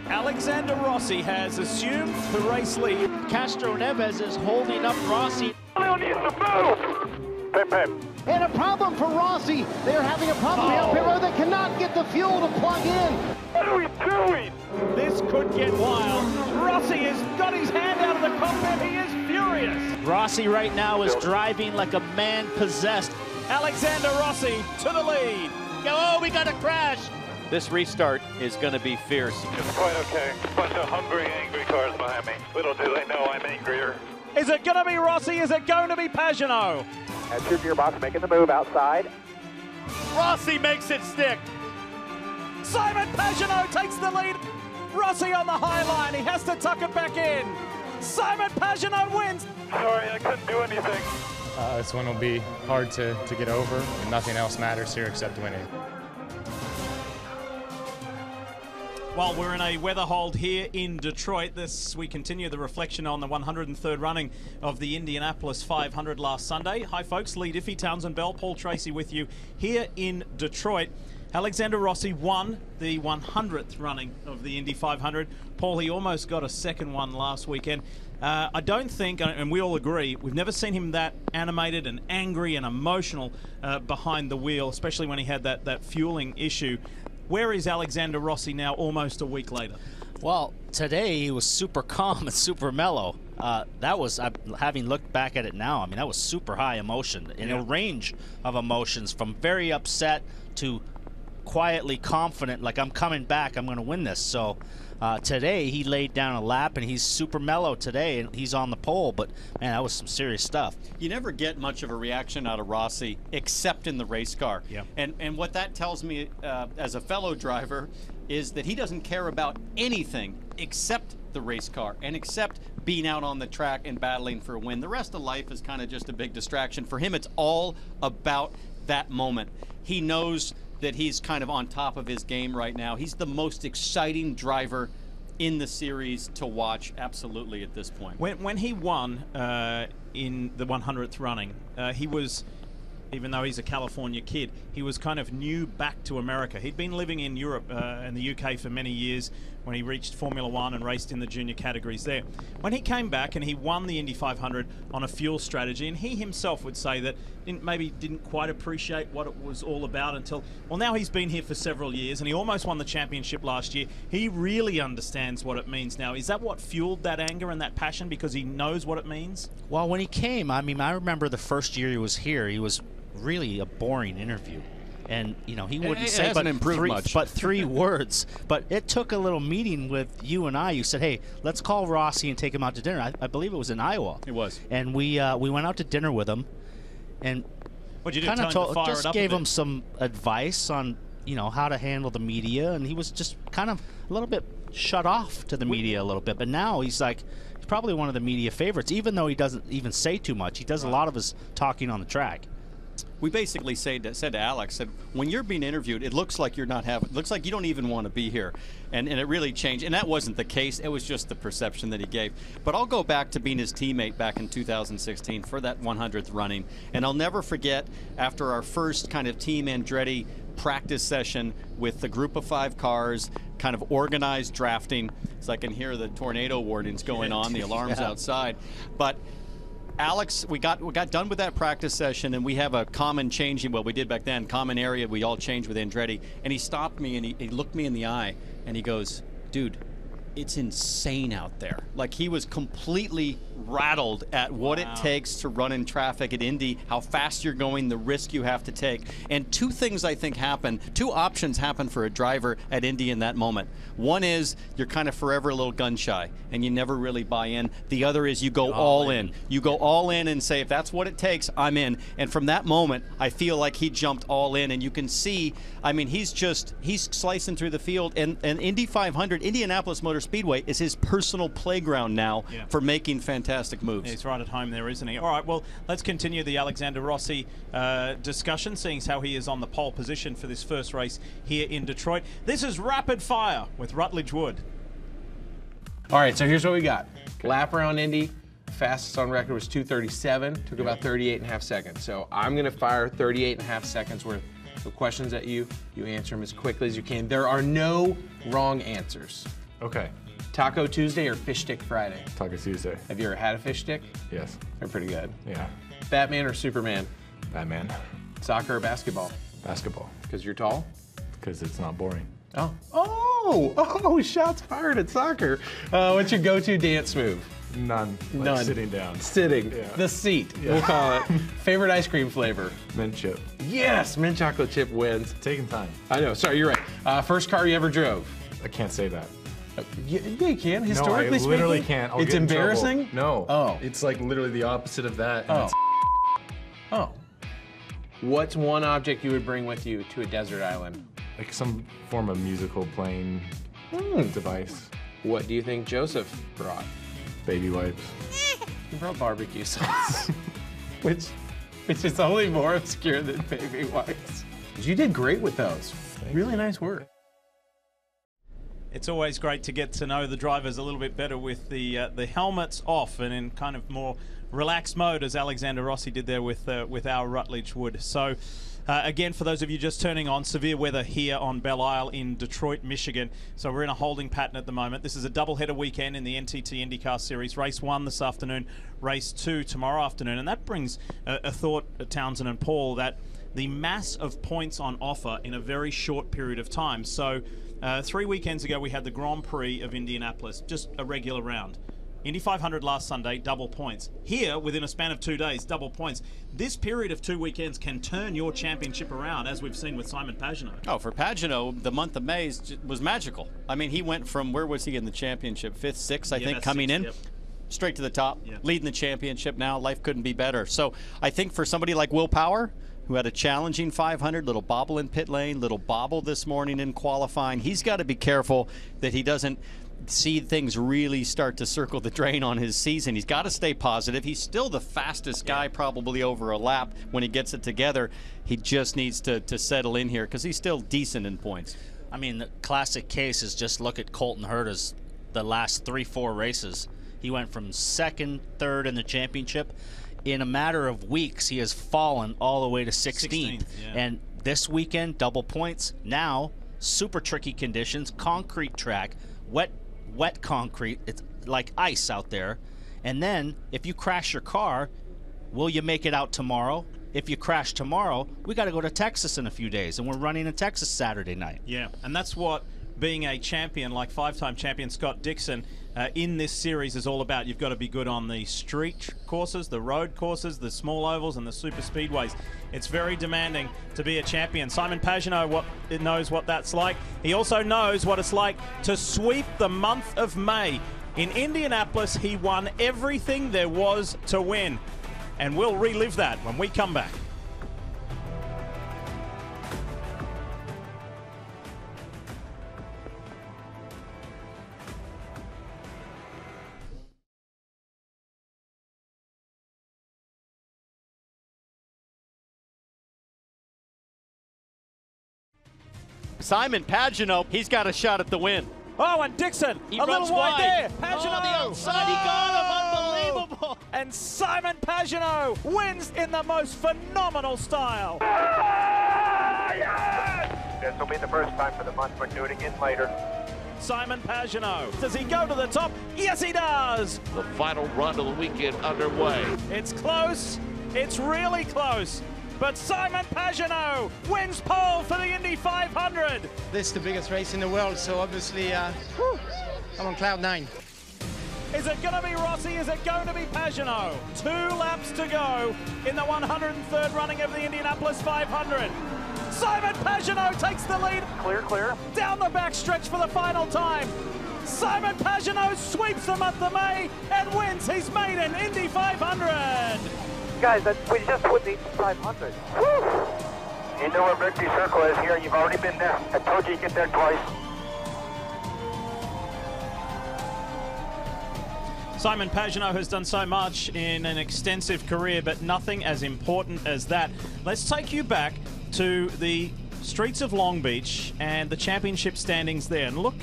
Alexander Rossi has assumed the race lead. Castro Neves is holding up Rossi. Leo needs to move! Pep, pep. And a problem for Rossi. They're having a problem here up here where they cannot get the fuel to plug in. What are we doing? This could get wild. Rossi has got his hand out of the cockpit. He is furious. Rossi right now is driving like a man possessed. Alexander Rossi to the lead. Oh, we got a crash. This restart is going to be fierce. It's quite okay. Bunch of hungry, angry cars behind me. Little do they know I'm angrier. Is it going to be Rossi? Is it going to be Pagenaud? That's your gearbox making the move outside. Rossi makes it stick. Simon Pagenaud takes the lead. Rossi on the high line. He has to tuck it back in. Simon Pagenaud wins. Sorry, I couldn't do anything. This one will be hard to get over, and nothing else matters here except winning. Well, we're in a weather hold here in Detroit. We continue the reflection on the 103rd running of the Indianapolis 500 last Sunday. Hi, folks. Lee Diffie, Townsend Bell, Paul Tracy with you here in Detroit. Alexander Rossi won the 100th running of the Indy 500. Paul, he almost got a second one last weekend. I don't think, and we all agree, we've never seen him that animated and angry and emotional behind the wheel, especially when he had that fueling issue. Where is Alexander Rossi now almost a week later? Well, today he was super calm and super mellow. That was, having looked back at it now, I mean, that was super high emotion in a range of emotions from very upset to quietly confident, like I'm coming back, I'm going to win this. So today he laid down a lap and he's super mellow today and he's on the pole, but man, that was some serious stuff. You never get much of a reaction out of Rossi except in the race car. Yeah. And what that tells me as a fellow driver is that he doesn't care about anything except the race car and except being out on the track and battling for a win. The rest of life is kind of just a big distraction. For him, it's all about that moment. He knows that he's kind of on top of his game right now. He's the most exciting driver in the series to watch, absolutely, at this point. When he won in the 100th running, he was, even though he's a California kid, he was kind of new back to America. He'd been living in Europe and the UK for many years when he reached Formula One and raced in the junior categories there. When he came back and he won the Indy 500 on a fuel strategy, and he himself would say that maybe didn't quite appreciate what it was all about until, well, now he's been here for several years and he almost won the championship last year. He really understands what it means now. Is that what fueled that anger and that passion, because he knows what it means? Well, when he came, I mean, I remember the first year he was here, he was really a boring interview. And, you know, he wouldn't say but three words. But it took a little meeting with you and I. You said, hey, let's call Rossi and take him out to dinner. I believe it was in Iowa. It was. And we went out to dinner with him. And what you do? Just gave him some advice on, you know, how to handle the media. And he was just kind of a little bit shut off to the media a little bit. But now he's like, he's probably one of the media favorites, even though he doesn't even say too much. He does a lot of his talking on the track. We basically said to Alex, said, when you're being interviewed, it looks like you're not having, it looks like you don't even want to be here. And it really changed. And that wasn't the case. It was just the perception that he gave. But I'll go back to being his teammate back in 2016 for that 100th running. And I'll never forget, after our first kind of Team Andretti practice session with the group of 5 cars, kind of organized drafting, so I can hear the tornado warnings going on, the alarms outside. But Alex, we got done with that practice session, and we have a common changing, well, we did back then, common area we all changed with Andretti, and he stopped me and he looked me in the eye and he goes, dude, it's insane out there. Like, he was completely rattled at what it takes to run in traffic at Indy, how fast you're going, the risk you have to take. And two things I think happen, two options happen for a driver at Indy in that moment. One is you're kind of forever a little gun shy and you never really buy in. The other is you go all in. You go all in and say, if that's what it takes, I'm in. And from that moment, I feel like he jumped all in. And you can see, I mean, he's slicing through the field. And Indy 500, Indianapolis Motor Speedway, is his personal playground now for making fantastic moves. He's right at home there, isn't he? All right, well, let's continue the Alexander Rossi discussion, seeing as how he is on the pole position for this first race here in Detroit. This is Rapid Fire with Rutledge Wood. All right, so here's what we got. Lap around Indy, fastest on record was 2:37, took about 38.5 seconds. So I'm going to fire 38.5 seconds worth of questions at you. You answer them as quickly as you can. There are no wrong answers. Okay. Taco Tuesday or Fish Stick Friday? Taco Tuesday. Have you ever had a fish stick? Yes. They're pretty good. Yeah. Batman or Superman? Batman. Soccer or basketball? Basketball. Because you're tall? Because it's not boring. Oh, shots fired at soccer. What's your go-to dance move? None. None. Sitting down. Sitting. Yeah. The seat, Yeah. we'll call it. Favorite ice cream flavor? Mint chip. Yes, mint chocolate chip wins. Taking time. I know, sorry, you're right. First car you ever drove? I can't say that. Yeah, you can, No, historically I literally speaking. can't. I'll It's get in trouble. embarrassing? No. Oh. It's like literally the opposite of that. Oh. It's Oh. What's one object you would bring with you to a desert island? like some form of musical playing device. What do you think Joseph brought? Baby wipes. He brought barbecue sauce, which is only more obscure than baby wipes. You did great with those. Really nice work. It's always great to get to know the drivers a little bit better with the helmets off and in kind of more relaxed mode, as Alexander Rossi did there with our Rutledge Wood. So again, for those of you just turning on, severe weather here on Belle Isle in Detroit, Michigan. So we're in a holding pattern at the moment. This is a doubleheader weekend in the NTT IndyCar Series. Race 1 this afternoon, race 2 tomorrow afternoon. And that brings a thought, Townsend and Paul, that the mass of points on offer in a very short period of time. So 3 weekends ago, we had the Grand Prix of Indianapolis, just a regular round. Indy 500 last Sunday, double points. Here, within a span of 2 days, double points. This period of 2 weekends can turn your championship around, as we've seen with Simon Pagenaud. Oh, for Pagenaud, the month of May was magical. I mean, he went from, where was he in the championship? 5th, 6th, I think, coming in. Yep. Straight to the top, Yep. leading the championship now. Life couldn't be better. So I think for somebody like Will Power, who had a challenging 500, little bobble in pit lane, little bobble this morning in qualifying, he's got to be careful that he doesn't see things really start to circle the drain on his season. He's got to stay positive. He's still the fastest guy probably over a lap when he gets it together. He just needs to settle in here because he's still decent in points. I mean, the classic case is just look at Colton Herta's the last 3-4 races. He went from 2nd, 3rd in the championship. In a matter of weeks, he has fallen all the way to 16th. Yeah. And this weekend, double points. Now, super tricky conditions, concrete track, wet concrete. It's like ice out there. And then, if you crash your car, will you make it out tomorrow? If you crash tomorrow, we got to go to Texas in a few days, and we're running in Texas Saturday night. Yeah, and that's what being a champion, like 5-time champion Scott Dixon, in this series is all about. You've got to be good on the street courses, the road courses, the small ovals, and the super speedways. It's very demanding to be a champion. Simon Pagenaud knows what that's like. He also knows what it's like to sweep the month of May. In Indianapolis, he won everything there was to win. And we'll relive that when we come back. Simon Pagenaud, he's got a shot at the win. Oh, and Dixon, He a runs little wide there. Oh, Pagenaud the outside, he got him. Unbelievable. And Simon Pagenaud wins in the most phenomenal style. This will be the first time for the month, but do it again later. Simon Pagenaud. Does he go to the top? Yes, he does. The final run of the weekend underway. It's close. It's really close. But Simon Pagenaud wins pole for the Indy 500. This is the biggest race in the world, so obviously I'm on cloud 9. Is it going to be Rossi? Is it going to be Pagenaud? 2 laps to go in the 103rd running of the Indianapolis 500. Simon Pagenaud takes the lead. Clear, clear. Down the backstretch for the final time. Simon Pagenaud sweeps the month of May and wins his maiden Indy 500. Guys, we just won the 500. Woo! You know where Victory Circle is here. You've already been there. I told you you'd get there twice. Simon Pagenaud has done so much in an extensive career, but nothing as important as that. Let's take you back to the streets of Long Beach and the championship standings there. And look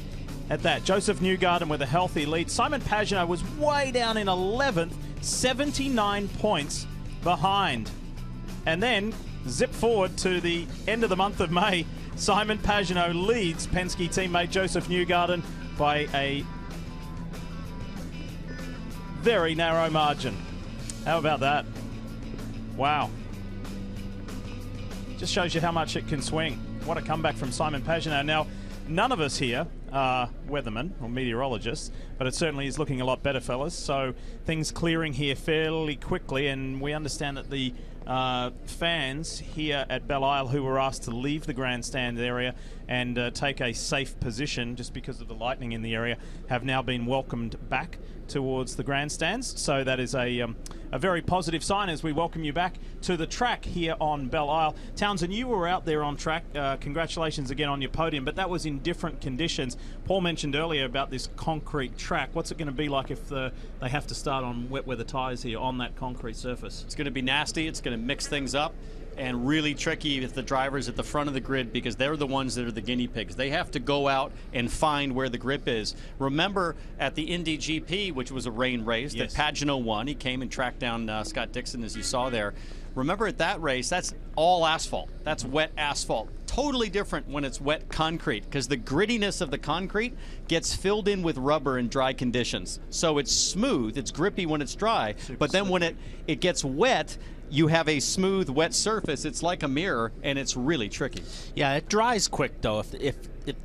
at that. Joseph Newgarden with a healthy lead. Simon Pagenaud was way down in 11th, 79 points behind. And then zip forward to the end of the month of May. Simon Pagenaud leads Penske teammate Joseph Newgarden by a very narrow margin. How about that? Wow. Just shows you how much it can swing. What a comeback from Simon Pagenaud. Now, none of us here are weathermen or meteorologists, but it certainly is looking a lot better, fellas. So things clearing here fairly quickly, and we understand that the fans here at Belle Isle who were asked to leave the grandstand area and take a safe position just because of the lightning in the area have now been welcomed back towards the grandstands. So that is a very positive sign as we welcome you back to the track here on Belle Isle. Townsend, you were out there on track. Congratulations again on your podium, but that was in different conditions. Paul mentioned earlier about this concrete track. What's it going to be like if they have to start on wet weather tyres here on that concrete surface? It's going to be nasty. It's going to mix things up and really tricky with the drivers at the front of the grid because they're the ones that are the guinea pigs. They have to go out and find where the grip is. Remember at the Indy GP, which was a rain race, that Pagenaud won. He came and tracked down Scott Dixon, as you saw there. Remember at that race, that's all asphalt. That's wet asphalt. Totally different when it's wet concrete because the grittiness of the concrete gets filled in with rubber in dry conditions. So it's smooth, it's grippy when it's dry, but then when it gets wet, you have a smooth, wet surface. It's like a mirror, and it's really tricky. Yeah, it dries quick, though. If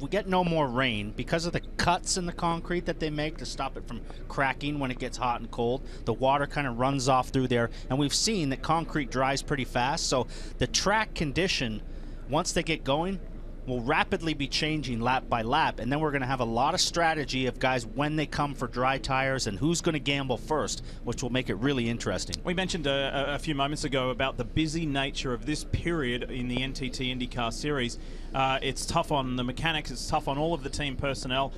we get no more rain, because of the cuts in the concrete that they make to stop it from cracking when it gets hot and cold, the water kind of runs off through there. And we've seen that concrete dries pretty fast, so the track condition, once they get going, will rapidly be changing lap by lap, and then we're going to have a lot of strategy of guys when they come for dry tires and who's going to gamble first, which will make it really interesting. We mentioned a few moments ago about the busy nature of this period in the NTT IndyCar Series. It's tough on the mechanics, it's tough on all of the team personnel.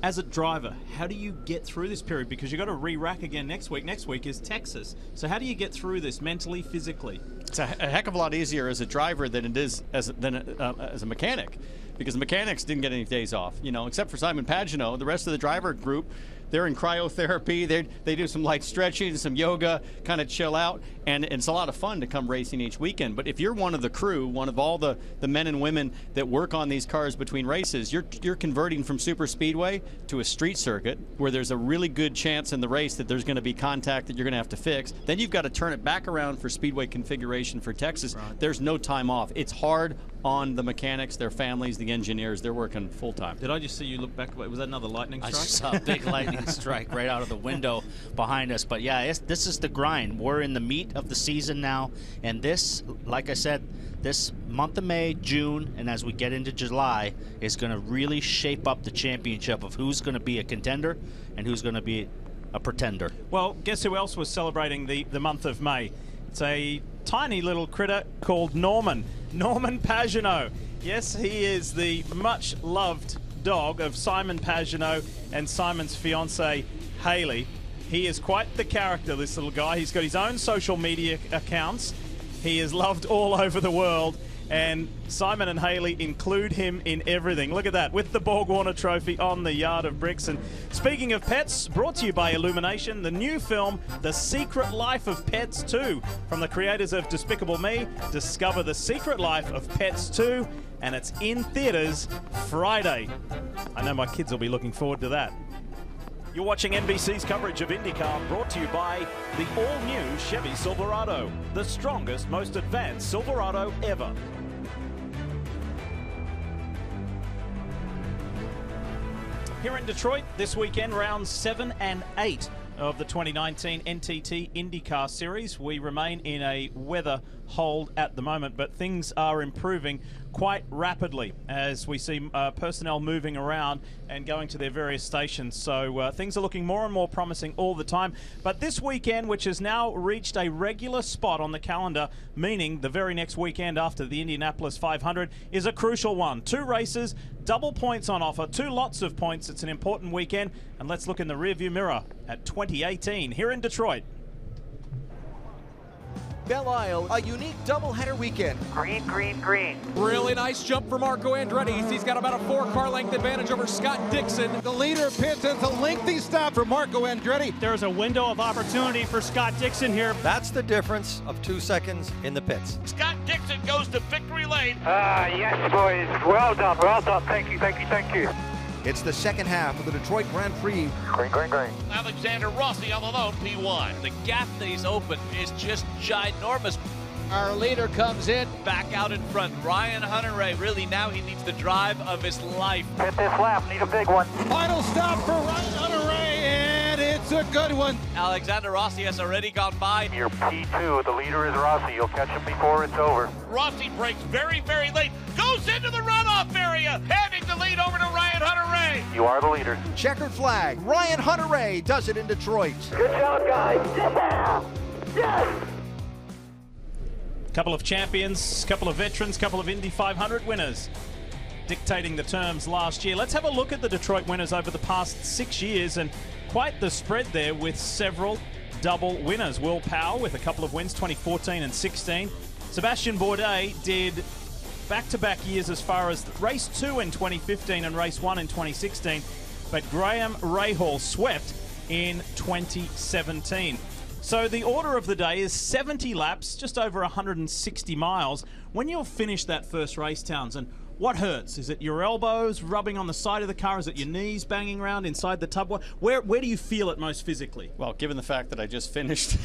As a driver, how do you get through this period? Because you've got to re-rack again next week. Next week is Texas. So how do you get through this mentally, physically? It's a heck of a lot easier as a driver than it is as a mechanic, because the mechanics didn't get any days off, except for Simon Pagenaud. The rest of the driver group, they're in cryotherapy. They do some light stretching, some yoga, kind of chill out, and it's a lot of fun to come racing each weekend. But if you're one of the crew, one of all the men and women that work on these cars between races, you're converting from super speedway to a street circuit where there's a really good chance in the race that there's going to be contact that you're going to have to fix. Then you've got to turn it back around for speedway configuration for Texas. Right. There's no time off. It's hard on the mechanics, their families, the engineers. They're working full time. Did I just see you look back? Was that another lightning strike? I just saw a big lightning strike right out of the window behind us. But yeah, this is the grind. We're in the meat of the season now, and this, like I said, this month of May, June, and as we get into July, is going to really shape up the championship of who's going to be a contender and who's going to be a pretender. Well, guess who else was celebrating the month of May? It's a tiny little critter called Norman Pagenaud. Yes, he is the much-loved dog of Simon Pagenaud and Simon's fiancée, Hayley. He is quite the character, this little guy. He's got his own social media accounts. He is loved all over the world, and Simon and Hayley include him in everything. Look at that, with the Borg Warner Trophy on the Yard of Bricks. And speaking of pets, brought to you by Illumination, the new film, The Secret Life of Pets 2. From the creators of Despicable Me, discover The Secret Life of Pets 2, and it's in theaters Friday. I know my kids will be looking forward to that. You're watching NBC's coverage of IndyCar, brought to you by the all-new Chevy Silverado, the strongest, most advanced Silverado ever. Here in Detroit, this weekend, rounds 7 and 8 of the 2019 NTT IndyCar Series. We remain in a weather hold at the moment, but things are improving quite rapidly as we see personnel moving around and going to their various stations. So things are looking more and more promising all the time. But this weekend, which has now reached a regular spot on the calendar, meaning the very next weekend after the Indianapolis 500, is a crucial one. 2 races, double points on offer, 2 lots of points. It's an important weekend. And let's look in the rearview mirror at 2018 here in Detroit. Belle Isle, a unique doubleheader weekend. Green, green, green. Really nice jump for Marco Andretti. He's got about a 4-car length advantage over Scott Dixon. The leader pits. It's a lengthy stop for Marco Andretti. There's a window of opportunity for Scott Dixon here. That's the difference of 2 seconds in the pits. Scott Dixon goes to victory lane. Yes, boys. Well done, well done. Thank you, thank you, thank you. It's the second half of the Detroit Grand Prix. Green. Alexander Rossi on the lone P1. The gap that he's open is just ginormous. Our leader comes in. Back out in front. Ryan Hunter-Reay, really now he needs the drive of his life. Hit this lap, need a big one. Final stop for Ryan Hunter-Reay, and it's a good one. Alexander Rossi has already gone by. You're P2, the leader is Rossi. You'll catch him before it's over. Rossi breaks very, very late. Goes into the runoff area. Handing the lead over to Ryan Hunter-Reay. You are the leader. Checkered flag. Ryan Hunter-Reay does it in Detroit. Good job, guys. Yeah! Yes! Couple of champions, couple of veterans, couple of Indy 500 winners dictating the terms last year. Let's have a look at the Detroit winners over the past 6 years, and quite the spread there with several double winners. Will Powell with a couple of wins, 2014 and 16. Sebastian Bourdais did back-to-back years as far as race 2 in 2015 and race 1 in 2016, but Graham Rahal swept in 2017. So the order of the day is 70 laps, just over 160 miles. When you'll finish that first race, Townsend, what hurts? Is it your elbows rubbing on the side of the car? Is it your knees banging around inside the tub? Where do you feel it most physically? Well, given the fact that I just finished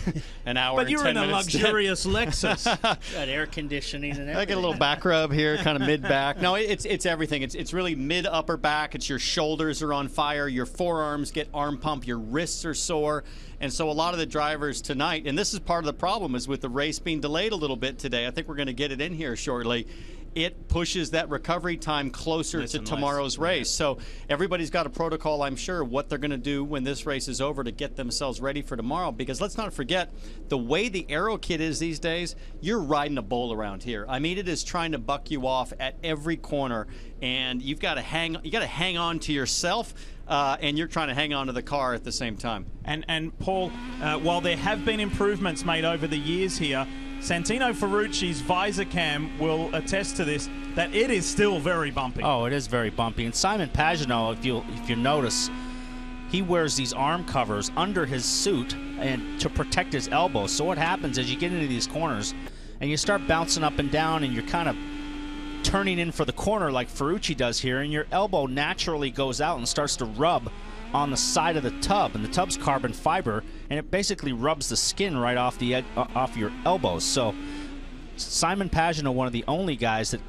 an hour but and 10 minutes. But you're in a luxurious Lexus. Got air conditioning and everything. I get a little back rub here, kind of mid-back. No, it's everything. It's really mid-upper back. It's your shoulders are on fire. Your forearms get arm pump. Your wrists are sore. And so a lot of the drivers tonight, and this is part of the problem, is with the race being delayed a little bit today. I think we're going to get it in here shortly. It pushes that recovery time closer to tomorrow's race. So everybody's got a protocol, I'm sure, what they're going to do when this race is over to get themselves ready for tomorrow. Because let's not forget, the way the Aero Kit is these days, you're riding a bull around here. I mean, it is trying to buck you off at every corner, and you've got to hang on to yourself. And you're trying to hang on to the car at the same time. And Paul, while there have been improvements made over the years here, Santino Ferrucci's visor cam will attest to this, that it is still very bumpy. Oh, it is very bumpy. And Simon Pagenaud, if you notice, he wears these arm covers under his suit and to protect his elbows. So what happens is you get into these corners and you start bouncing up and down, and you're kind of turning in for the corner like Ferrucci does here, and your elbow naturally goes out and starts to rub on the side of the tub, and the tub's carbon fiber, and it basically rubs the skin right off off your elbows. So Simon Pagenaud, one of the only guys that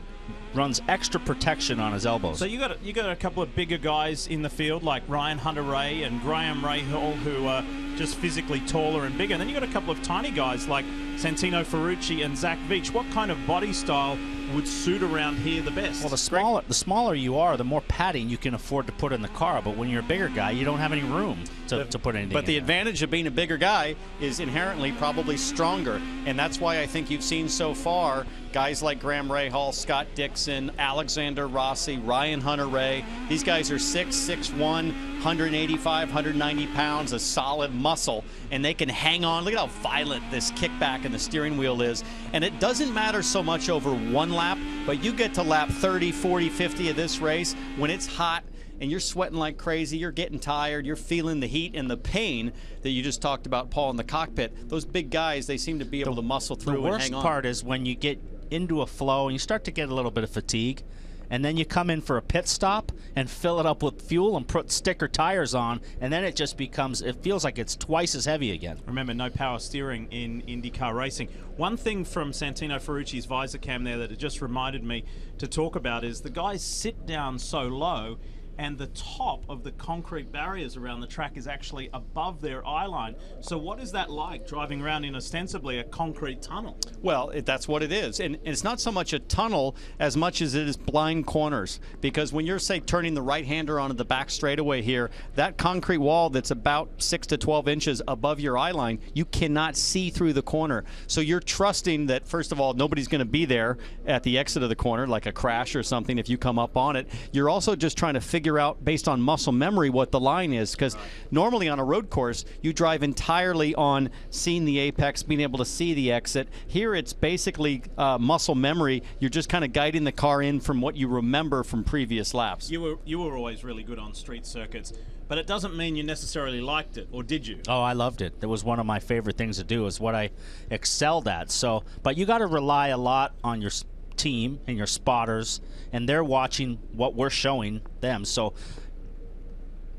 runs extra protection on his elbows. So you got a couple of bigger guys in the field like Ryan Hunter-Reay and Graham Rahal, who are just physically taller and bigger. And then you got a couple of tiny guys like Santino Ferrucci and Zach Veach. What kind of body style would suit around here the best? Well, the smaller you are, the more padding you can afford to put in the car. But when you're a bigger guy, you don't have any room to put anything But the in advantage of being a bigger guy is inherently probably stronger. And that's why I think you've seen so far guys like Graham Rahal, Scott Dixon, Alexander Rossi, Ryan Hunter-Reay. These guys are 6'1", 185, 190 pounds, a solid muscle, and they can hang on. Look at how violent this kickback in the steering wheel is. And it doesn't matter so much over one lap, but you get to lap 30, 40, 50 of this race when it's hot and you're sweating like crazy, you're getting tired, you're feeling the heat and the pain that you just talked about, Paul, in the cockpit. Those big guys, they seem to be able to muscle through and hang on. The worst part is when you get into a flow and you start to get a little bit of fatigue, and then you come in for a pit stop and fill it up with fuel and put sticker tires on, and then it just becomes, it feels like it's twice as heavy again. Remember, no power steering in IndyCar racing. One thing from Santino Ferrucci's visor cam there that it just reminded me to talk about is the guys sit down so low, and the top of the concrete barriers around the track is actually above their eye line. So what is that like, driving around in ostensibly a concrete tunnel? Well, that's what it is. And it's not so much a tunnel as much as it is blind corners. Because when you're, say, turning the right-hander onto the back straightaway here, that concrete wall that's about 6 to 12 inches above your eye line, you cannot see through the corner. So you're trusting that, first of all, nobody's going to be there at the exit of the corner, like a crash or something if you come up on it. You're also just trying to figure out, based on muscle memory, what the line is, because normally on a road course you drive entirely on seeing the apex, being able to see the exit. Here it's basically muscle memory. You're just kind of guiding the car in from what you remember from previous laps. You were always really good on street circuits, but it doesn't mean you necessarily liked it, or did you? Oh, I loved it. It was one of my favorite things to do. It's what I excelled at. So, but you got to rely a lot on your team and your spotters, and they're watching what we're showing them. So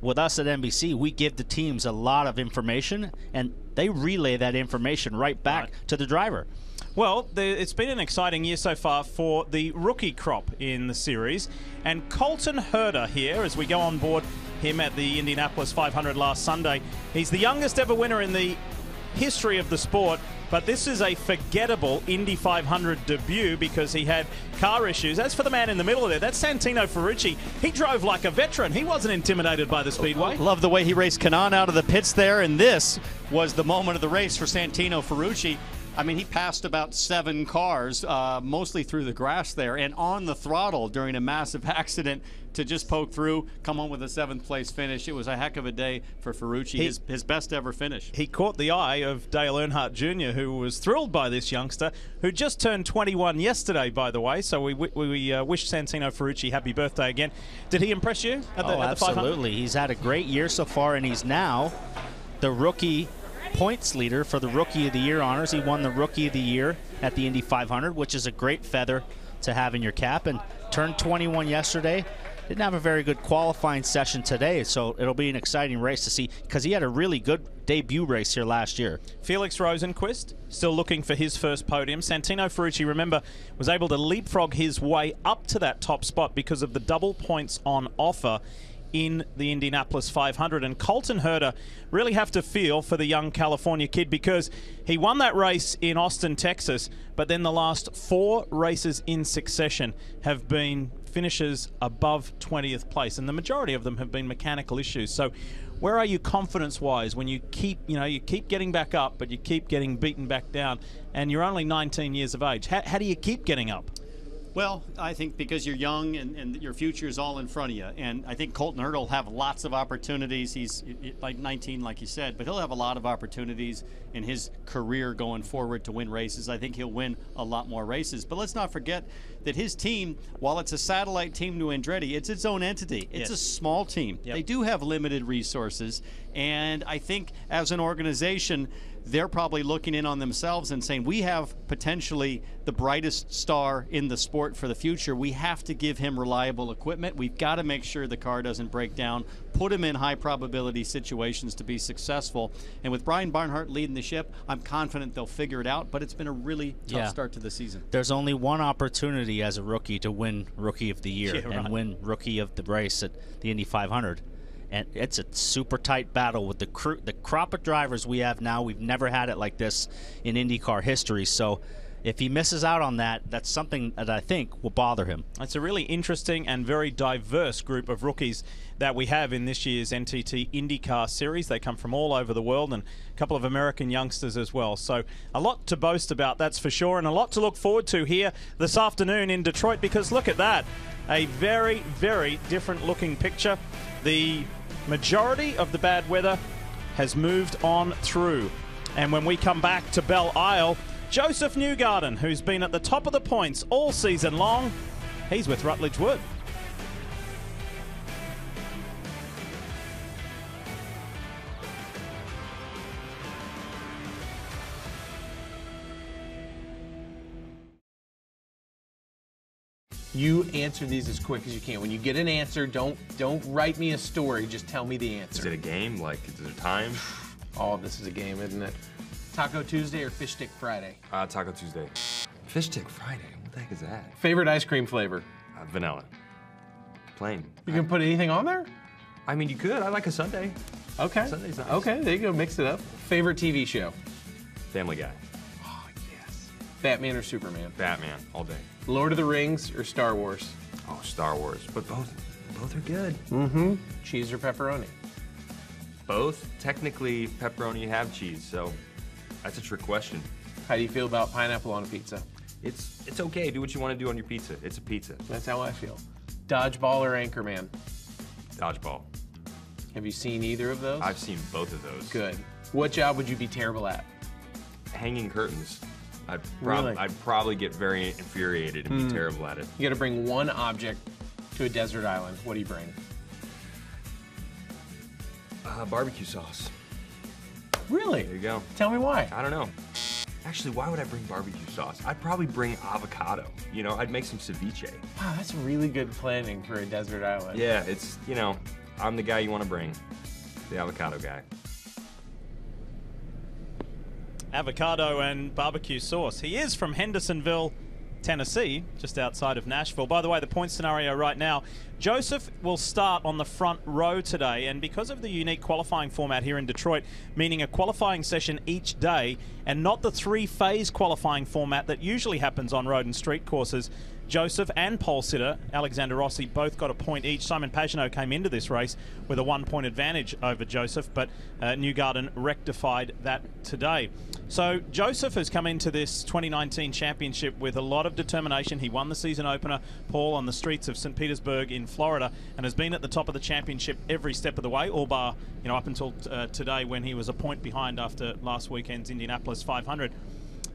with us at NBC, we give the teams a lot of information, and they relay that information right back to the driver. Well, it's been an exciting year so far for the rookie crop in the series. And Colton Herta here, as we go on board him at the Indianapolis 500 last Sunday. He's the youngest ever winner in the history of the sport, but this is a forgettable Indy 500 debut because he had car issues. As for the man in the middle there, that's Santino Ferrucci. He drove like a veteran. He wasn't intimidated by the speedway. Love the way he raced Kanaan out of the pits there, and this was the moment of the race for Santino Ferrucci. I mean, he passed about 7 cars, mostly through the grass there, and on the throttle during a massive accident to just poke through, come on with a 7th place finish. It was a heck of a day for Ferrucci, his best ever finish. He caught the eye of Dale Earnhardt Jr., who was thrilled by this youngster, who just turned 21 yesterday, by the way. So we wish Santino Ferrucci happy birthday again. Did he impress you at the 500? Absolutely. He's had a great year so far, and he's now the rookie points leader for the Rookie of the Year honors. He won the Rookie of the Year at the Indy 500, which is a great feather to have in your cap, and turned 21 yesterday. Didn't have a very good qualifying session today, so it'll be an exciting race to see because he had a really good debut race here last year. Felix Rosenqvist still looking for his first podium. Santino Ferrucci, remember, was able to leapfrog his way up to that top spot because of the double points on offer in the Indianapolis 500. And Colton Herta really have to feel for the young California kid because he won that race in Austin, Texas, but then the last 4 races in succession have been finishes above 20th place, and the majority of them have been mechanical issues. So where are you confidence-wise when you keep getting back up, but you keep getting beaten back down, and you're only 19 years of age? How do you keep getting up? Well, I think because you're young and your future is all in front of you. And I think Colton Herta will have lots of opportunities. He's like 19, like you said, but he'll have a lot of opportunities in his career going forward to win races. I think he'll win a lot more races. But let's not forget that his team, while it's a satellite team to Andretti, it's its own entity. It's a small team. Yep. They do have limited resources. And I think as an organization, they're probably looking in on themselves and saying, we have potentially the brightest star in the sport for the future. We have to give him reliable equipment. We've got to make sure the car doesn't break down, put him in high probability situations to be successful. And with Brian Barnhart leading the ship, I'm confident they'll figure it out, but it's been a really tough start to the season. There's only one opportunity as a rookie to win Rookie of the Year and win Rookie of the Race at the Indy 500. And it's a super tight battle with the crop of drivers we have now. We've never had it like this in IndyCar history. So if he misses out on that, that's something that I think will bother him. It's a really interesting and very diverse group of rookies that we have in this year's NTT IndyCar Series. They come from all over the world, and a couple of American youngsters as well. So a lot to boast about, that's for sure, and a lot to look forward to here this afternoon in Detroit, because look at that. A very, very different looking picture. The majority of the bad weather has moved on through. And when we come back to Belle Isle, Joseph Newgarden, who's been at the top of the points all season long, he's with Rutledge Wood. You answer these as quick as you can. When you get an answer, don't write me a story. Just tell me the answer. Is it a game? Like, is it a time? Oh, this is a game, isn't it? Taco Tuesday or Fish Stick Friday? Taco Tuesday. Fish Stick Friday? What the heck is that? Favorite ice cream flavor? Vanilla. Plain. You can put anything on there? I mean, you could. I like a sundae. Okay. Sunday's nice. Okay, there you go. Mix it up. Favorite TV show? Family Guy. Oh, yes. Batman or Superman? Batman, all day. Lord of the Rings or Star Wars? Oh, Star Wars. But both are good. Mm-hmm. Cheese or pepperoni? Both. Technically, pepperoni have cheese, so that's a trick question. How do you feel about pineapple on a pizza? It's okay. Do what you want to do on your pizza. It's a pizza. That's how I feel. Dodgeball or Anchorman? Dodgeball. Have you seen either of those? I've seen both of those. Good. What job would you be terrible at? Hanging curtains. I'd probably get very infuriated and be terrible at it. You got to bring one object to a desert island. What do you bring? Barbecue sauce. Really? There you go. Tell me why. I don't know. Actually, why would I bring barbecue sauce? I'd probably bring avocado. I'd make some ceviche. Wow, that's really good planning for a desert island. Yeah, it's, I'm the guy you want to bring, the avocado guy. Avocado and barbecue sauce. He is from Hendersonville, Tennessee, just outside of Nashville. By the way, the point scenario right now, Joseph will start on the front row today, and because of the unique qualifying format here in Detroit, meaning a qualifying session each day and not the three-phase qualifying format that usually happens on road and street courses, Joseph and pole sitter Alexander Rossi both got a point each. Simon Pagenaud came into this race with a 1-point advantage over Joseph, but Newgarden rectified that today. So Joseph has come into this 2019 championship with a lot of determination. He won the season opener, Paul, on the streets of St. Petersburg in Florida, and has been at the top of the championship every step of the way, all bar, up until today when he was a point behind after last weekend's Indianapolis 500.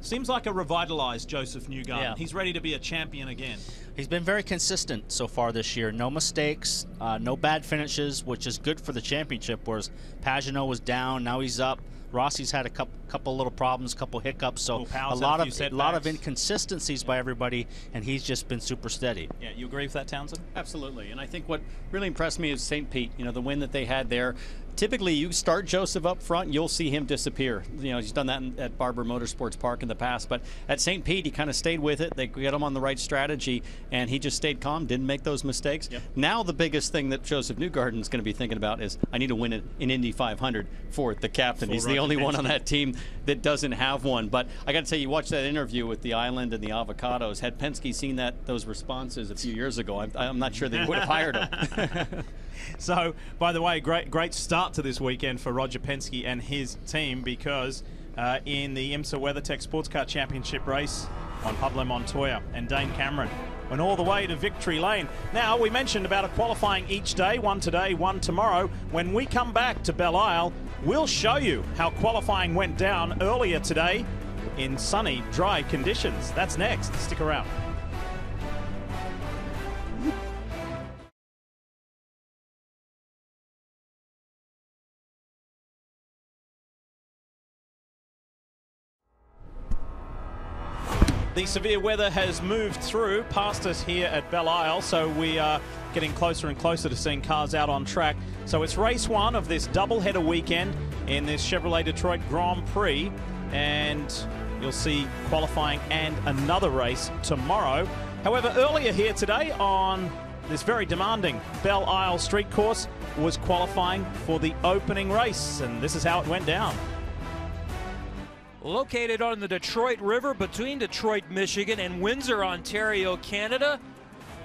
Seems like a revitalized Joseph Newgarden. Yeah. He's ready to be a champion again. He's been very consistent so far this year. No mistakes, no bad finishes, which is good for the championship, whereas Pagenaud was down, now he's up. Rossi's had a couple little problems, couple hiccups, so a lot of inconsistencies by everybody, and he's just been super steady. Yeah, you agree with that, Townsend? Absolutely, and I think what really impressed me is St. Pete, the win that they had there. Typically, you start Joseph up front, you'll see him disappear. He's done that at Barber Motorsports Park in the past, but at St. Pete, he kind of stayed with it. They got him on the right strategy, and he just stayed calm, didn't make those mistakes. Yep. Now the biggest thing that Joseph Newgarden is going to be thinking about is, I need to win an Indy 500 for the captain. He's the only one on that team that doesn't have one. But I got to tell you, watch that interview with the Island and the Avocados. Had Penske seen those responses a few years ago, I'm not sure they would have hired him. So, by the way, great start to this weekend for Roger Penske and his team, because in the IMSA WeatherTech Sports Car Championship race on Pablo Montoya and Dane Cameron went all the way to victory lane. Now, we mentioned about a qualifying each day, one today, one tomorrow. When we come back to Belle Isle, we'll show you how qualifying went down earlier today in sunny, dry conditions. That's next. Stick around. The severe weather has moved through past us here at Belle Isle, so we are getting closer and closer to seeing cars out on track. So it's race one of this doubleheader weekend in this Chevrolet Detroit Grand Prix, and you'll see qualifying and another race tomorrow. However, earlier here today on this very demanding Belle Isle street course was qualifying for the opening race, and this is how it went down. Located on the Detroit River between Detroit, Michigan and Windsor, Ontario, Canada,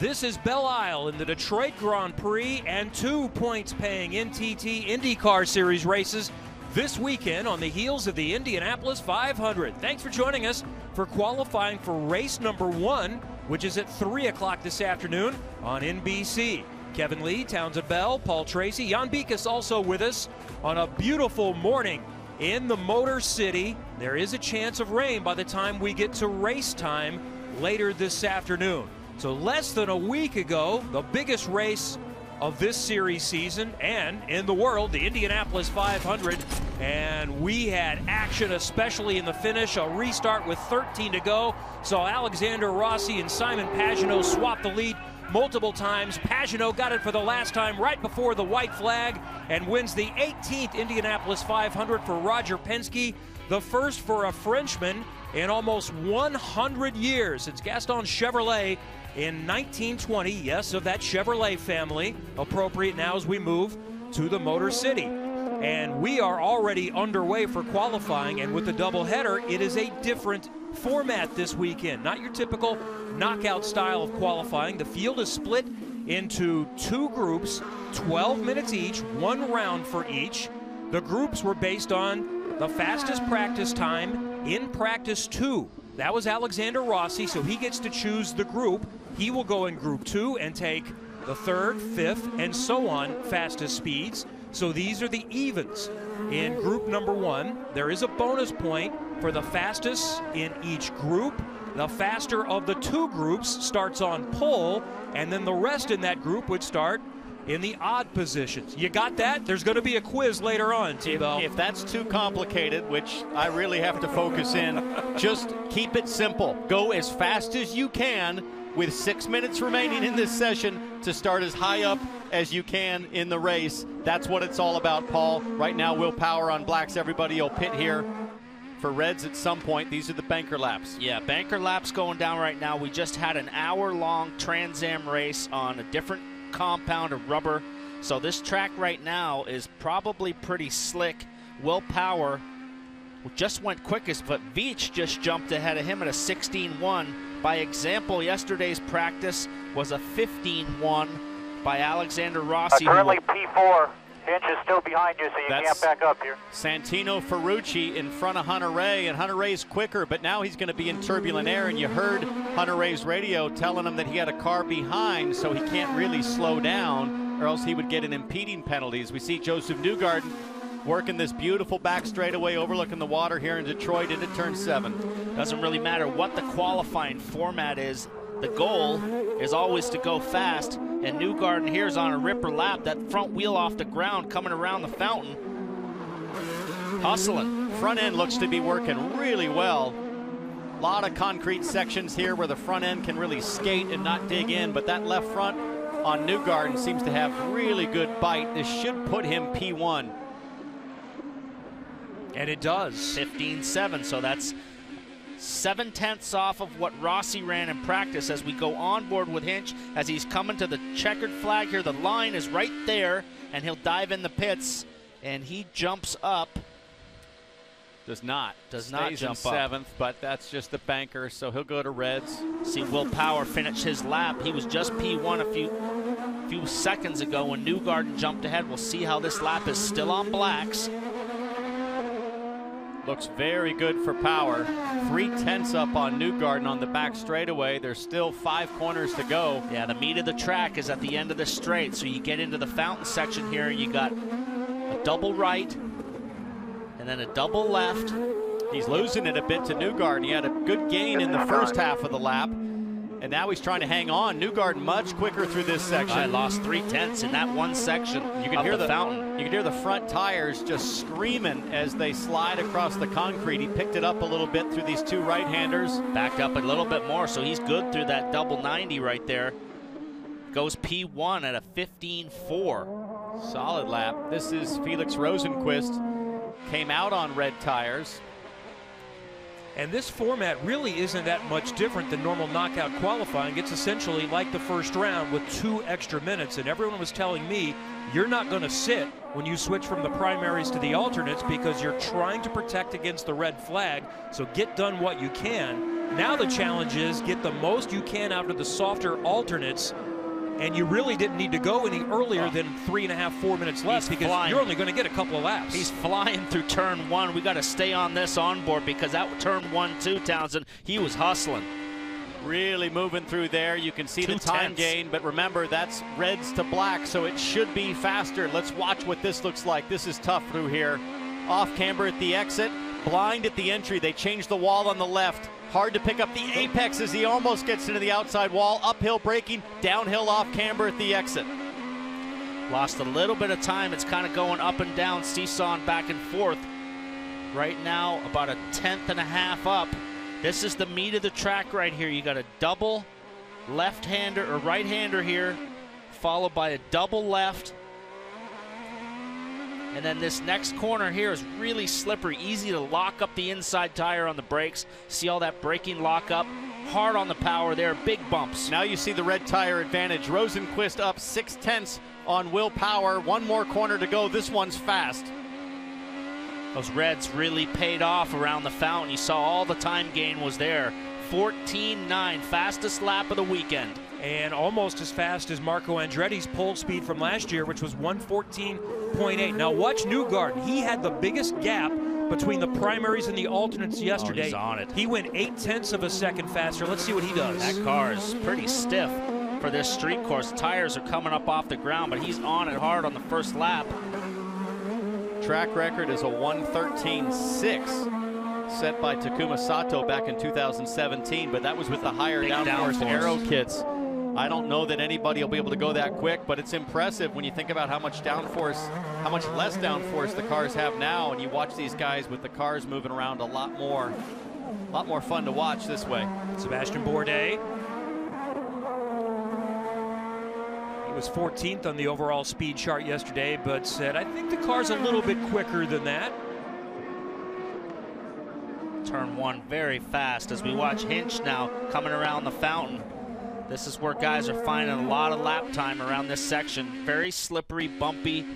this is Belle Isle in the Detroit Grand Prix and 2 points-paying NTT IndyCar Series races this weekend on the heels of the Indianapolis 500. Thanks for joining us for qualifying for race number 1, which is at 3 o'clock this afternoon on NBC. Kevin Lee, Townsend Bell, Paul Tracy, Jan Beekes also with us on a beautiful morning in the Motor City. There is a chance of rain by the time we get to race time later this afternoon. So less than a week ago, the biggest race of this series season and in the world, the Indianapolis 500, and we had action, especially in the finish, a restart with 13 to go. So Alexander Rossi and Simon Pagenaud swapped the lead multiple times. Pagenaud got it for the last time right before the white flag and wins the 18th Indianapolis 500 for Roger Penske, the first for a Frenchman in almost 100 years. It's Gaston Chevrolet in 1920, yes, of that Chevrolet family, appropriate now as we move to the Motor City. And we are already underway for qualifying, and with the doubleheader, it is a different format this weekend. Not your typical knockout style of qualifying. The field is split into 2 groups, 12 minutes each, 1 round for each. The groups were based on the fastest practice time in practice 2. That was Alexander Rossi, so he gets to choose the group. He will go in group 2 and take the 3rd, 5th, and so on fastest speeds. So these are the evens. In group number 1, there is a bonus point for the fastest in each group. The faster of the 2 groups starts on pole, and then the rest in that group would start in the odd positions. You got that? There's going to be a quiz later on, T-Bell. If that's too complicated, which I really have to focus in, just keep it simple. Go as fast as you can with 6 minutes remaining in this session to start as high up as you can in the race. That's what it's all about, Paul. Right now, Will Power on blacks. Everybody will pit here. For reds at some point, these are the banker laps. Yeah, banker laps going down right now. We just had an hour-long Trans Am race on a different compound of rubber. So this track right now is probably pretty slick. Will Power just went quickest, but Veach just jumped ahead of him at a 16.1. By example, yesterday's practice was a 15.1 by Alexander Rossi. Currently P4. Hinch is still behind you, so you can't back up here. Santino Ferrucci in front of Hunter Ray, and Hunter Ray's quicker, but now he's going to be in turbulent air, and you heard Hunter Ray's radio telling him that he had a car behind, so he can't really slow down, or else he would get an impeding penalty. As we see Joseph Newgarden working this beautiful back straightaway overlooking the water here in Detroit into turn 7. Doesn't really matter what the qualifying format is. The goal is always to go fast, and Newgarden here is on a ripper lap. That front wheel off the ground coming around the fountain. Hustling. Front end looks to be working really well. A lot of concrete sections here where the front end can really skate and not dig in, but that left front on Newgarden seems to have really good bite. This should put him P1. And it does. 15.7, so that's 7/10 off of what Rossi ran in practice as we go on board with Hinch as he's coming to the checkered flag here. The line is right there, and he'll dive in the pits, and he jumps up. Does not Stays jump in 7th, but that's just the banker, so he'll go to reds. See Will Power finish his lap. He was just P1 a few seconds ago when Newgarden jumped ahead. We'll see how this lap is still on blacks. Looks very good for Power. 3/10 up on Newgarden on the back straightaway. There's still 5 corners to go. Yeah, the meat of the track is at the end of the straight. So you get into the fountain section here, you got a double right and then a double left. He's losing it a bit to Newgarden. He had a good gain in the first half of the lap, and now he's trying to hang on. Newgarden much quicker through this section. I lost 3/10 in that one section. You can hear the fountain. You can hear the front tires just screaming as they slide across the concrete. He picked it up a little bit through these 2 right-handers. Backed up a little bit more, so he's good through that double 90 right there. Goes P1 at a 15.4. Solid lap. This is Felix Rosenqvist. Came out on red tires. And this format really isn't that much different than normal knockout qualifying. It's essentially like the first round with 2 extra minutes. And everyone was telling me, you're not going to sit when you switch from the primaries to the alternates because you're trying to protect against the red flag. So get done what you can. Now the challenge is get the most you can out of the softer alternates. And you really didn't need to go any earlier than 3.5, 4 minutes left because you're only going to get a couple of laps. He's flying through turn 1. We got to stay on this onboard because that turn 1, 2, Townsend, he was hustling. Really moving through there. You can see the time gain, but remember, that's reds to black, so it should be faster. Let's watch what this looks like. This is tough through here. Off camber at the exit, blind at the entry. They changed the wall on the left. Hard to pick up the apex as he almost gets into the outside wall. Uphill braking, downhill off camber at the exit. Lost a little bit of time. It's kind of going up and down, seesawing back and forth. Right now, about 1/10.5 up. This is the meat of the track right here. You got a double left-hander or right-hander here, followed by a double left. And then this next corner here is really slippery, easy to lock up the inside tire on the brakes. See all that braking lock up? Hard on the power there, big bumps. Now you see the red tire advantage. Rosenqvist up 6/10 on Will Power. 1 more corner to go. This one's fast. Those reds really paid off around the fountain. You saw all the time gain was there. 14.9, fastest lap of the weekend. And almost as fast as Marco Andretti's pole speed from last year, which was 1:14.8. Now watch Newgarden. He had the biggest gap between the primaries and the alternates yesterday. Oh, he's on it. He went 0.8 of a second faster. Let's see what he does. That car is pretty stiff for this street course. Tires are coming up off the ground, but he's on it hard on the first lap. Track record is a 1:13.6 set by Takuma Sato back in 2017, but that was with the higher downforce aero kits. I don't know that anybody will be able to go that quick, but it's impressive when you think about how much downforce, how much less downforce the cars have now, and you watch these guys with the cars moving around a lot more fun to watch this way. Sebastian Bourdais was 14th on the overall speed chart yesterday, but said, I think the car's a little bit quicker than that. Turn 1 very fast as we watch Hinch now coming around the fountain. This is where guys are finding a lot of lap time around this section. Very slippery, bumpy.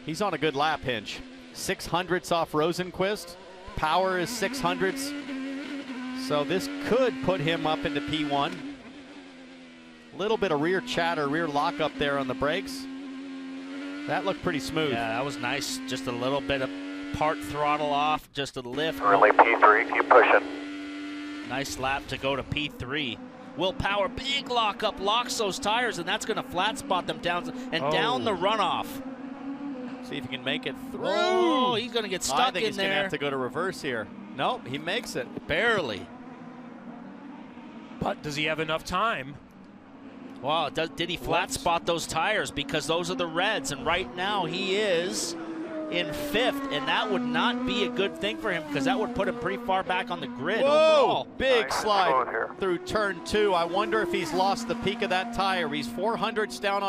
He's on a good lap, Hinch. 600ths off Rosenquist. Power is 600ths. So this could put him up into P1. A little bit of rear chatter, rear lock up there on the brakes. That looked pretty smooth. Yeah, that was nice. Just a little bit of part throttle off, just a lift. Early P3, keep pushing. Nice lap to go to P3. Will Power, big lockup, locks those tires, and that's going to flat spot them down and down the runoff. See if he can make it through. Oh, he's going to get stuck in there. I think he's going to have to go to reverse here. Nope, he makes it. Barely. But does he have enough time? Wow, did he flat spot those tires? Because those are the reds, and right now he is in 5th, and that would not be a good thing for him because that would put him pretty far back on the grid. Whoa, big slide through turn 2. I wonder if he's lost the peak of that tire. He's 400ths down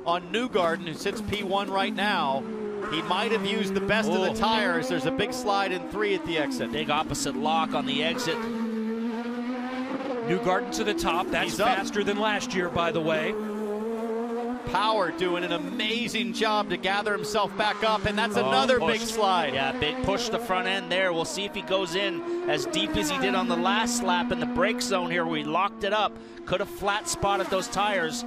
on Newgarden, who sits P1 right now. He might have used the best of the tires. There's a big slide in 3 at the exit. Big opposite lock on the exit. Newgarden to the top. That's faster than last year, by the way. Power doing an amazing job to gather himself back up, and that's another big slide. Yeah, big push the front end there. We'll see if he goes in as deep as he did on the last lap in the brake zone here where he locked it up. Could have flat spotted those tires.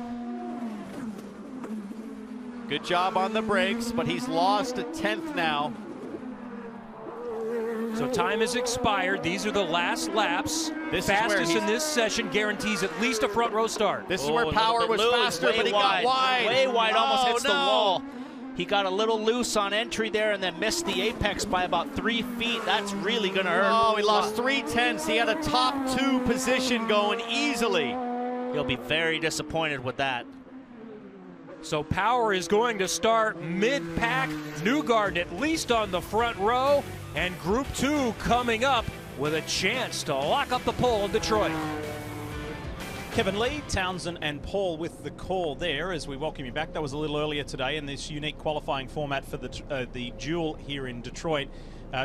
Good job on the brakes, but he's lost a 10th now. So time has expired. These are the last laps. Fastest in this session guarantees at least a front row start. This is where Power was faster, but he got wide. Way wide, almost hits the wall. He got a little loose on entry there and then missed the apex by about 3 feet. That's really going to hurt. Oh, he lost 3/10. He had a top 2 position going easily. He'll be very disappointed with that. So Power is going to start mid-pack. Newgarden at least on the front row. And Group 2 coming up with a chance to lock up the pole in Detroit. Kevin Lee, Townsend and Paul with the call there as we welcome you back. That was a little earlier today in this unique qualifying format for the duel here in Detroit.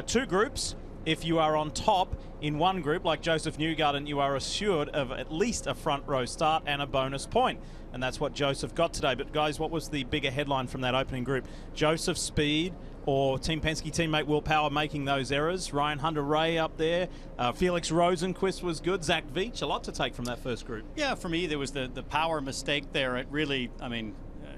2 groups. If you are on top in one group, like Joseph Newgarden, you are assured of at least a front row start and a bonus point. And that's what Joseph got today. But guys, what was the bigger headline from that opening group? Joseph's speed or Team Penske teammate Will Power making those errors? Ryan Hunter-Reay up there. Felix Rosenquist was good. Zach Veach, a lot to take from that first group. Yeah, for me, there was the Power mistake there. It really, I mean,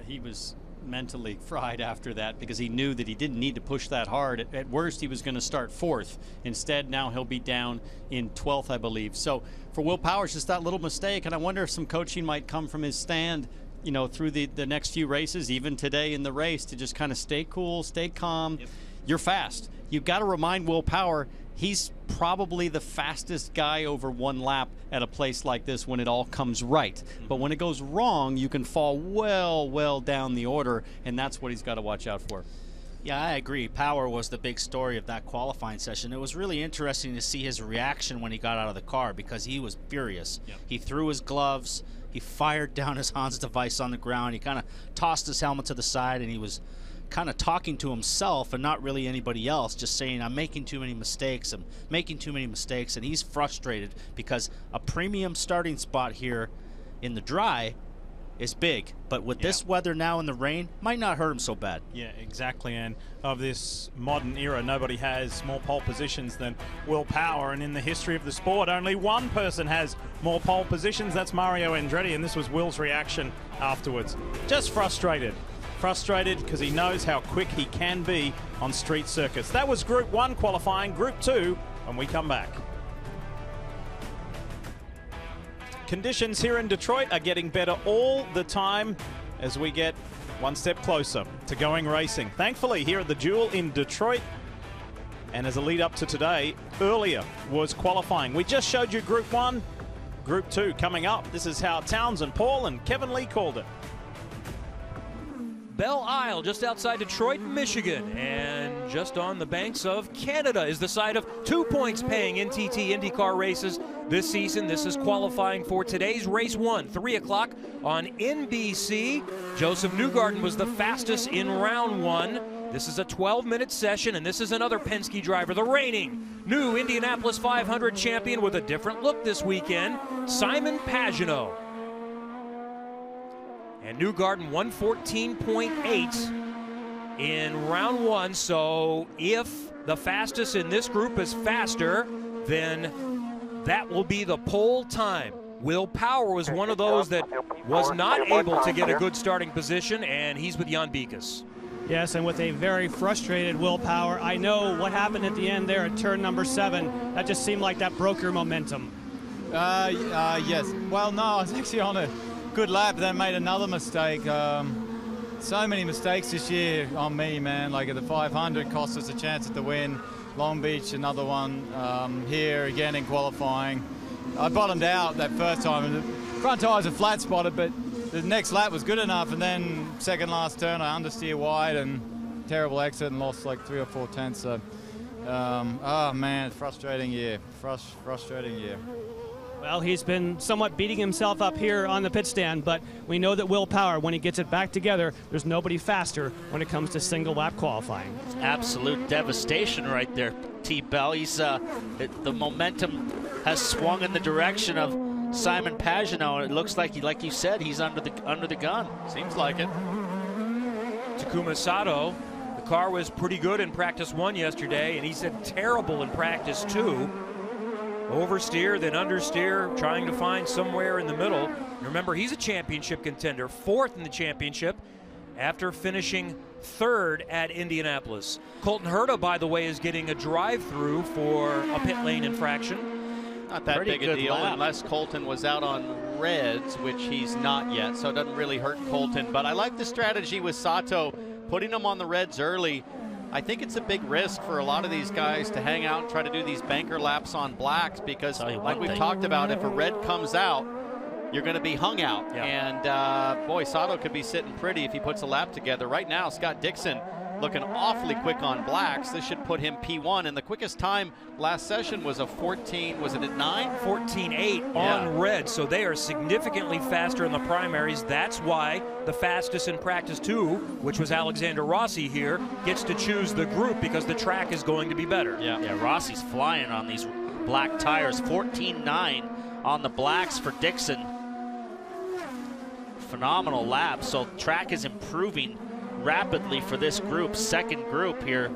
he was mentally fried after that because he knew that he didn't need to push that hard. At worst, he was going to start 4th. Instead, now he'll be down in 12th, I believe. So for Will Power, it's just that little mistake, and I wonder if some coaching might come from his stand, you know, through the next few races, even today in the race, to just kind of stay cool, stay calm. Yep. You're fast. You've got to remind Will Power he's probably the fastest guy over 1 lap at a place like this when it all comes right. But when it goes wrong, you can fall well down the order, and that's what he's got to watch out for. Yeah, I agree. Power was the big story of that qualifying session. It was really interesting to see his reaction when he got out of the car because he was furious. Yep. He threw his gloves. He fired down his Hans device on the ground. He kind of tossed his helmet to the side, and he was kind of talking to himself and not really anybody else, just saying, I'm making too many mistakes. I'm making too many mistakes. And he's frustrated because a premium starting spot here in the dry is big. But with this weather now in the rain, might not hurt him so bad. Yeah, exactly. And of this modern era, nobody has more pole positions than Will Power. And in the history of the sport, only one person has more pole positions. That's Mario Andretti. And this was Will's reaction afterwards. Just frustrated. Frustrated because he knows how quick he can be on street circuits. That was Group 1 qualifying. Group 2 when we come back. Conditions here in Detroit are getting better all the time as we get one step closer to going racing. Thankfully, here at the Duel in Detroit, and as a lead up to today, earlier was qualifying. We just showed you Group 1, Group 2 coming up. This is how Townsend, Paul and Kevin Lee called it. Belle Isle, just outside Detroit, Michigan. And just on the banks of Canada is the site of 2 points paying NTT IndyCar races this season. This is qualifying for today's race 1, 3 o'clock on NBC. Joseph Newgarden was the fastest in round 1. This is a 12-minute session, and this is another Penske driver, the reigning new Indianapolis 500 champion with a different look this weekend, Simon Pagenaud. And Newgarden 114.8 in round 1, so if the fastest in this group is faster, then that will be the pole time. Will Power was one of those that was not able to get a good starting position, and he's with Jan Bikus. Yes, and with a very frustrated Will Power. I know what happened at the end there at turn number 7. That just seemed like that broke your momentum. Yes. Well, no, I was actually on a good lap, then made another mistake. So many mistakes this year on me, man. Like at the 500, cost us a chance at the win. Long Beach, another one. Here again in qualifying. I bottomed out that first time, and the front tires are flat spotted, but the next lap was good enough, and then second last turn I understeer wide and terrible exit and lost like 3 or 4 tenths. So, oh man, frustrating year. Frustrating year. Well, he's been somewhat beating himself up here on the pit stand, but we know that Will Power, when he gets it back together, there's nobody faster when it comes to single lap qualifying. Absolute devastation right there, T-Bell. He's the momentum has swung in the direction of Simon Pagenaud. It looks like you said, he's under the gun. Seems like it. Takuma Sato, the car was pretty good in practice 1 yesterday, and he said terrible in practice 2. Oversteer, then understeer, trying to find somewhere in the middle. Remember, he's a championship contender, 4th in the championship after finishing 3rd at Indianapolis. Colton Herta, by the way, is getting a drive-through for a pit lane infraction. Not that Pretty big a good deal lap. unless Colton was out on reds, which he's not yet, so it doesn't really hurt Colton. But I like the strategy with Sato, putting him on the reds early. I think it's a big risk for a lot of these guys to hang out and try to do these banker laps on blacks because, like we've talked about, if a red comes out, you're going to be hung out. Yeah. And, boy, Sato could be sitting pretty if he puts a lap together. Right now, Scott Dixon looking awfully quick on blacks. This should put him P1, and the quickest time last session was a 14, was it at 9? 14.8 on red, so they are significantly faster in the primaries. That's why the fastest in practice 2, which was Alexander Rossi here, gets to choose the group because the track is going to be better. Yeah, Rossi's flying on these black tires. 14.9 on the blacks for Dixon. Phenomenal lap, so track is improving rapidly for this group, second group here.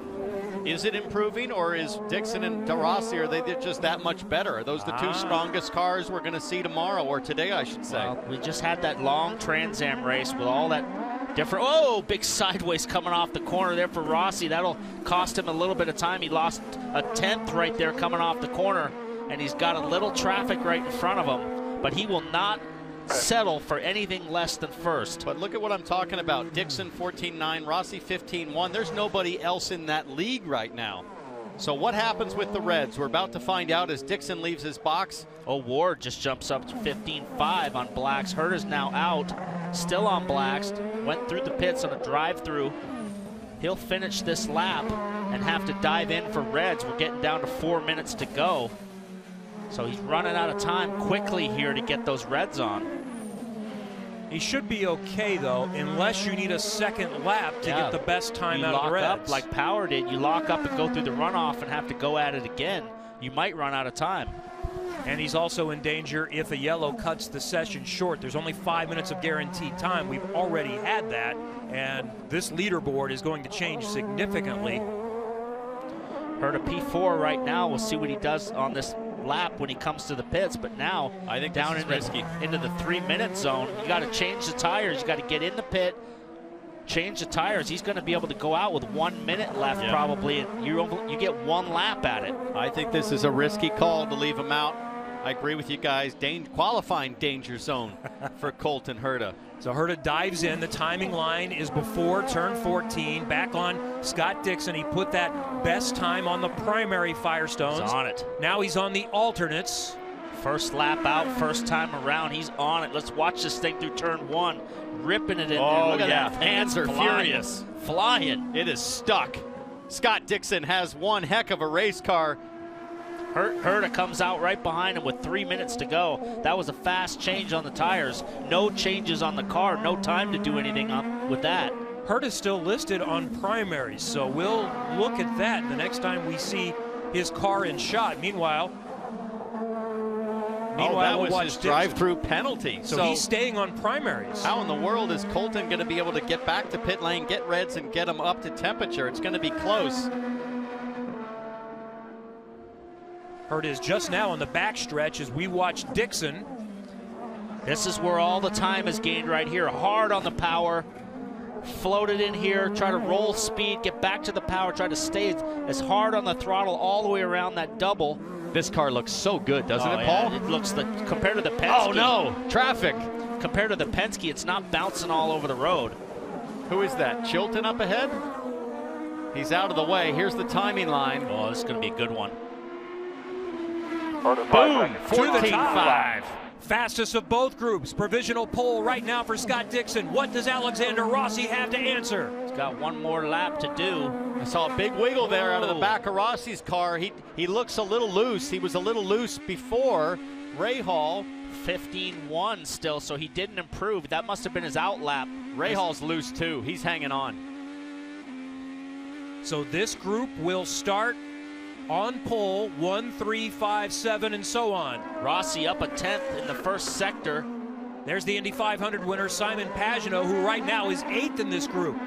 Is it improving, or is Dixon and Rossi, are they just that much better? Are those the 2 strongest cars we're going to see tomorrow, or today, I should say? Well, we just had that long Trans Am race with all that different, oh, big sideways coming off the corner there for Rossi. That'll cost him a little bit of time. He lost a 10th right there coming off the corner, and he's got a little traffic right in front of him, but he will not settle for anything less than first. But look at what I'm talking about. Dixon 14.9, Rossi 15.1. There's nobody else in that league right now. So what happens with the Reds? We're about to find out as Dixon leaves his box. Oh, Ward just jumps up to 15.5 on blacks. Herta's now out, still on blacks. Went through the pits on a drive-through. He'll finish this lap and have to dive in for Reds. We're getting down to 4 minutes to go. So he's running out of time quickly here to get those Reds on. He should be okay, though, unless you need a second lap to get the best time out of the Reds. You lock up like Power did. You lock up and go through the runoff and have to go at it again. You might run out of time. And he's also in danger if a yellow cuts the session short. There's only 5 minutes of guaranteed time. We've already had that, and this leaderboard is going to change significantly. Herta P4 right now. We'll see what he does on this lap when he comes to the pits, but now I think down into the 3-minute zone. You got to change the tires. You got to get in the pit, change the tires. He's going to be able to go out with 1 minute left probably, and you get 1 lap at it. I think this is a risky call to leave him out. I agree with you guys. Qualifying danger zone for Colton Herta. So Herta dives in. The timing line is before turn 14. Back on Scott Dixon. He put that best time on the primary Firestones. He's on it. Now he's on the alternates. First lap out, first time around, he's on it. Let's watch this thing through turn 1, ripping it in there. Oh, Look at yeah. that. Hands are furious. Flying. It is stuck. Scott Dixon has one heck of a race car. Herta comes out right behind him with 3 minutes to go. That was a fast change on the tires. No changes on the car. No time to do anything up with that. Herta's still listed on primaries, so we'll look at that the next time we see his car in shot. Meanwhile, that we'll was watch his Dixon. drive-through penalty. So he's staying on primaries. How in the world is Colton going to be able to get back to pit lane, get reds, and get them up to temperature? It's going to be close. Herta is just now on the backstretch as we watch Dixon. This is where all the time is gained right here. Hard on the power. Float it in here, try to roll speed, get back to the power, try to stay as hard on the throttle all the way around that double. This car looks so good, doesn't it, yeah, Paul? It looks compared to the Penske. Oh no, traffic. Compared to the Penske, it's not bouncing all over the road. Who is that? Chilton up ahead? He's out of the way. Here's the timing line. Oh, this is going to be a good one. Boom, 14.5. Fastest of both groups. Provisional pole right now for Scott Dixon. What does Alexander Rossi have to answer? He's got one more lap to do. I saw a big wiggle there out of the back of Rossi's car. He looks a little loose. He was a little loose before. Rahal 15-1 still, so he didn't improve. That must have been his out lap. Rahal's loose too. He's hanging on. So this group will start on pole, 1, 3, 5, 7, and so on. Rossi up a 10th in the first sector. There's the Indy 500 winner, Simon Pagenaud, who right now is 8th in this group.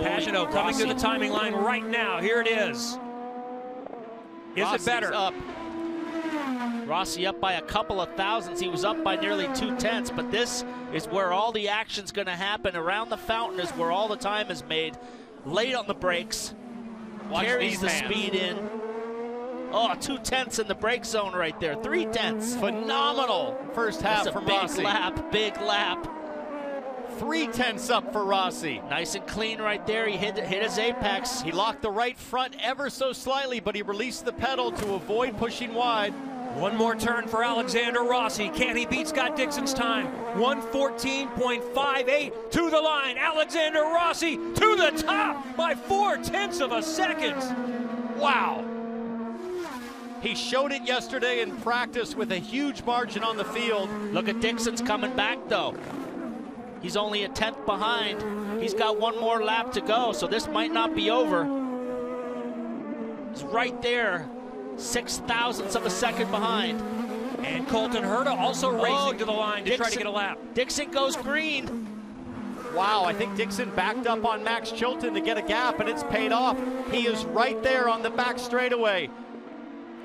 Pagenaud coming to the timing line right now. Here it is. Is it better? Up. Rossi up by a couple of thousandths. He was up by nearly 2/10, but this is where all the action's going to happen. Around the fountain is where all the time is made. Late on the brakes. Carries the speed in. Oh, 2/10 in the brake zone right there. 3/10. Phenomenal first half from Rossi. Big lap. 3/10 up for Rossi. Nice and clean right there. He hit his apex. He locked the right front ever so slightly, but he released the pedal to avoid pushing wide. One more turn for Alexander Rossi. Can he beat Scott Dixon's time? 1:14.58 to the line. Alexander Rossi to the top by 0.4 of a second. Wow. He showed it yesterday in practice with a huge margin on the field. Look at Dixon's coming back though. He's only a 10th behind. He's got one more lap to go, so this might not be over. He's right there. 0.06 of a second behind. And Colton Herta also racing to the line to try to get a lap. Dixon goes green. Wow, I think Dixon backed up on Max Chilton to get a gap, and it's paid off. He is right there on the back straightaway.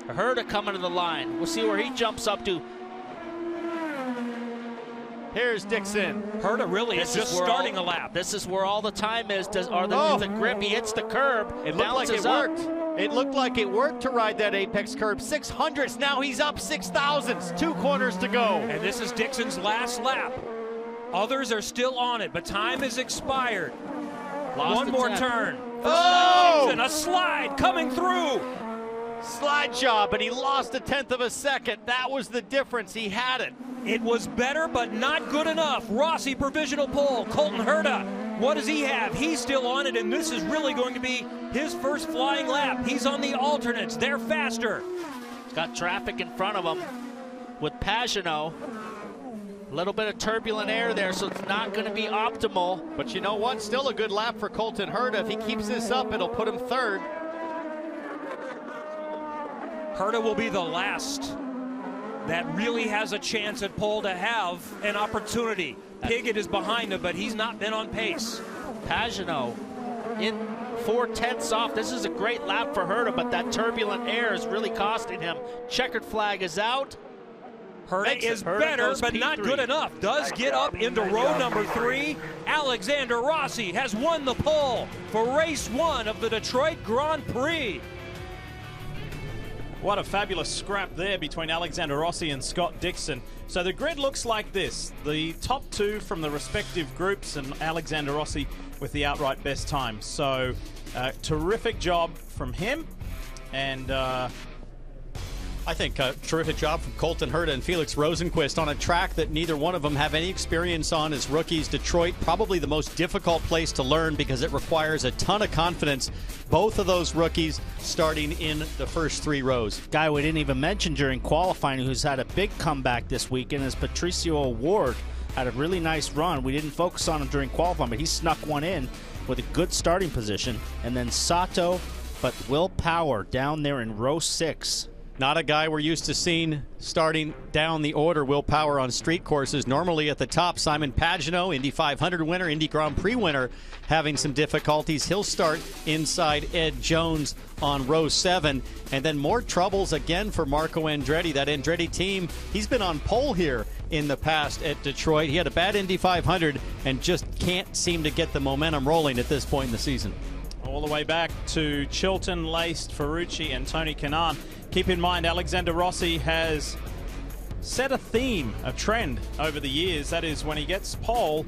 Herta coming to the line. We'll see where he jumps up to. Here's Dixon. Herta really is just starting a lap. This is where all the time is. The grip, he hits the curb. It looked like it worked. It looked like it worked to ride that apex curb. 600s, now he's up 6,000s. 2 corners to go. And this is Dixon's last lap. Others are still on it, but time is expired. One more turn. Oh! And a slide coming through. Slide job, and he lost 1/10 of a second. That was the difference. He had it. It was better, but not good enough. Rossi provisional pole. Colton Herta, what does he have? He's still on it, and this is really going to be his first flying lap. He's on the alternates. They're faster. He's got traffic in front of him with Pagenaud. A little bit of turbulent air there, so it's not going to be optimal. But you know what? Still a good lap for Colton Herta. If he keeps this up, it'll put him 3rd. Herta will be the last that really has a chance at pole to have an opportunity. Piggott is behind him, but he's not been on pace. Pagenaud in 4/10 off. This is a great lap for Herta, but that turbulent air is really costing him. Checkered flag is out. Herta is better, but not good enough. Does get up into row number 3. Alexander Rossi has won the pole for race 1 of the Detroit Grand Prix. What a fabulous scrap there between Alexander Rossi and Scott Dixon. So the grid looks like this. The top two from the respective groups, and Alexander Rossi with the outright best time. So terrific job from him. And I think a terrific job from Colton Herta and Felix Rosenquist on a track that neither one of them have any experience on as rookies. Detroit, probably the most difficult place to learn because it requires a ton of confidence. Both of those rookies starting in the first 3 rows. Guy we didn't even mention during qualifying who's had a big comeback this weekend is Patricio Ward. Had a really nice run. We didn't focus on him during qualifying, but he snuck one in with a good starting position. And then Sato, but Will Power down there in row 6. Not a guy we're used to seeing starting down the order. Will Power on street courses. Normally at the top, Simon Pagenaud, Indy 500 winner, Indy Grand Prix winner, having some difficulties. He'll start inside Ed Jones on row 7. And then more troubles again for Marco Andretti. That Andretti team, he's been on pole here in the past at Detroit. He had a bad Indy 500 and just can't seem to get the momentum rolling at this point in the season. All the way back to Chilton, Laced, Ferrucci, and Tony Kanaan. Keep in mind, Alexander Rossi has set a theme, a trend over the years. That is, when he gets pole,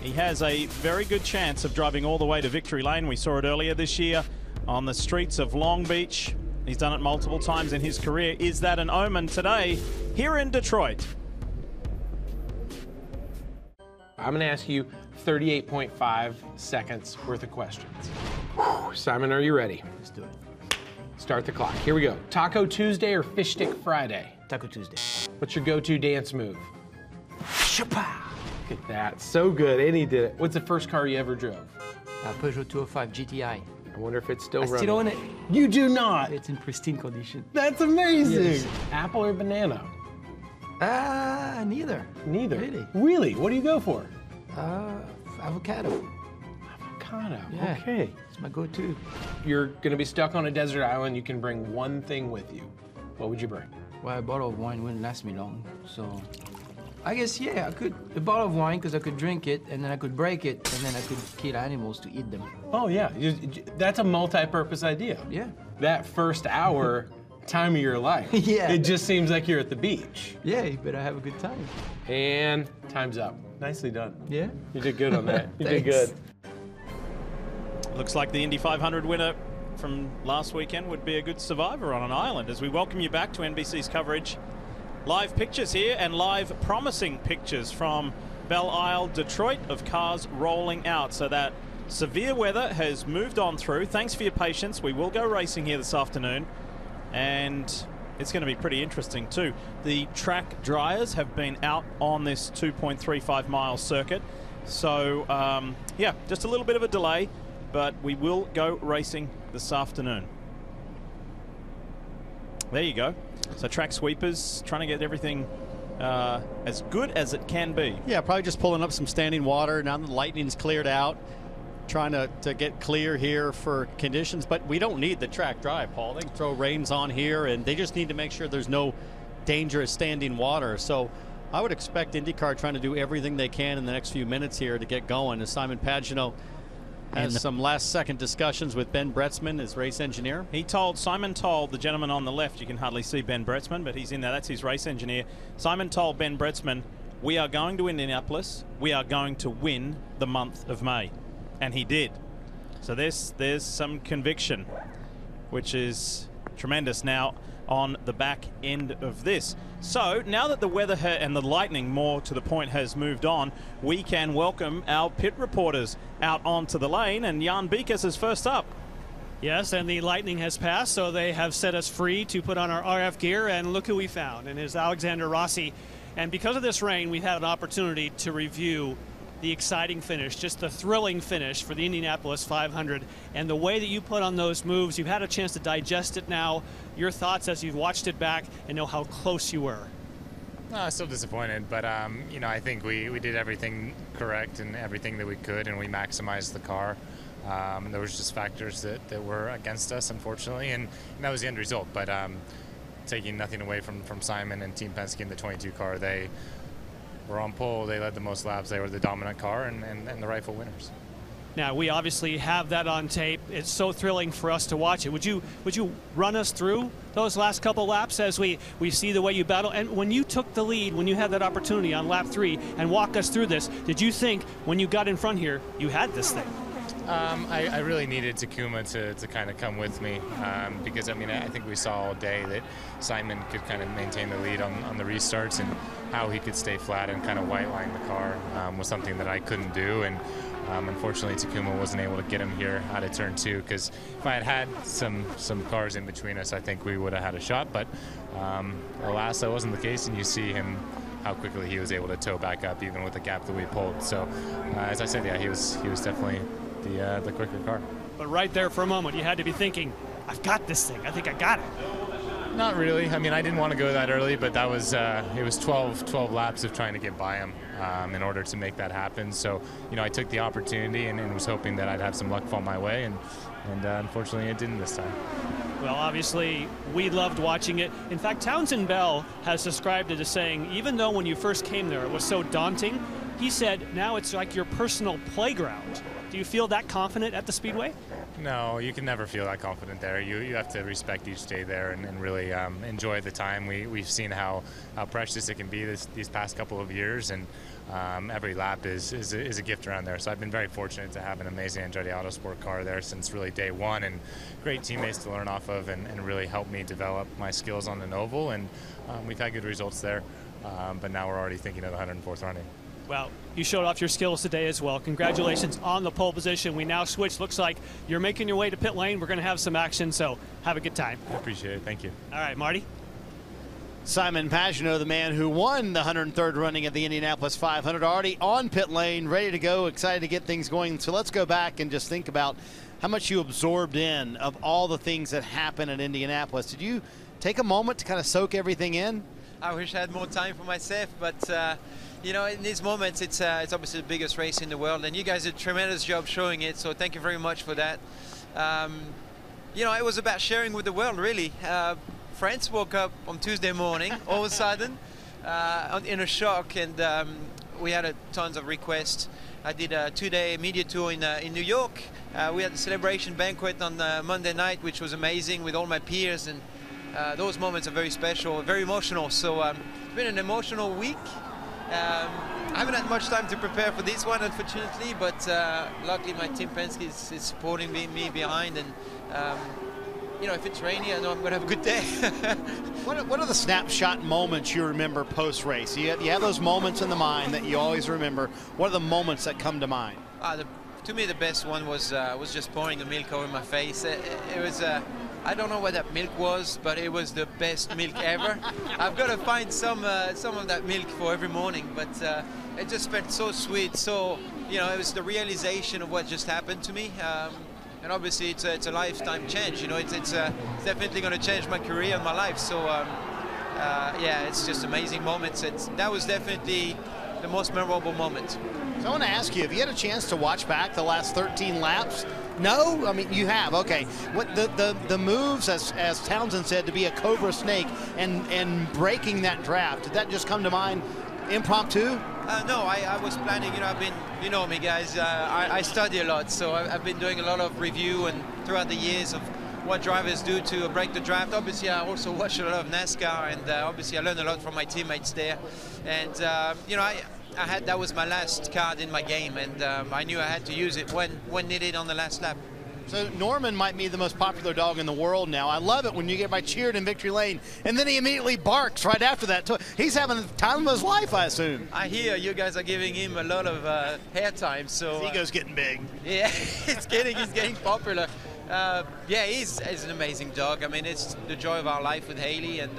he has a very good chance of driving all the way to victory lane. We saw it earlier this year on the streets of Long Beach. He's done it multiple times in his career. Is that an omen today here in Detroit? I'm going to ask you 38.5 seconds worth of questions. Whew. Simon, are you ready? Let's do it. Start the clock. Here we go. Taco Tuesday or Fish Stick Friday? Taco Tuesday. What's your go-to dance move? Shapa! Look at that. So good. And he did it. What's the first car you ever drove? Peugeot 205 GTI. I wonder if it's still running. I still own it. You do not? It's in pristine condition. That's amazing. Yes. Apple or banana? Neither. Neither? Really? Really? What do you go for? Avocado. Avocado. Yeah. Okay. It's my go-to. You're going to be stuck on a desert island. You can bring one thing with you. What would you bring? Well, a bottle of wine wouldn't last me long, so I guess, yeah, I could. A bottle of wine because I could drink it, and then I could break it, and then I could kill animals to eat them. Oh, yeah. That's a multi-purpose idea. Yeah. That first hour, time of your life. Yeah. It just seems like you're at the beach. Yeah, you better have a good time. And time's up. Nicely done. Yeah. You did good on that. You did good. Looks like the Indy 500 winner from last weekend would be a good survivor on an island. As we welcome you back to NBC's coverage. Live pictures here and live promising pictures from Belle Isle, Detroit, of cars rolling out. So that severe weather has moved on through. Thanks for your patience. We will go racing here this afternoon. And it's going to be pretty interesting too. The track dryers have been out on this 2.35 mile circuit. So, yeah, just a little bit of a delay, but we will go racing this afternoon. There you go. So track sweepers trying to get everything as good as it can be. Yeah, probably just pulling up some standing water. Now the lightning's cleared out. Trying to get clear here for conditions, but we don't need the track dry, Paul. They can throw reins on here, and they just need to make sure there's no dangerous standing water. So I would expect IndyCar trying to do everything they can in the next few minutes here to get going. As Simon Pagenaud has some last-second discussions with Ben Bretzman, his race engineer. Simon told the gentleman on the left, you can hardly see Ben Bretzman, but he's in there, that's his race engineer. Simon told Ben Bretzman, we are going to Indianapolis, we are going to win the month of May. And he did. So there's some conviction, which is tremendous now on the back end of this. So now that the weather and the lightning, more to the point, has moved on, we can welcome our pit reporters out onto the lane, and Jan Beekes is first up. Yes, and the lightning has passed, so they have set us free to put on our RF gear, and look who we found, and it is Alexander Rossi. And because of this rain, we've had an opportunity to review the exciting finish, just the thrilling finish for the Indianapolis 500, and the way that you put on those moves. You've had a chance to digest it now. Your thoughts as you've watched it back and know how close you were. Still disappointed, but you know, I think we did everything correct and everything that we could, and we maximized the car. There was just factors that were against us, unfortunately, and that was the end result. But taking nothing away from Simon and Team Penske in the 22 car, they were on pole, they led the most laps, they were the dominant car, and the rightful winners. Now, we obviously have that on tape. It's so thrilling for us to watch it. Would you run us through those last couple laps as we see the way you battle? And when you took the lead, when you had that opportunity on lap 3, and walk us through this, did you think when you got in front here, you had this thing? I really needed Takuma to kind of come with me because, I mean, I think we saw all day that Simon could kind of maintain the lead on the restarts, and how he could stay flat and kind of white line the car was something that I couldn't do. And unfortunately, Takuma wasn't able to get him here out of turn 2, because if I had some cars in between us, I think we would have had a shot. But alas, that wasn't the case, and you see him how quickly he was able to tow back up, even with the gap that we pulled. So as I said, yeah, he was definitely the quicker car. But right there for a moment, you had to be thinking, I've got this thing. I think I got it. Not really. I mean, I didn't want to go that early, but that was it was 12 laps of trying to get by him in order to make that happen. So, you know, I took the opportunity and was hoping that I'd have some luck fall my way, and unfortunately it didn't this time. Well, obviously, we loved watching it. In fact, Townsend Bell has described it as saying, even though when you first came there it was so daunting, he said now it's like your personal playground. Do you feel that confident at the Speedway? No, you can never feel that confident there. You have to respect each day there and really enjoy the time. We've seen how precious it can be these past couple of years, and every lap is a gift around there. So I've been very fortunate to have an amazing Andretti Autosport car there since really day one, and great teammates to learn off of and really help me develop my skills on the Noval, and we've had good results there. But now we're already thinking of the 104th running. Well, you showed off your skills today as well. Congratulations on the pole position. We now switch. Looks like you're making your way to pit lane. We're going to have some action, so have a good time. I appreciate it. Thank you. All right, Marty. Simon Pagenaud, the man who won the 103rd running of the Indianapolis 500, already on pit lane, ready to go, excited to get things going. So let's go back and just think about how much you absorbed in of all the things that happened in Indianapolis. Did you take a moment to kind of soak everything in? I wish I had more time for myself, but you know, in these moments, it's obviously the biggest race in the world, and you guys did a tremendous job showing it, so thank you very much for that. You know, it was about sharing with the world, really. France woke up on Tuesday morning, all of a sudden, in a shock, and we had tons of requests. I did a 2-day media tour in New York. We had a celebration banquet on Monday night, which was amazing with all my peers, and those moments are very special, very emotional. So it's been an emotional week. I haven't had much time to prepare for this one, unfortunately, but luckily my team Penske is supporting me behind, and you know, if it's rainy, I know I'm going to have a good day. What are the snapshot moments you remember post-race? You have those moments in the mind that you always remember. What are the moments that come to mind? To me, the best one was just pouring the milk over my face. It was I don't know what that milk was, but it was the best milk ever. I've got to find some of that milk for every morning, but it just felt so sweet. So, you know, it was the realization of what just happened to me. And obviously, it's a lifetime change. You know, it's definitely going to change my career and my life. So, yeah, it's just amazing moments. That was definitely the most memorable moment. So I want to ask you, have you had a chance to watch back the last 13 laps? No? I mean, you have. Okay. What the moves, as Townsend said, to be a cobra snake and breaking that draft, did that just come to mind impromptu? No, I was planning. You know, you know me, guys. I study a lot, so I've been doing a lot of review and throughout the years of what drivers do to break the draft. Obviously, I also watch a lot of NASCAR, and obviously, I learned a lot from my teammates there. And you know, that was my last card in my game, and I knew I had to use it when needed on the last lap. So Norman might be the most popular dog in the world now. I love it when you get by cheered in victory lane, and then he immediately barks right after that. He's having the time of his life, I assume. I hear you guys are giving him a lot of hair time, so his ego's getting big. Yeah, he's getting popular. Yeah, he's an amazing dog. I mean, it's the joy of our life with Haley, and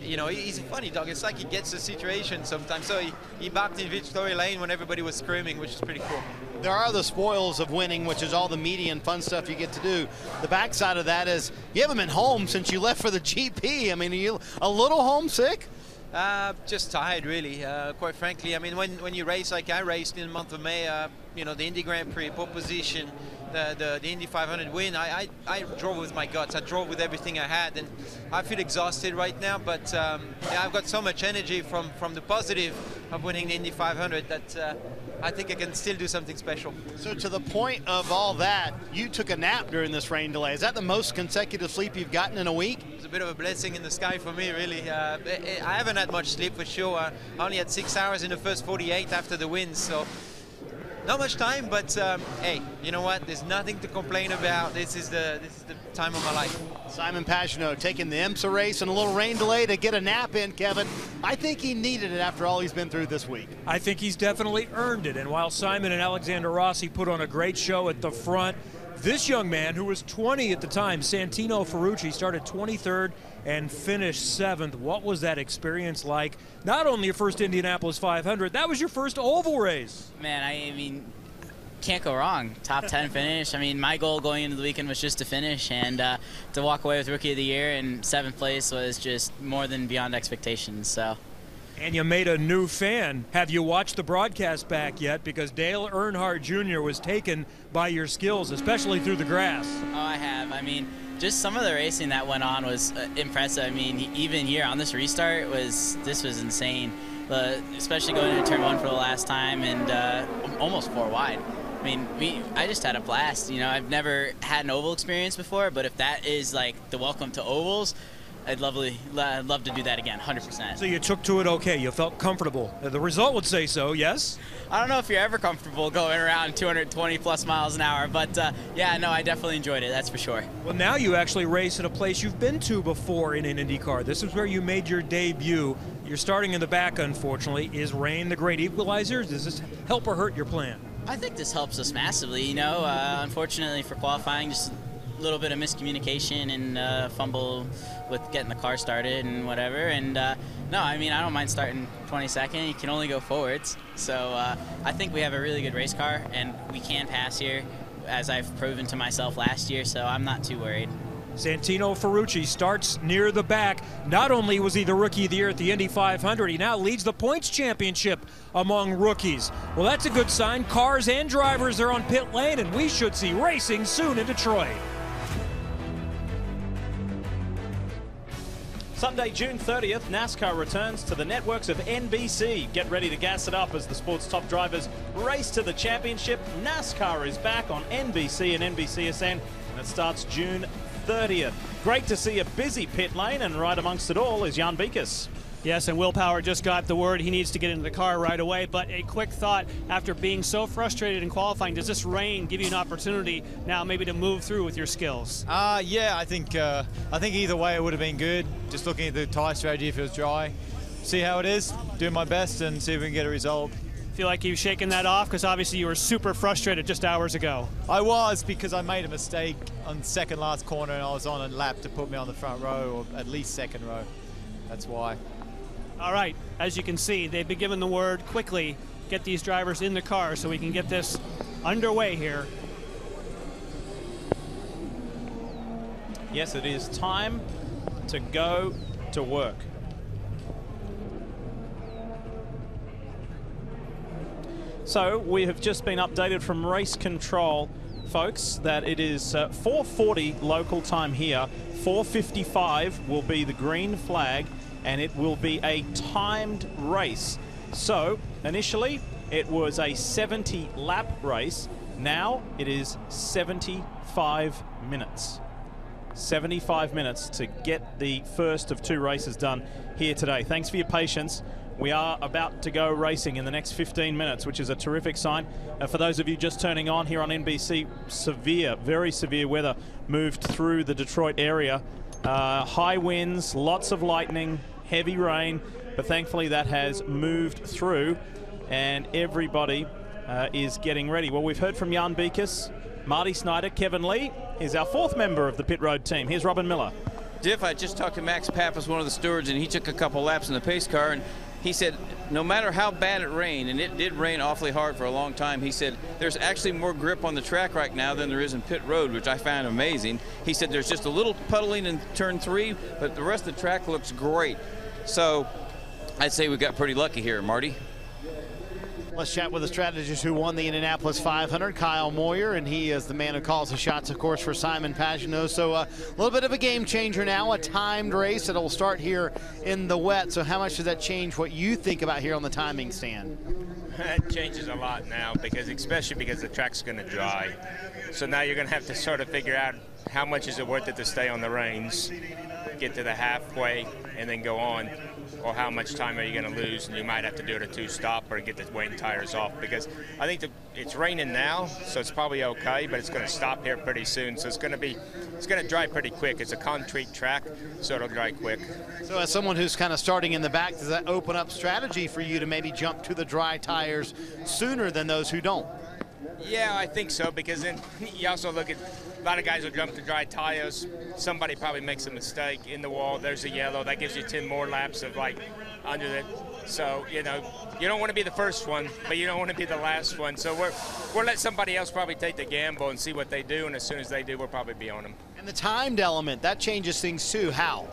you know, he's a funny dog. It's like he gets the situation sometimes. So he barked in victory lane when everybody was screaming, which is pretty cool. There are the spoils of winning, which is all the media and fun stuff you get to do. The backside of that is you haven't been home since you left for the GP. I mean, are you a little homesick? Just tired, really. Quite frankly, I mean, when you race like I raced in the month of May, you know, the Indy Grand Prix, pole position, the Indy 500 win, I drove with my guts. I drove with everything I had, and I feel exhausted right now, but yeah, I've got so much energy from the positive of winning the Indy 500 that I think I can still do something special. So to the point of all that, you took a nap during this rain delay. Is that the most consecutive sleep you've gotten in a week? It's a bit of a blessing in the sky for me, really. I haven't had much sleep for sure. I only had 6 hours in the first 48 after the win, so not much time, but hey, you know what? There's nothing to complain about. This is the time of my life. Simon Pagenaud taking the IMSA race and a little rain delay to get a nap in, Kevin. I think he needed it after all he's been through this week. I think he's definitely earned it. And while Simon and Alexander Rossi put on a great show at the front, this young man, who was 20 at the time, Santino Ferrucci, started 23rd and finished 7th. What was that experience like? Not only your first Indianapolis 500, that was your first oval race. Man, I mean, can't go wrong. Top 10 finish. I mean, my goal going into the weekend was just to finish, and to walk away with Rookie of the Year in 7th place was just more than beyond expectations. So. And you made a new fan. Have you watched the broadcast back yet? Because Dale Earnhardt Jr. was taken by your skills, especially through the grass. Oh, I have. I mean, just some of the racing that went on was impressive. I mean, even here on this restart, this was insane. Especially going into turn 1 for the last time and almost 4 wide. I mean, I just had a blast. You know, I've never had an oval experience before, but if that is like the welcome to ovals, I'd love to do that again, 100%. So you took to it okay. You felt comfortable. The result would say so, yes? I don't know if you're ever comfortable going around 220 plus miles an hour, but yeah, no, I definitely enjoyed it, that's for sure. Well, now you actually race at a place you've been to before in an IndyCar. This is where you made your debut. You're starting in the back, unfortunately. Is rain the great equalizer? Does this help or hurt your plan? I think this helps us massively, you know. Unfortunately for qualifying, just a little bit of miscommunication and fumble with getting the car started and whatever. And no, I mean, I don't mind starting 22nd. You can only go forwards. So I think we have a really good race car, and we can pass here, as I've proven to myself last year, so I'm not too worried. Santino Ferrucci starts near the back. Not only was he the Rookie of the Year at the Indy 500, he now leads the points championship among rookies. Well, that's a good sign. Cars and drivers are on pit lane, and we should see racing soon in Detroit. Sunday, June 30th, NASCAR returns to the networks of NBC. Get ready to gas it up as the sport's top drivers race to the championship. NASCAR is back on NBC and NBCSN, and it starts June 30th. Great to see a busy pit lane, and right amongst it all is Jan Beekes. Yes, and Will Power just got the word he needs to get into the car right away. But a quick thought, after being so frustrated in qualifying, does this rain give you an opportunity now maybe to move through with your skills? Yeah, I think either way it would have been good. Just looking at the tyre strategy if it was dry. See how it is, do my best, and see if we can get a result. Feel like you've shaken that off? Because obviously you were super frustrated just hours ago. I was, because I made a mistake on second last corner and I was on a lap to put me on the front row, or at least second row. That's why. All right, as you can see, they've been given the word quickly, get these drivers in the car so we can get this underway here. Yes, it is time to go to work. So we have just been updated from race control, folks, that it is 4:40 local time here. 4:55 will be the green flag, and it will be a timed race. So initially it was a 70 lap race. Now it is 75 minutes. 75 minutes to get the first of 2 races done here today. Thanks for your patience. We are about to go racing in the next 15 minutes, which is a terrific sign. For those of you just turning on here on NBC, very severe weather moved through the Detroit area. High winds, lots of lightning, heavy rain, but thankfully that has moved through and everybody is getting ready. Well, we've heard from Jan Beekes, Marty Snyder, Kevin Lee is our 4th member of the pit road team. Here's Robin Miller. Diff, I just talked to Max Pappas, one of the stewards, and he took a couple laps in the pace car, and he said no matter how bad it rained, and it did rain awfully hard for a long time, he said there's actually more grip on the track right now than there is in pit road, which I found amazing. He said there's just a little puddling in turn 3, but the rest of the track looks great. So I'd say we got pretty lucky here, Marty. Let's chat with the strategist who won the Indianapolis 500, Kyle Moyer, and he is the man who calls the shots, of course, for Simon Pagenaud. So a little bit of a game changer now, a timed race that will start here in the wet. So how much does that change what you think about here on the timing stand? It changes a lot now, especially because the track's going to dry. So now you're going to have to sort of figure out how much is it worth it to stay on the reins, get to the halfway, and then go on, or how much time are you going to lose, and you might have to do it a two-stop or get the weight and tires off, because I think it's raining now, so it's probably okay, but it's going to stop here pretty soon, so it's going to dry pretty quick. It's a concrete track, so it'll dry quick. So as someone who's kind of starting in the back, does that open up strategy for you to maybe jump to the dry tires sooner than those who don't? Yeah, I think so, because then you also look at a lot of guys will jump to dry tires. Somebody probably makes a mistake in the wall. There's a yellow. That gives you 10 more laps of like under the. So, you know, you don't want to be the first one, but you don't want to be the last one. So we'll let somebody else probably take the gamble and see what they do. And as soon as they do, we'll probably be on them. And the timed element, that changes things too. How?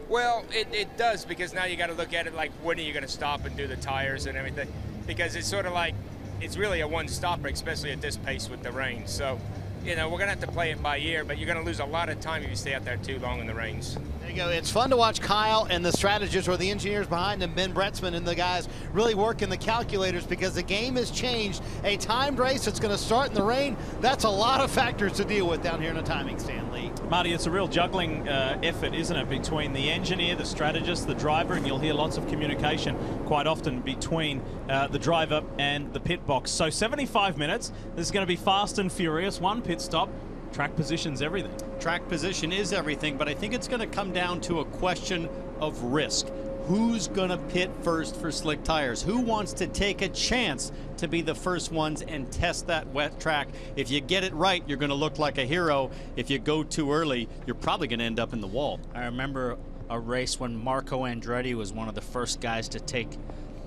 Well, it does, because now you got to look at it like, when are you going to stop and do the tires and everything? Because it's sort of like, it's really a one-stopper, especially at this pace with the rain. So, you know, we're going to have to play it by ear, but you're going to lose a lot of time if you stay out there too long in the rains. There you go. It's fun to watch Kyle and the strategists or the engineers behind him, Ben Bretzman, and the guys really working the calculators, because the game has changed. A timed race that's going to start in the rain, that's a lot of factors to deal with down here in a timing stand, Lee. Marty, it's a real juggling effort, isn't it, between the engineer, the strategist, the driver, and you'll hear lots of communication quite often between the driver and the pit box. So 75 minutes, this is going to be fast and furious, one pit stop. Track position's everything. Track position is everything, but I think it's going to come down to a question of risk. Who's going to pit first for slick tires? Who wants to take a chance to be the first ones and test that wet track? If you get it right, you're going to look like a hero. If you go too early, you're probably going to end up in the wall. I remember a race when Marco Andretti was one of the first guys to take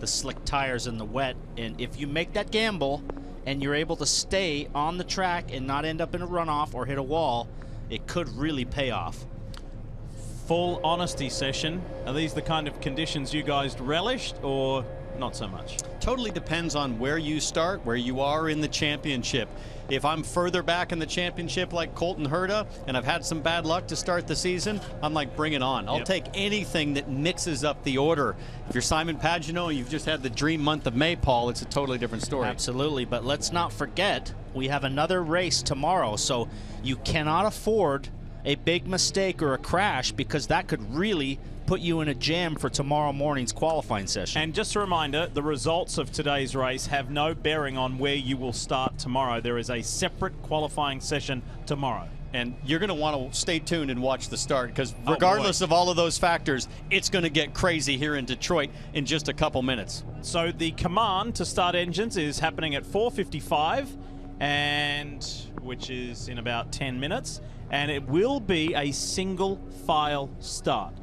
the slick tires in the wet, and if you make that gamble and you're able to stay on the track and not end up in a runoff or hit a wall, it could really pay off. Full honesty session. Are these the kind of conditions you guys relished, or not so much? Totally depends on where you start, where you are in the championship. If I'm further back in the championship like Colton Herta, and I've had some bad luck to start the season, I'm like, bring it on. I'll take anything that mixes up the order. If you're Simon Pagenaud and you've just had the dream month of May, Paul, it's a totally different story. Absolutely, but let's not forget, we have another race tomorrow, so you cannot afford a big mistake or a crash, because that could really put you in a jam for tomorrow morning's qualifying session. And just a reminder, the results of today's race have no bearing on where you will start tomorrow. There is a separate qualifying session tomorrow. And you're going to want to stay tuned and watch the start, because regardless of all of those factors, it's going to get crazy here in Detroit in just a couple minutes. So the command to start engines is happening at 4:55, and which is in about 10 minutes, and it will be a single file start.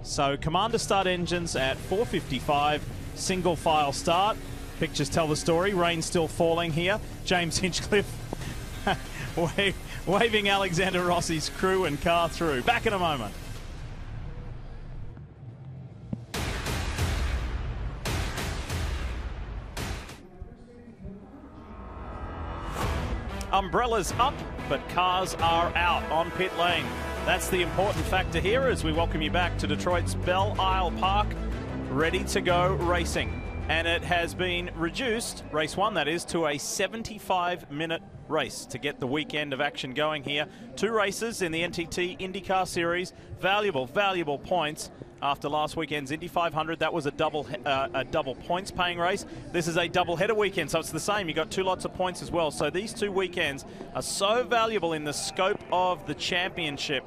So command to start engines at 4:55, single file start. Pictures tell the story. Rain still falling here. James Hinchcliffe waving Alexander Rossi's crew and car through. Back in a moment. Umbrellas up, but cars are out on pit lane. That's the important factor here as we welcome you back to Detroit's Belle Isle Park, ready to go racing. And it has been reduced, race one that is, to a 75-minute race to get the weekend of action going here. 2 races in the NTT IndyCar Series. Valuable points. After last weekend's Indy 500, that was a double points paying race. This is a double header weekend, so it's the same. You got 2 lots of points as well. So these 2 weekends are so valuable in the scope of the championship,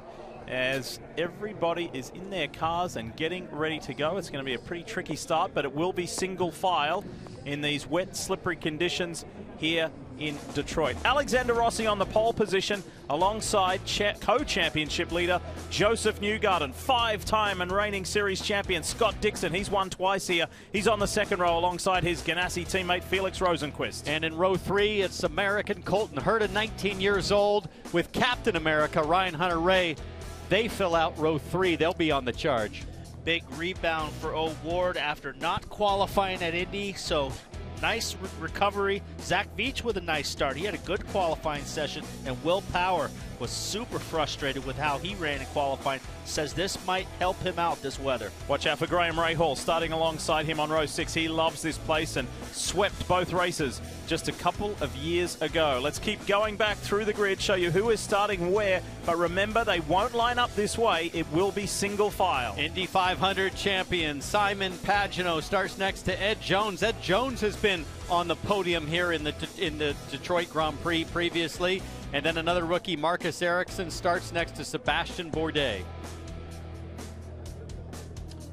as everybody is in their cars and getting ready to go. It's going to be a pretty tricky start, but it will be single file in these wet, slippery conditions here in Detroit. Alexander Rossi on the pole position alongside co-championship leader Joseph Newgarden, 5-time and reigning series champion Scott Dixon. He's won twice here. He's on the second row alongside his Ganassi teammate Felix Rosenqvist. And in row 3, it's American Colton Herta, 19 years old, with Captain America Ryan Hunter-Reay. They fill out row 3. They'll be on the charge. Big rebound for O'Ward after not qualifying at Indy, so nice recovery. Zach Veach with a nice start. He had a good qualifying session, and Will Power was super frustrated with how he ran in qualifying. Says this might help him out this weather. Watch out for Graham Rahal starting alongside him on row 6. He loves this place and swept both races just a couple of years ago. Let's keep going back through the grid, show you who is starting where. But remember, they won't line up this way. It will be single file. Indy 500 champion Simon Pagenaud starts next to Ed Jones. Ed Jones has been on the podium here in the Detroit Grand Prix previously. And then another rookie, Marcus Ericsson, starts next to Sebastian Bourdais.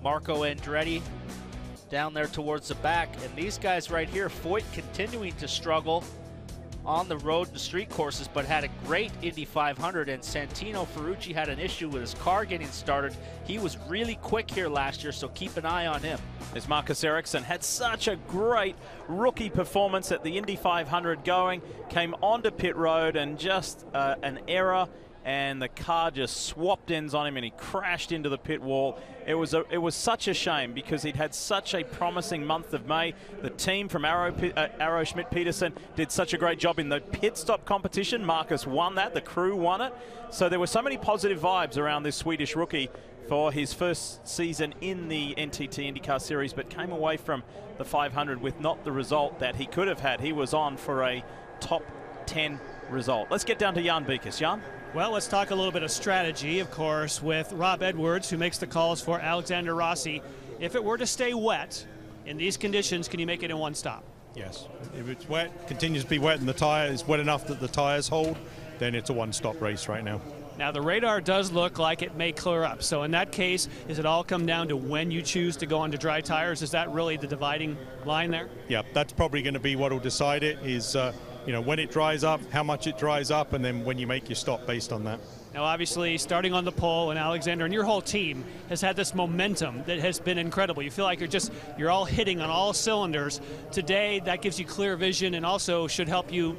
Marco Andretti down there towards the back. And these guys right here, Foyt continuing to struggle on the road and street courses, but had a great Indy 500. And Santino Ferrucci had an issue with his car getting started. He was really quick here last year, so keep an eye on him. As Marcus Ericsson had such a great rookie performance at the Indy 500 going, came onto pit road and just an error, and the car just swapped ends on him and he crashed into the pit wall. It was such a shame because he'd had such a promising month of May. The team from Arrow Schmidt Peterson did such a great job in the pit stop competition. Marcus won that, the crew won it. So there were so many positive vibes around this Swedish rookie for his first season in the NTT IndyCar Series, but came away from the 500 with not the result that he could have had. He was on for a top 10 result. Let's get down to Jan Beekes. Jan? Well, let's talk a little bit of strategy, of course, with Rob Edwards, who makes the calls for Alexander Rossi. If it were to stay wet in these conditions, can you make it in one stop? Yes. If it's wet, continues to be wet, and the tire is wet enough that the tires hold, then it's a one-stop race right now. Now, the radar does look like it may clear up. So in that case, does it all come down to when you choose to go onto dry tires? Is that really the dividing line there? Yeah, that's probably going to be what will decide it is, when it dries up, how much it dries up, and then when you make your stop based on that. Now, obviously, starting on the pole, and Alexander and your whole team has had this momentum that has been incredible. You feel like you're all hitting on all cylinders. Today, that gives you clear vision and also should help you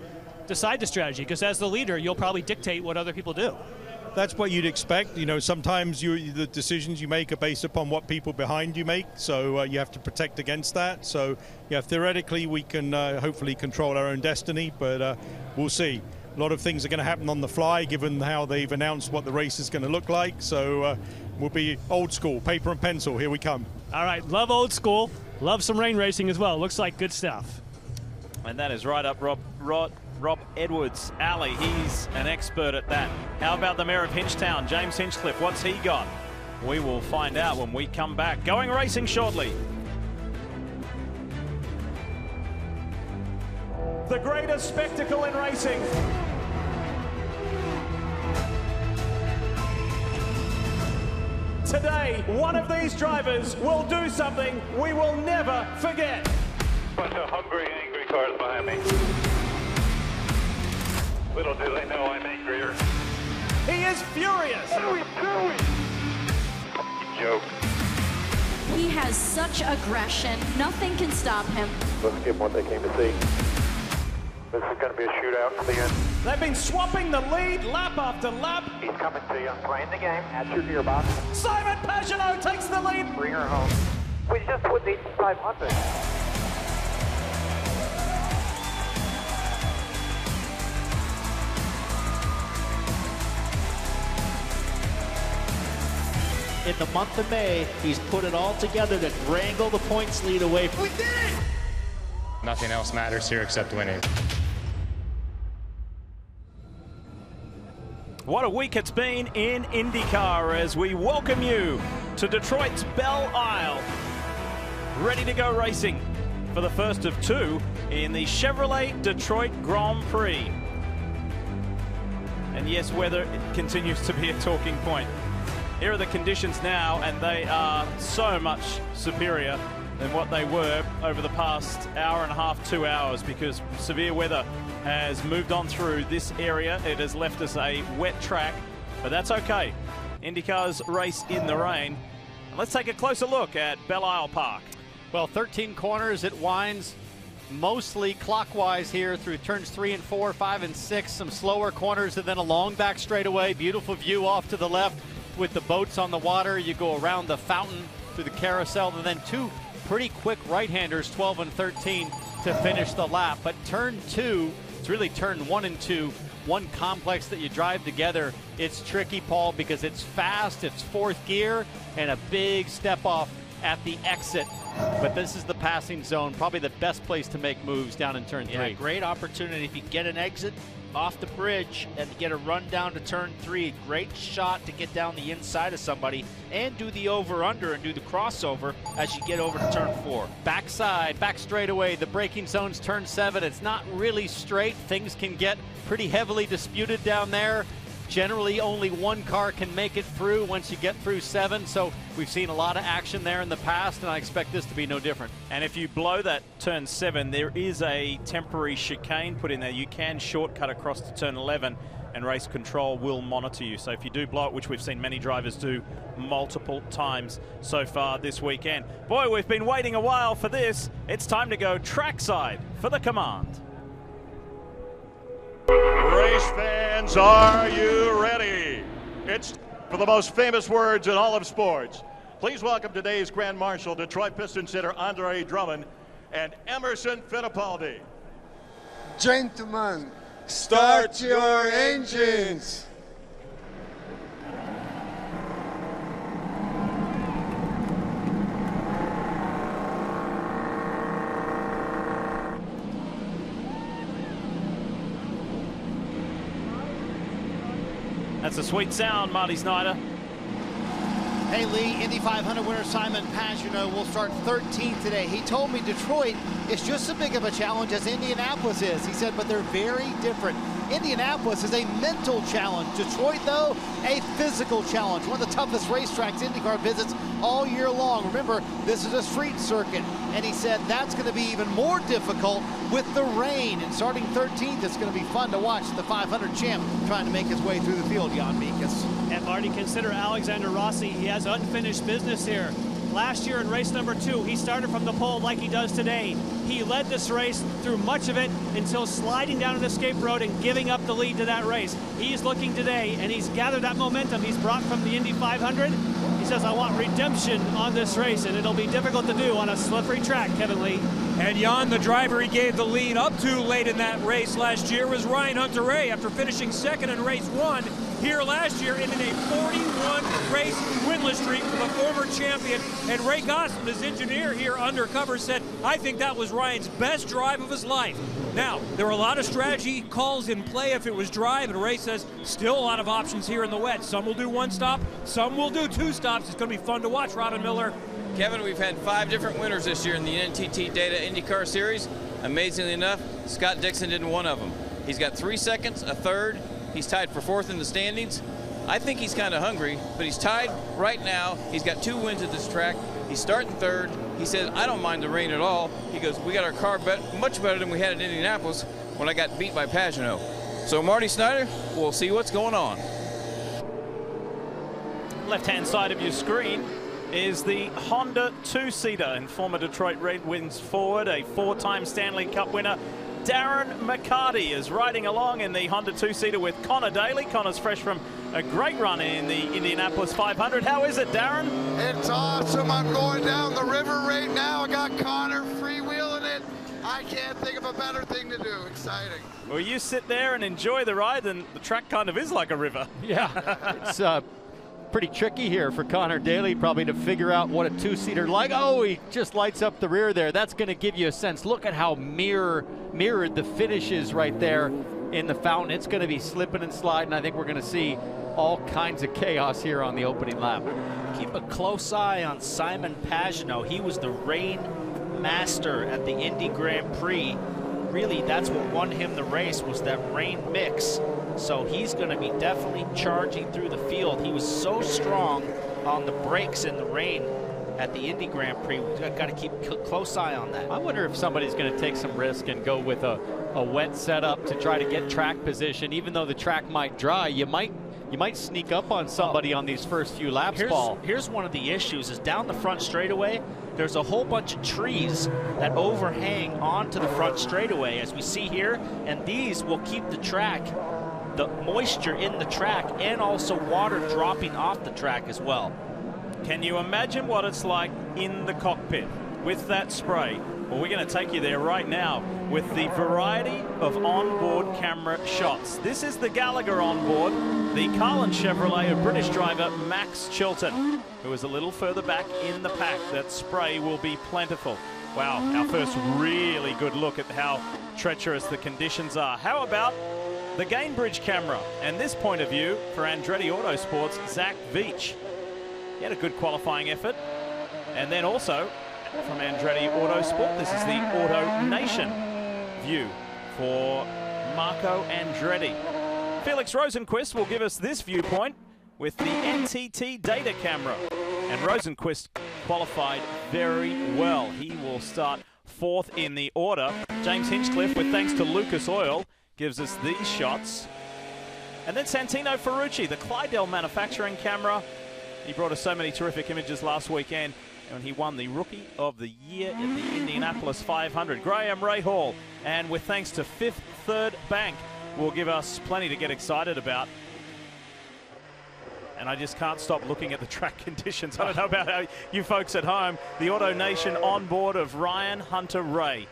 decide the strategy, because as the leader, you'll probably dictate what other people do. That's what you'd expect. Sometimes the decisions you make are based upon what people behind you make, so you have to protect against that. So, yeah, theoretically, we can hopefully control our own destiny, but we'll see. A lot of things are going to happen on the fly, given how they've announced what the race is going to look like. So we'll be old school, paper and pencil. Here we come. All right, love old school. Love some rain racing as well. Looks like good stuff. And that is right up Rob Edwards' alley. He's an expert at that. How about the mayor of Hinchtown, James Hinchcliffe? What's he got? We will find out when we come back. Going racing shortly. The greatest spectacle in racing. Today, one of these drivers will do something we will never forget. Bunch of hungry, angry cars behind me. Little do they know I'm angrier. He is furious. What are we doing? Joke. He has such aggression. Nothing can stop him. Let's give them what they came to see. This is going to be a shootout to the end. They've been swapping the lead lap after lap. He's coming to you. Playing the game. At your gearbox. Simon Pagenaud takes the lead. Bring her home. We just put the 500. In the month of May, he's put it all together to wrangle the points lead away. We did it! Nothing else matters here except winning. What a week it's been in IndyCar as we welcome you to Detroit's Belle Isle. Ready to go racing for the first of two in the Chevrolet Detroit Grand Prix. And yes, weather continues to be a talking point. Here are the conditions now, and they are so much superior than what they were over the past hour and a half, 2 hours, because severe weather has moved on through this area. It has left us a wet track, but that's okay. IndyCar's race in the rain. Let's take a closer look at Belle Isle Park. Well, 13 corners. It winds mostly clockwise here through turns 3 and 4, 5 and 6, some slower corners, and then a long back straightaway. Beautiful view off to the left with the boats on the water. You go around the fountain through the carousel, and then two pretty quick right-handers, 12 and 13, to finish the lap. But turn 2, it's really turn 1 and 2, one complex that you drive together. It's tricky, Paul, because it's fast, it's fourth gear, and a big step off at the exit. But this is the passing zone, probably the best place to make moves down in turn 3. Yeah, great opportunity if you get an exit off the bridge and get a run down to turn 3. Great shot to get down the inside of somebody and do the over-under and do the crossover as you get over to turn 4. Backside, back straightaway, the braking zone's turn 7. It's not really straight. Things can get pretty heavily disputed down there. Generally, only one car can make it through once you get through 7, so we've seen a lot of action there in the past, and I expect this to be no different. And if you blow that turn 7, there is a temporary chicane put in there. You can shortcut across to turn 11, and race control will monitor you. So if you do blow it, which we've seen many drivers do multiple times so far this weekend. Boy, we've been waiting a while for this. It's time to go trackside for the command. Race fans, are you ready? It's for the most famous words in all of sports. Please welcome today's Grand Marshal, Detroit Pistons hitter Andre Drummond and Emerson Fittipaldi. Gentlemen, start your engines. That's a sweet sound, Marty Snyder. Hey Lee, Indy 500 winner Simon Pagenaud will start 13th today. He told me Detroit is just as big of a challenge as Indianapolis is. He said, but they're very different. Indianapolis is a mental challenge. Detroit, though, a physical challenge. One of the toughest racetracks IndyCar visits all year long. Remember, this is a street circuit. And he said that's going to be even more difficult with the rain. And starting 13th, it's going to be fun to watch the 500 champ trying to make his way through the field, Jan Meekus. And Marty, consider Alexander Rossi. He has unfinished business here. Last year in race number 2, he started from the pole like he does today. He led this race through much of it until sliding down an escape road and giving up the lead to that race. He's looking today, and he's gathered that momentum he's brought from the Indy 500. He says, I want redemption on this race, and it'll be difficult to do on a slippery track, Kevin Lee. And Jan, the driver he gave the lead up to late in that race last year was Ryan Hunter-Reay after finishing second in race 1 here last year, ending a 41-race winless streak for the former champion. And Ray Gosselin, his engineer here undercover, said, I think that was Ryan's best drive of his life. Now, there were a lot of strategy calls in play if it was dry, but Ray says still a lot of options here in the wet. Some will do 1 stop, some will do 2 stops. It's going to be fun to watch, Robin Miller. Kevin, we've had 5 different winners this year in the NTT Data IndyCar Series. Amazingly enough, Scott Dixon didn't one of them. He's got 3 seconds, a third. He's tied for 4th in the standings. I think he's kind of hungry, but he's tied right now. He's got 2 wins at this track. He's starting 3rd. He says, I don't mind the rain at all. He goes, we got our car much better than we had in Indianapolis when I got beat by Pagenaud. So Marty Snyder, we'll see what's going on. Left-hand side of your screen is the Honda 2-seater and former Detroit Red Wings forward, a 4-time Stanley Cup winner. Darren McCarty is riding along in the Honda 2-seater with Connor Daly. Connor's fresh from a great run in the Indianapolis 500. How is it, Darren? It's awesome. I'm going down the river right now. I got Connor freewheeling it. I can't think of a better thing to do. Exciting. Well, you sit there and enjoy the ride, and the track kind of is like a river. Yeah, it's pretty tricky here for Connor Daly probably to figure out what a 2-seater like. Oh, he just lights up the rear there. That's going to give you a sense. Look at how mirrored the finish is right there in the fountain. It's going to be slipping and sliding. I think we're going to see all kinds of chaos here on the opening lap. Keep a close eye on Simon Pagenaud. He was the rain master at the Indy Grand Prix. Really, that's what won him the race, was that rain mix. So he's going to be definitely charging through the field. He was so strong on the brakes in the rain at the Indy Grand Prix. We've got to keep a close eye on that. I wonder if somebody's going to take some risk and go with a wet setup to try to get track position. Even though the track might dry, you might sneak up on somebody on these first few laps, Paul. Here's one of the issues is down the front straightaway, there's a whole bunch of trees that overhang onto the front straightaway, as we see here, and these will keep the track, the moisture in the track, and also water dropping off the track as well. Can you imagine what it's like in the cockpit? with that spray? Well, we're going to take you there right now with the variety of onboard camera shots. This is the Gallagher onboard, the Carlin Chevrolet of British driver Max Chilton, who is a little further back in the pack. That spray will be plentiful. Wow, our first really good look at how treacherous the conditions are. How about the Gainbridge camera? And this point of view for Andretti Autosport's Zach Veach. He had a good qualifying effort. And then also from Andretti Autosport, this is the Auto Nation view for Marco Andretti. Felix Rosenqvist will give us this viewpoint with the NTT data camera. And Rosenqvist qualified very well. He will start 4th in the order. James Hinchcliffe, with thanks to Lucas Oil, gives us these shots. And then Santino Ferrucci, the Clydell manufacturing camera. He brought us so many terrific images last weekend when he won the Rookie of the Year at the Indianapolis 500. Graham Rahal, and with thanks to Fifth Third Bank, will give us plenty to get excited about. And I just can't stop looking at the track conditions. I don't know about how you folks at home. The Auto Nation onboard of Ryan Hunter-Reay.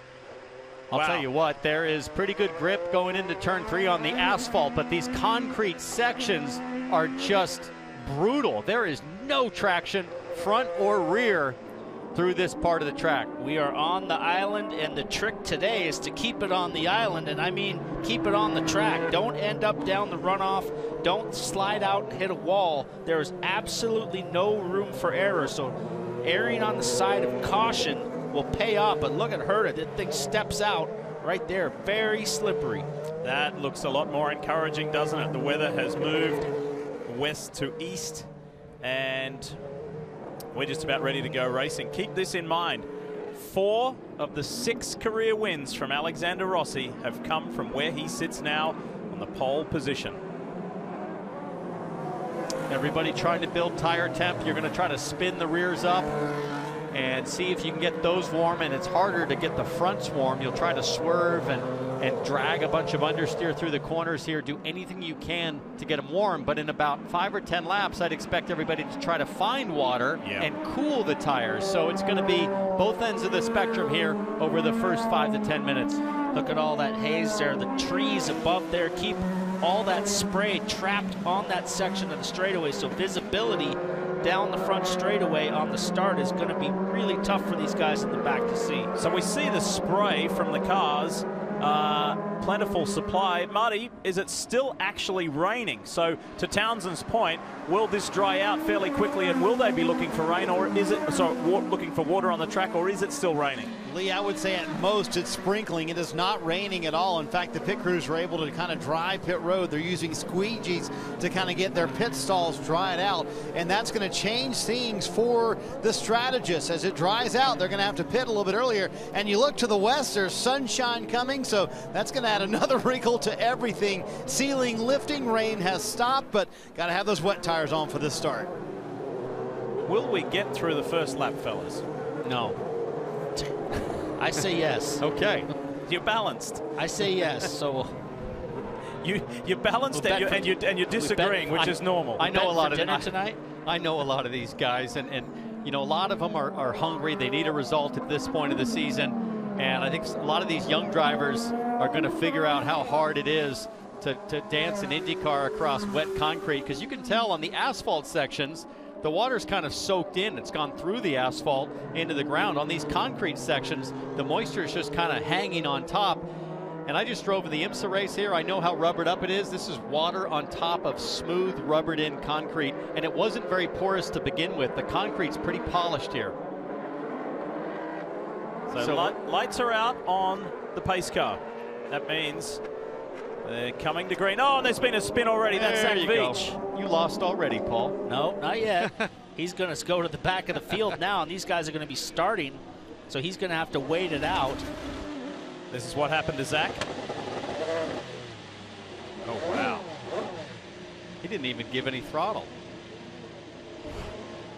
I'll tell you what, there is pretty good grip going into turn 3 on the asphalt, but these concrete sections are just brutal. There is no traction, front or rear, through this part of the track. We are on the island, and the trick today is to keep it on the island, and I mean keep it on the track. Don't end up down the runoff. Don't slide out and hit a wall. There is absolutely no room for error, so erring on the side of caution will pay off. But look at Herta, that thing steps out right there, very slippery. That looks a lot more encouraging, doesn't it? The weather has moved west to east, and we're just about ready to go racing. Keep this in mind. 4 of the 6 career wins from Alexander Rossi have come from where he sits now on the pole position. Everybody trying to build tire temp. You're going to try to spin the rears up and see if you can get those warm, and it's harder to get the fronts warm. You'll try to swerve and drag a bunch of understeer through the corners here, do anything you can to get them warm, but in about 5 or 10 laps, I'd expect everybody to try to find water and cool the tires. So it's going to be both ends of the spectrum here over the first 5 to 10 minutes. Look at all that haze there. The trees above there keep all that spray trapped on that section of the straightaway, so visibility down the front straightaway on the start is going to be really tough for these guys in the back to see. So we see the spray from the cars, plentiful supply. Marty, is it still actually raining? So to Townsend's point, will this dry out fairly quickly, and will they be looking for rain, or is it, looking for water on the track, or is it still raining? Lee, I would say at most it's sprinkling. It is not raining at all. In fact, the pit crews were able to kind of dry pit road. They're using squeegees to kind of get their pit stalls dried out, and that's going to change things for the strategists. As it dries out, they're going to have to pit a little bit earlier, and you look to the west, there's sunshine coming, so that's going to add another wrinkle to everything. Ceiling lifting, rain has stopped, but got to have those wet tires on for this start. Will we get through the first lap, fellas? No. I say yes. Okay. You're balanced. I say yes. So you're balanced, and you're disagreeing, which is normal. I know a lot of dinner tonight. I know a lot of these guys, and you know, a lot of them are hungry. They need a result at this point of the season, and I think a lot of these young drivers are going to figure out how hard it is to dance an IndyCar across wet concrete, because you can tell on the asphalt sections, the water's kind of soaked in. It's gone through the asphalt into the ground. On these concrete sections, the moisture is just kind of hanging on top. And I just drove the IMSA race here. I know how rubbered up it is. This is water on top of smooth, rubbered in concrete, and it wasn't very porous to begin with. The concrete's pretty polished here. So lights are out on the pace car. That means they're coming to green. Oh, and there's been a spin already. That's Zach Veach. You lost already, Paul. No, not yet. He's going to go to the back of the field now, and these guys are going to be starting, so he's going to have to wait it out. This is what happened to Zach. Oh, wow. He didn't even give any throttle.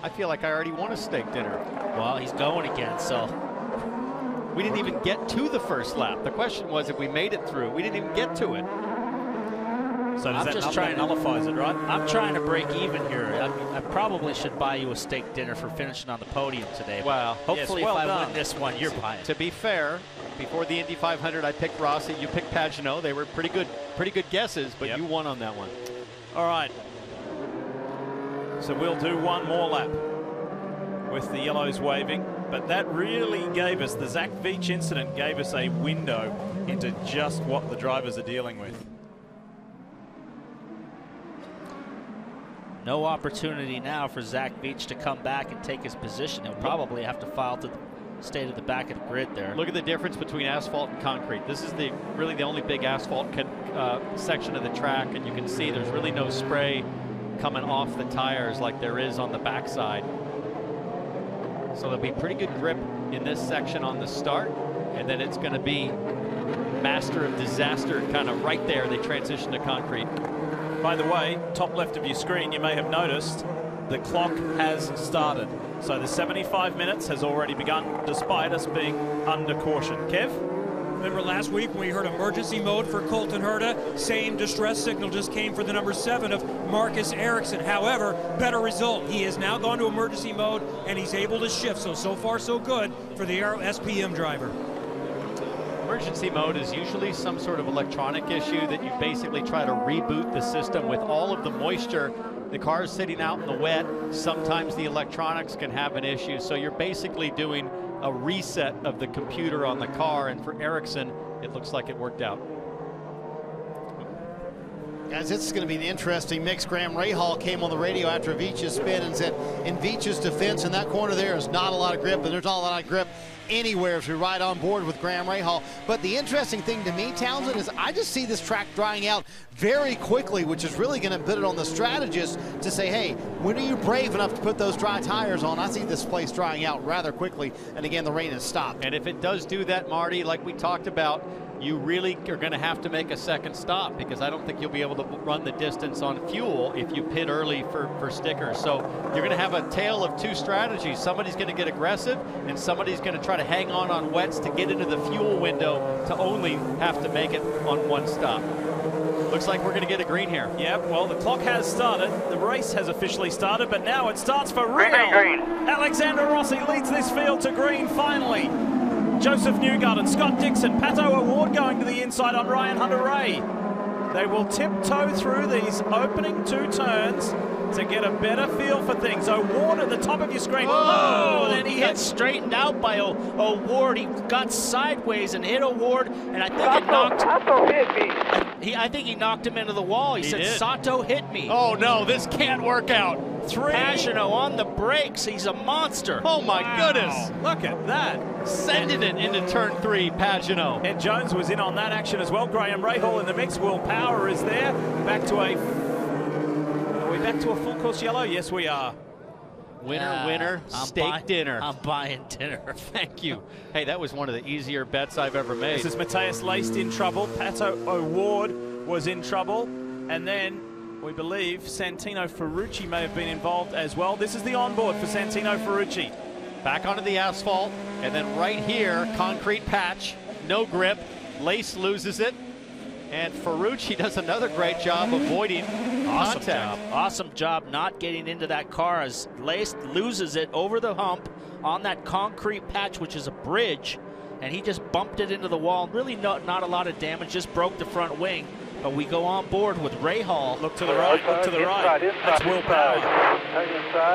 I feel like I already won a steak dinner. Well, he's going again, so. We didn't even get to the first lap. The question was if we made it through. We didn't even get to it. So does I'm that just trying nullifies it, right? I'm trying to break even here. I probably should buy you a steak dinner for finishing on the podium today. Well, hopefully yes, well if I done. win this one, you're buying. To be fair, before the Indy 500, I picked Rossi. You picked Pagenaud. They were pretty good guesses, but you won on that one. All right. So we'll do one more lap with the yellows waving, but that really gave us, the Zach Veach incident gave us a window into just what the drivers are dealing with. No opportunity now for Zach Veach to come back and take his position. He'll probably have to file to stay to the back of the grid there. Look at the difference between asphalt and concrete. This is really the only big asphalt section of the track, and you can see there's really no spray coming off the tires like there is on the backside. So there'll be pretty good grip in this section on the start, and then it's going to be master of disaster kind of right there. They transition to concrete. By the way, top left of your screen, you may have noticed the clock has started. So the 75 minutes has already begun, despite us being under caution. Kev? Remember last week when we heard emergency mode for Colton Herta? Same distress signal just came for the number 7 of Marcus Ericsson. However, better result. He has now gone to emergency mode and he's able to shift. So far so good for the Aero SPM driver. Emergency mode is usually some sort of electronic issue that you basically try to reboot the system with all of the moisture. The car is sitting out in the wet. Sometimes the electronics can have an issue. So you're basically doing a reset of the computer on the car. And for Ericsson, it looks like it worked out. Guys, this is going to be an interesting mix. Graham Rahal came on the radio after Veach's spin and said, in Veach's defense, in that corner there is not a lot of grip, and there's not a lot of grip anywhere as we ride on board with Graham Rahal. But the interesting thing to me, Townsend, is I just see this track drying out very quickly, which is really going to put it on the strategist to say, hey, when are you brave enough to put those dry tires on? I see this place drying out rather quickly, and again, the rain has stopped. And if it does do that, Marty, like we talked about, you really are going to have to make a second stop, because I don't think you'll be able to run the distance on fuel if you pit early for stickers. So you're going to have a tale of two strategies. Somebody's going to get aggressive, and somebody's going to try to hang on wets to get into the fuel window to only have to make it on one stop. Looks like we're going to get a green here. Yeah, well, the clock has started. The race has officially started, but now it starts for real. Green. Alexander Rossi leads this field to green finally. Joseph Newgarden, Scott Dixon, Pato O'Ward going to the inside on Ryan Hunter-Reay. They will tiptoe through these opening 2 turns to get a better feel for things. O'Ward at the top of your screen. Oh, then he got straightened out by O'Ward. He got sideways and hit O'Ward, and I think it knocked. Sato hit me. I think he knocked him into the wall. He said, did. Sato hit me. Oh no, this can't work out. Pagenaud on the brakes. He's a monster. Oh my goodness. Look at that. Sending it into turn 3, Pagenaud. Ed Jones was in on that action as well. Graham Rahal in the mix. Will Power is there. Back to a... Are we back to a full course yellow? Yes, we are. Winner, steak dinner. I'm buying dinner. Thank you. Hey, that was one of the easier bets I've ever made. This is Matthias Laced in trouble. Pato O'Ward was in trouble. And then we believe Santino Ferrucci may have been involved as well. This is the onboard for Santino Ferrucci. Back onto the asphalt, and then right here, concrete patch, no grip. Lace loses it, and Ferrucci does another great job avoiding contact. Awesome job not getting into that car as Lace loses it over the hump on that concrete patch, which is a bridge, and he just bumped it into the wall. Really not a lot of damage, just broke the front wing. But we go on board with Rahal. Look to the right, look to the right. That's Will Power.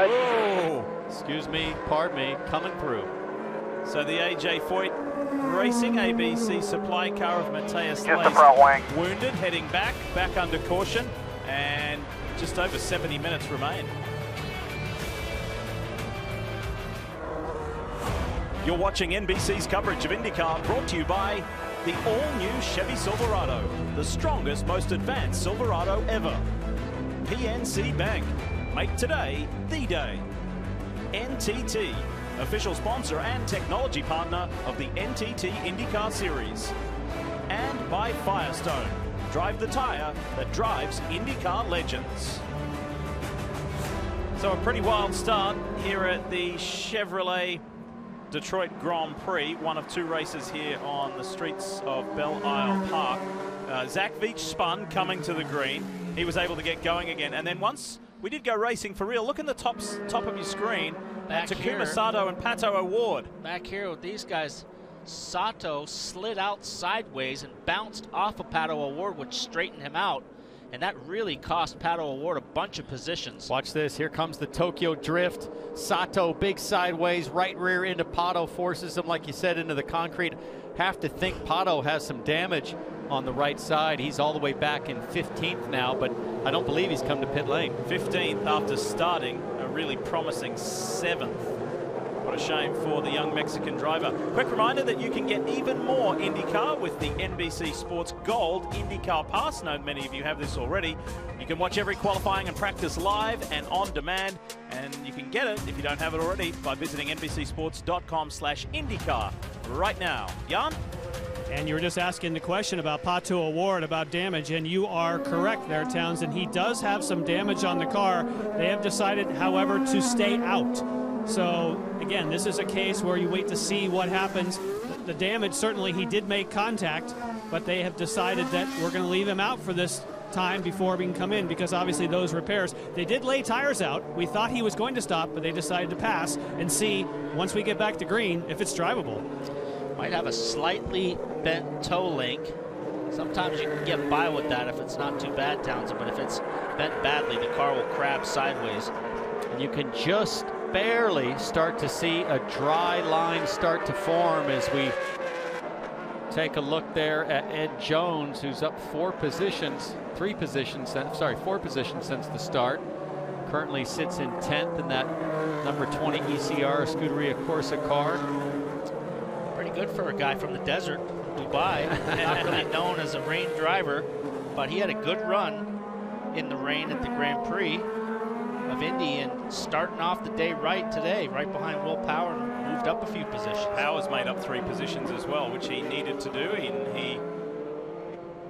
Oh, excuse me, pardon me, coming through. So the AJ Foyt Racing ABC supply car of Matthias Just the Laced front wing. wounded, heading back under caution, and just over 70 minutes remain. You're watching NBC's coverage of IndyCar, brought to you by the all-new Chevy Silverado, the strongest, most advanced Silverado ever. PNC Bank, make today the day. NTT, official sponsor and technology partner of the NTT IndyCar Series. And by Firestone, drive the tire that drives IndyCar legends. So a pretty wild start here at the Chevrolet Detroit Grand Prix, one of 2 races here on the streets of Belle Isle Park. Zach Veach spun coming to the green. he was able to get going again. And then once we did go racing for real, look in the top of your screen. Takuma Sato and Pato O'Ward. Back here with these guys, Sato slid out sideways and bounced off of Pato O'Ward, which straightened him out. And that really cost Pato O'Ward a bunch of positions. Watch this. Here comes the Tokyo Drift. Sato, big sideways, right rear into Pato, forces him, like you said, into the concrete. Have to think Pato has some damage on the right side. He's all the way back in 15th now, but I don't believe he's come to pit lane. 15th after starting a really promising 7th. What a shame for the young Mexican driver. Quick reminder that you can get even more IndyCar with the NBC Sports Gold IndyCar Pass. I know many of you have this already. You can watch every qualifying and practice live and on demand, and you can get it if you don't have it already by visiting NBCSports.com/IndyCar right now. Jan? And you were just asking the question about Pato O'Ward about damage, and you are correct there, Townsend. He does have some damage on the car. They have decided, however, to stay out. So, again, this is a case where you wait to see what happens. The damage, certainly he did make contact, but they have decided that we're going to leave him out for this time before we can come in, because obviously those repairs, they did lay tires out. We thought he was going to stop, but they decided to pass and see, once we get back to green, if it's drivable. Might have a slightly bent toe link. Sometimes you can get by with that if it's not too bad, Townsend, but if it's bent badly, the car will crab sideways. And you can just barely start to see a dry line start to form as we take a look there at Ed Jones, who's up 4 positions since the start. Currently sits in 10th in that number 20 ECR Scuderia Corsa car. Pretty good for a guy from the desert, Dubai. Not really known as a rain driver, but he had a good run in the rain at the Grand Prix of Indy, and starting off the day right today, right behind Will Power, and moved up a few positions. Power's made up 3 positions as well, which he needed to do, and he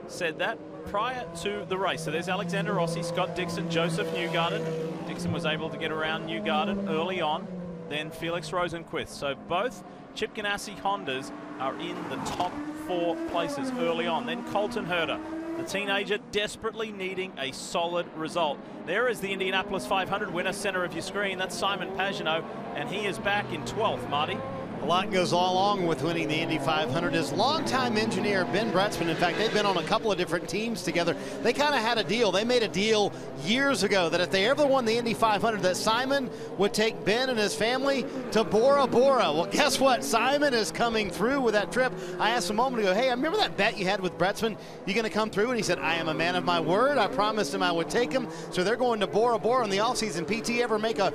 said that prior to the race. So there's Alexander Rossi, Scott Dixon, Joseph Newgarden. Dixon was able to get around Newgarden early on, then Felix Rosenqvist. So both Chip Ganassi Hondas are in the top 4 places early on. Then Colton Herta, the teenager desperately needing a solid result. There is the Indianapolis 500 winner, center of your screen. That's Simon Pagenaud, and he is back in 12th, Marty. A lot goes along with winning the Indy 500. His longtime engineer, Ben Bretzman, in fact, they've been on a couple of different teams together. They kind of had a deal. They made a deal years ago that if they ever won the Indy 500, that Simon would take Ben and his family to Bora Bora. Well, guess what? Simon is coming through with that trip. I asked him a moment ago, hey, I remember that bet you had with Bretzman. You going to come through? And he said, I am a man of my word. I promised him I would take him. So they're going to Bora Bora in the offseason. PT, ever make a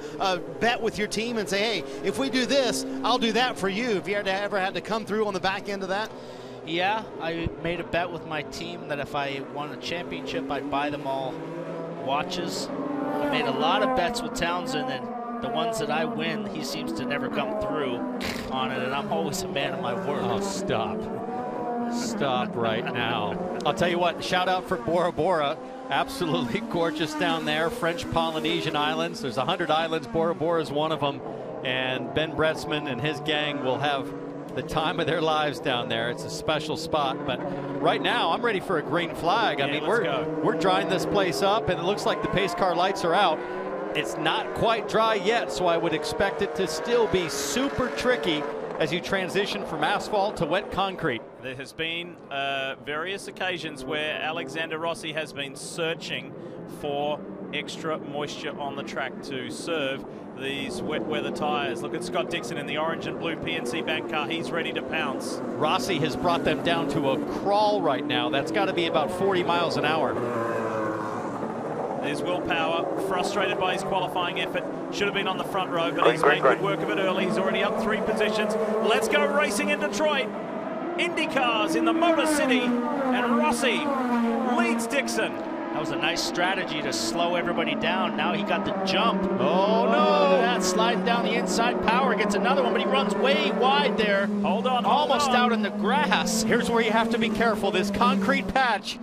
bet with your team and say, hey, if we do this, I'll do that for you? Have you ever had to come through on the back end of that? Yeah, I made a bet with my team that if I won a championship, I'd buy them all watches. I made a lot of bets with Townsend, and the ones that I win, he seems to never come through on it, and I'm always a man of my word. Oh, stop right now. I'll tell you what, shout out for Bora Bora. Absolutely gorgeous down there. French Polynesian islands. There's 100 islands. Bora Bora is one of them. And Ben Bretzman and his gang will have the time of their lives down there. It's a special spot. But right now, I'm ready for a green flag. I mean, we're drying this place up, and it looks like the pace car lights are out. It's not quite dry yet, so I would expect it to still be super tricky as you transition from asphalt to wet concrete. There has been various occasions where Alexander Rossi has been searching for extra moisture on the track to serve these wet weather tires. Look at Scott Dixon in the orange and blue PNC Bank car. He's ready to pounce. Rossi has brought them down to a crawl right now. That's got to be about 40 miles an hour. There's Will Power, frustrated by his qualifying effort. Should have been on the front row, but he's made good work of it early. He's already up 3 positions. Let's go racing in Detroit. Indy cars in the Motor City, and Rossi leads Dixon. That was a nice strategy to slow everybody down. Now he got the jump. Oh, no. That sliding down the inside. Power gets another one, but he runs way wide there. Hold on. Almost out in the grass. Here's where you have to be careful. This concrete patch,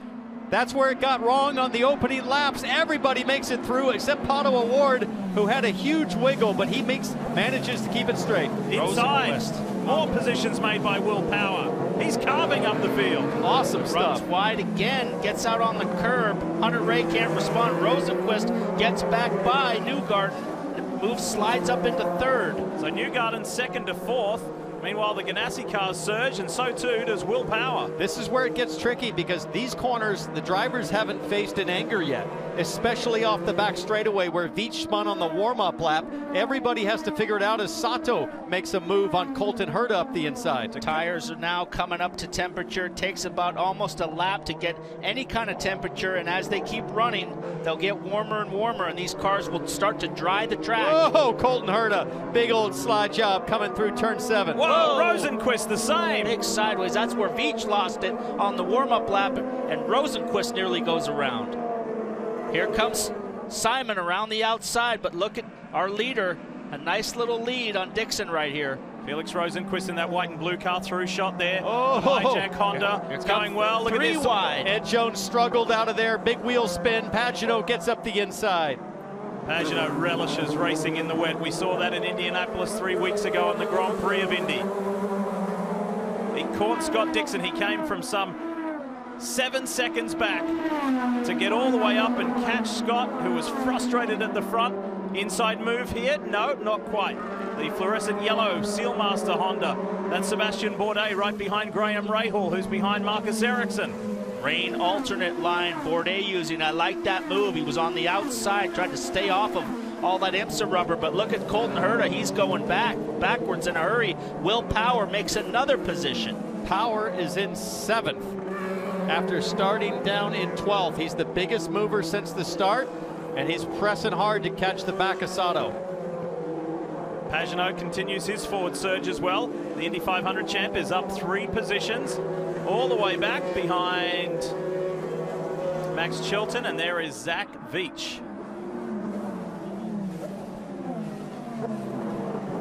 that's where it got wrong on the opening laps. Everybody makes it through except Pato O'Ward, who had a huge wiggle, but he manages to keep it straight. Inside. More positions made by Will Power. He's carving up the field. Awesome Runs stuff. wide again, gets out on the curb. Hunter Ray can't respond. Rosenquist gets back by Newgarden. Moves, slides up into third. So Newgarden second to fourth. Meanwhile, the Ganassi cars surge, and so too does Will Power. This is where it gets tricky because these corners, the drivers haven't faced in anger yet, especially off the back straightaway where Veach spun on the warm-up lap. Everybody has to figure it out as Sato makes a move on Colton Herta up the inside. The tires are now coming up to temperature. It takes about almost a lap to get any kind of temperature, and as they keep running, they'll get warmer and warmer, and these cars will start to dry the track. Oh, Colton Herta, big old slide job coming through turn 7. Whoa, Rosenquist the same. Big sideways. That's where Veach lost it on the warm-up lap, and Rosenquist nearly goes around. Here comes Simon around the outside, but look at our leader. A nice little lead on Dixon right here. Felix Rosenquist in that white and blue car through shot there. Oh, Hijack Honda. It's going well. Look at this. 3 wide. Ed Jones struggled out of there. Big wheel spin. Pagano gets up the inside. Pagano relishes racing in the wet. We saw that in Indianapolis 3 weeks ago in the Grand Prix of Indy. He caught Scott Dixon. He came from some 7 seconds back to get all the way up and catch Scott, who was frustrated at the front. Inside move here? No, not quite. The fluorescent yellow Sealmaster Honda. That's Sebastian Bourdais right behind Graham Rahal, who's behind Marcus Ericsson. Rain alternate line, Bourdais using. I like that move. He was on the outside, trying to stay off of all that IMSA rubber, but look at Colton Herta. He's going backwards in a hurry. Will Power makes another position. Power is in 7th after starting down in 12th. He's the biggest mover since the start, and he's pressing hard to catch the back of Sato. Pagano continues his forward surge as well. The Indy 500 champ is up 3 positions, all the way back behind Max Chilton, and there is Zach Veach.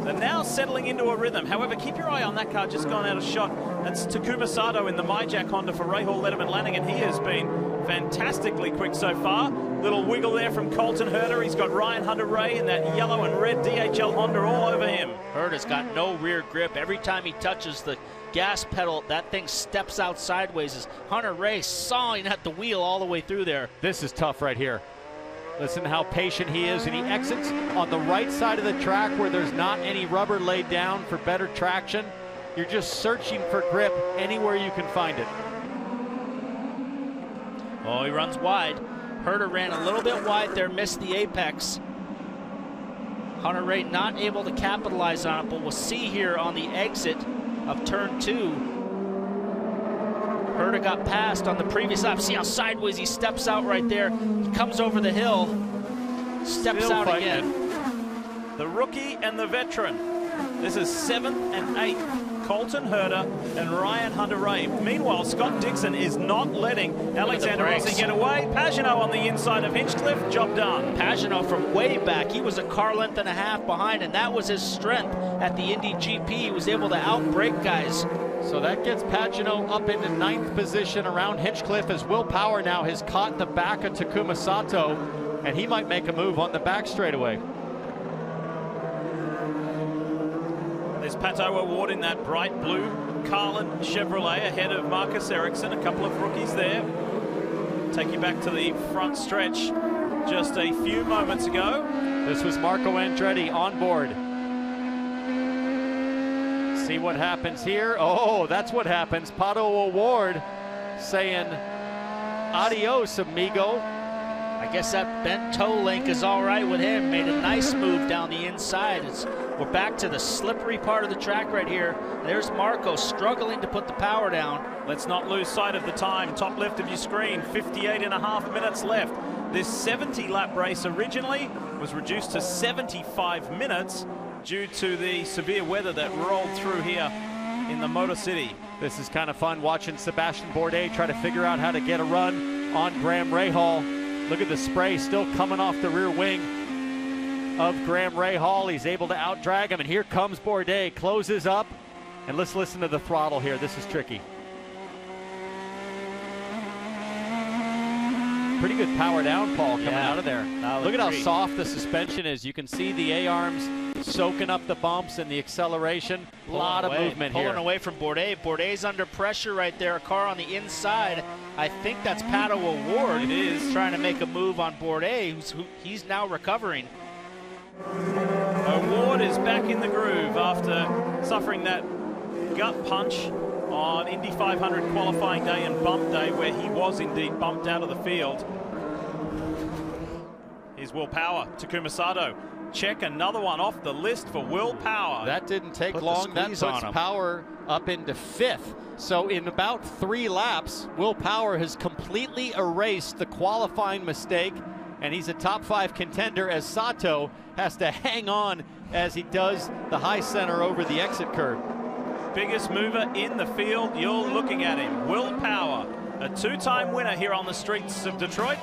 They're now settling into a rhythm. However, keep your eye on that car, just gone out of shot. That's Takuma Sato in the Myjack Honda for Rahal Letterman Lanningan. He has been fantastically quick so far. Little wiggle there from Colton Herta. He's got Ryan Hunter-Reay in that yellow and red DHL Honda all over him. Herta's got no rear grip. Every time he touches the gas pedal, that thing steps out sideways as Hunter-Reay sawing at the wheel all the way through there. This is tough right here. Listen to how patient he is, and he exits on the right side of the track where there's not any rubber laid down for better traction. You're just searching for grip anywhere you can find it. Oh, he runs wide. Herta ran a little bit wide there, missed the apex. Hunter-Reay not able to capitalize on it, but we'll see here on the exit of turn 2. Herta got passed on the previous lap. See how sideways he steps out right there. He comes over the hill, steps Still out fighting again. it. The rookie and the veteran. This is 7th and 8th. Colton Herta and Ryan Hunter-Reay. Meanwhile, Scott Dixon is not letting Alexander Rossi get away. Pagano on the inside of Hinchcliffe. Job done. Pagano from way back. He was a car length and a half behind, and that was his strength at the Indy GP. He was able to outbrake guys. So that gets Pagano up into 9th position around Hinchcliffe as Will Power now has caught the back of Takuma Sato, and he might make a move on the back straightaway. There's Pato Award in that bright blue Carlin Chevrolet ahead of Marcus Ericsson. A couple of rookies there. Take you back to the front stretch just a few moments ago. This was Marco Andretti on board. See what happens here. Oh, that's what happens. Pato Award saying adios, amigo. I guess that bent toe link is all right with him. Made a nice move down the inside. We're back to the slippery part of the track right here. There's Marco struggling to put the power down. Let's not lose sight of the time. Top left of your screen, 58.5 minutes left. This 70-lap race originally was reduced to 75 minutes due to the severe weather that rolled through here in the Motor City. This is kind of fun watching Sebastian Bourdais try to figure out how to get a run on Graham Rahal. Look at the spray still coming off the rear wing of Graham Rahal. He's able to out-drag him, and here comes Bourdais, closes up, and let's listen to the throttle here. This is tricky. Pretty good power down, Paul, coming out of there. Look at how soft the suspension is. You can see the A-arms soaking up the bumps and the acceleration. A lot of movement here. Pulling away from Bourdais. Bourdais under pressure right there. A car on the inside. I think that's Pato O'Ward. It is. Trying to make a move on Bourdais. He's now recovering. O'Ward is back in the groove after suffering that gut punch on Indy 500 qualifying day and bump day, where he was indeed bumped out of the field. Here's Will Power, Takuma Sato. Check another one off the list for Will Power. That didn't take long. That puts Power up into 5th. So in about 3 laps, Will Power has completely erased the qualifying mistake, and he's a top 5 contender as Sato has to hang on as he does the high center over the exit curve. Biggest mover in the field, you're looking at him. Will Power, a 2-time winner here on the streets of Detroit.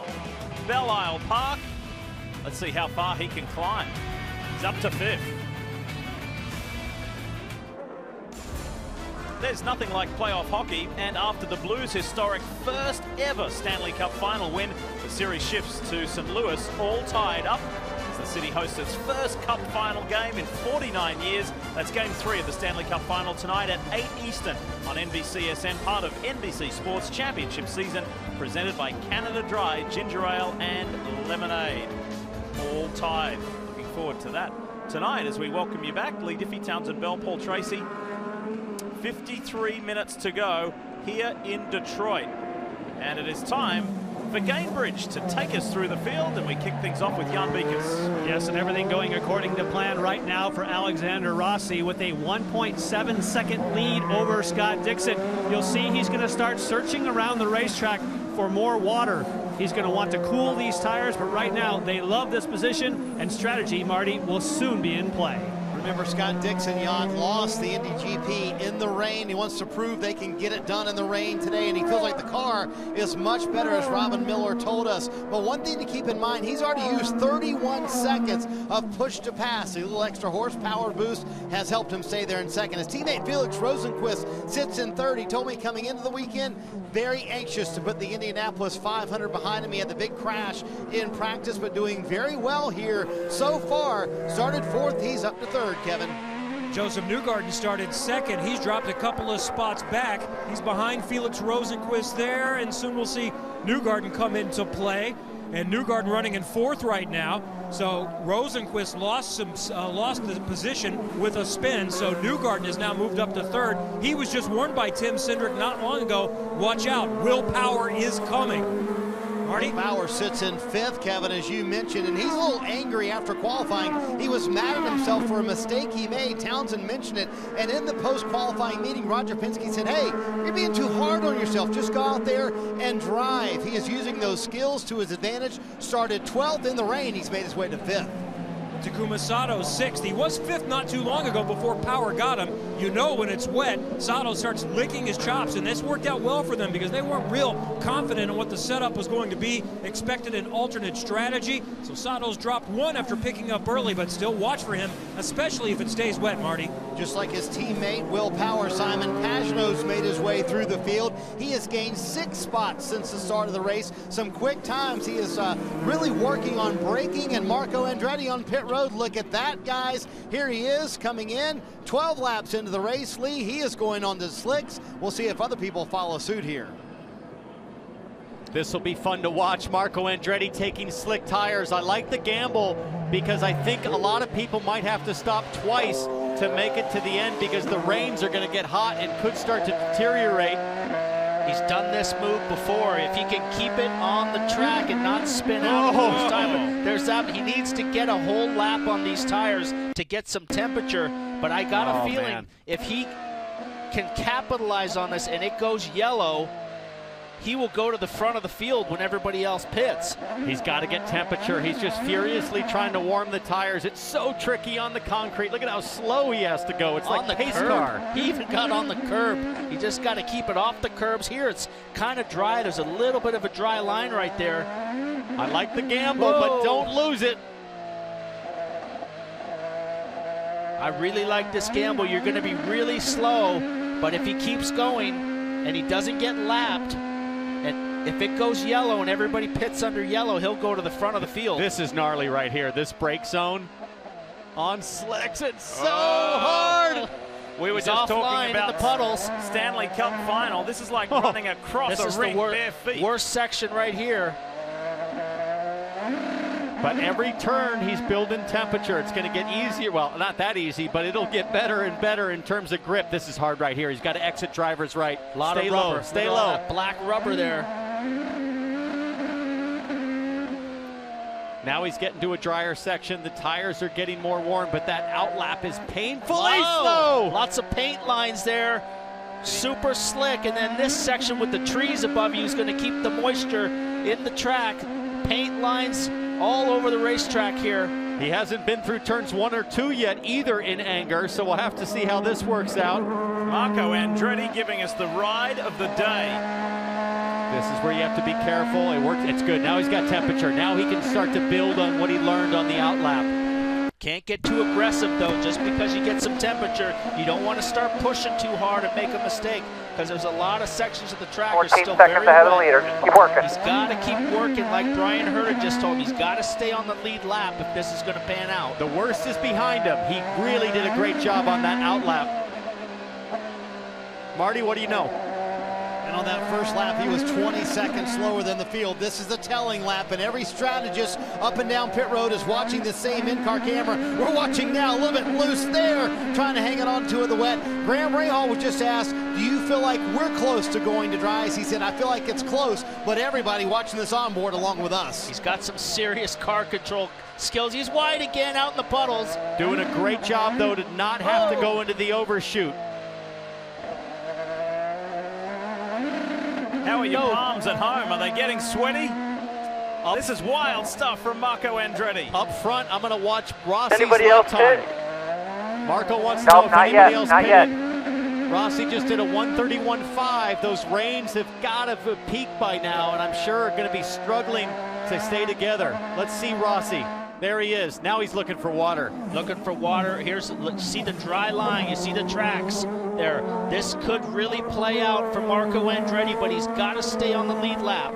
Belle Isle Park. Let's see how far he can climb. He's up to 5th. There's nothing like playoff hockey, and after the Blues' historic first ever Stanley Cup final win, the series shifts to St. Louis, all tied up as the city hosts its first Cup final game in 49 years. That's Game 3 of the Stanley Cup final tonight at 8 Eastern on NBCSN, part of NBC Sports Championship season, presented by Canada Dry Ginger Ale and Lemonade. All tied. Looking forward to that tonight as we welcome you back. Lee Diffie, Townsend Bell, Paul Tracy. 53 minutes to go here in Detroit. And it is time for Gainbridge to take us through the field, and we kick things off with Jan Beekes. Yes, and everything going according to plan right now for Alexander Rossi with a 1.7 second lead over Scott Dixon. You'll see he's going to start searching around the racetrack for more water. He's going to want to cool these tires, but right now they love this position, and strategy, Marty, will soon be in play. Remember, Scott Dixon, Jan, lost the Indy GP in the rain. He wants to prove they can get it done in the rain today, and he feels like the car is much better, as Robin Miller told us. But one thing to keep in mind, he's already used 31 seconds of push to pass. A little extra horsepower boost has helped him stay there in second. His teammate Felix Rosenqvist sits in third. He told me coming into the weekend, very anxious to put the Indianapolis 500 behind him. He had the big crash in practice, but doing very well here so far. Started 4th, he's up to 3rd. Kevin. Joseph Newgarden started 2nd. He's dropped a couple of spots back. He's behind Felix Rosenqvist there, and soon we'll see Newgarden come into play. And Newgarden running in 4th right now. So Rosenqvist lost the position with a spin. So Newgarden has now moved up to 3rd. He was just warned by Tim Cindric not long ago. Watch out, Will Power is coming. Marty? Power sits in 5th, Kevin, as you mentioned, and he's a little angry after qualifying. He was mad at himself for a mistake he made. Townsend mentioned it, and in the post-qualifying meeting, Roger Penske said, hey, you're being too hard on yourself. Just go out there and drive. He is using those skills to his advantage. Started 12th in the rain. He's made his way to 5th. Takuma Sato 6th. He was 5th not too long ago before Power got him. You know when it's wet, Sato starts licking his chops, and this worked out well for them because they weren't real confident in what the setup was going to be, expected an alternate strategy. So Sato's dropped 1 after picking up early, but still watch for him, especially if it stays wet, Marty. Just like his teammate, Will Power, Simon Pagenaud's made his way through the field. He has gained 6 spots since the start of the race. Some quick times. He is really working on braking, and Marco Andretti on pit road. Look at that, guys. Here he is coming in 12 laps into the race. Lee, he is going on to slicks. We'll see if other people follow suit here. This will be fun to watch. Marco Andretti taking slick tires. I like the gamble because I think a lot of people might have to stop twice to make it to the end because the rains are going to get hot and could start to deteriorate. He's done this move before. If he can keep it on the track and not spin out this time, there's that. He needs to get a whole lap on these tires to get some temperature. But I got a feeling if he can capitalize on this and it goes yellow, he will go to the front of the field when everybody else pits. He's got to get temperature. He's just furiously trying to warm the tires. It's so tricky on the concrete. Look at how slow he has to go. It's like the pace curb. car. He even got on the curb. You just got to keep it off the curbs. Here it's kind of dry. There's a little bit of a dry line right there. I like the gamble, but don't lose it. I really like this gamble. You're going to be really slow, but if he keeps going and he doesn't get lapped, and if it goes yellow and everybody pits under yellow, he'll go to the front of the field. This is gnarly right here. This brake zone. on slicks. It's so hard. We were He's just talking offline about in the puddles. Stanley Cup final. This is like running across This is a ring the bare feet. worst section right here. But every turn he's building temperature. It's going to get easier. Well, not that easy, but it'll get better and better in terms of grip. This is hard right here. He's got to exit driver's right. A lot Stay of low. rubber. Stay Look at low. all that black rubber there. Now he's getting to a drier section. The tires are getting more worn, but that outlap is painfully Whoa. slow. Lots of paint lines there. Super slick. And then this section with the trees above you is going to keep the moisture in the track. Paint lines all over the racetrack here. He hasn't been through turns 1 or 2 yet either in anger, so we'll have to see how this works out. Marco Andretti giving us the ride of the day. This is where you have to be careful. It works. It's good. Now he's got temperature. Now he can start to build on what he learned on the outlap. Can't get too aggressive, though, just because you get some temperature. You don't want to start pushing too hard and make a mistake, because there's a lot of sections of the track are 14 still seconds very ahead of the wet. leader. Keep working. He's got to keep working, like Brian Herta just told me. He's got to stay on the lead lap if this is going to pan out. The worst is behind him. He really did a great job on that outlap. Marty, what do you know? And on that first lap, he was 20 seconds slower than the field. This is the telling lap, and every strategist up and down pit road is watching the same in-car camera. We're watching now, a little bit loose there, trying to hang it on to the wet. Graham Rahal was just asked, do you feel like we're close to going to dry ice? He said, I feel like it's close, but everybody watching this onboard along with us. He's got some serious car control skills. He's wide again out in the puddles. Doing a great job, though, to not have to go into the overshoot. How are your palms at home? Are they getting sweaty? This is wild stuff from Marco Andretti. Up front, I'm going to watch Rossi's Anybody lap else time. pit? Marco wants to No, know if not anybody yet, else not pitted. yet. Rossi just did a 131.5. Those reins have got to have peaked by now, and I'm sure are going to be struggling to stay together. Let's see Rossi. There he is. Now he's looking for water. Looking for water. Here's, look, see the dry line. You see the tracks there. This could really play out for Marco Andretti, but he's got to stay on the lead lap.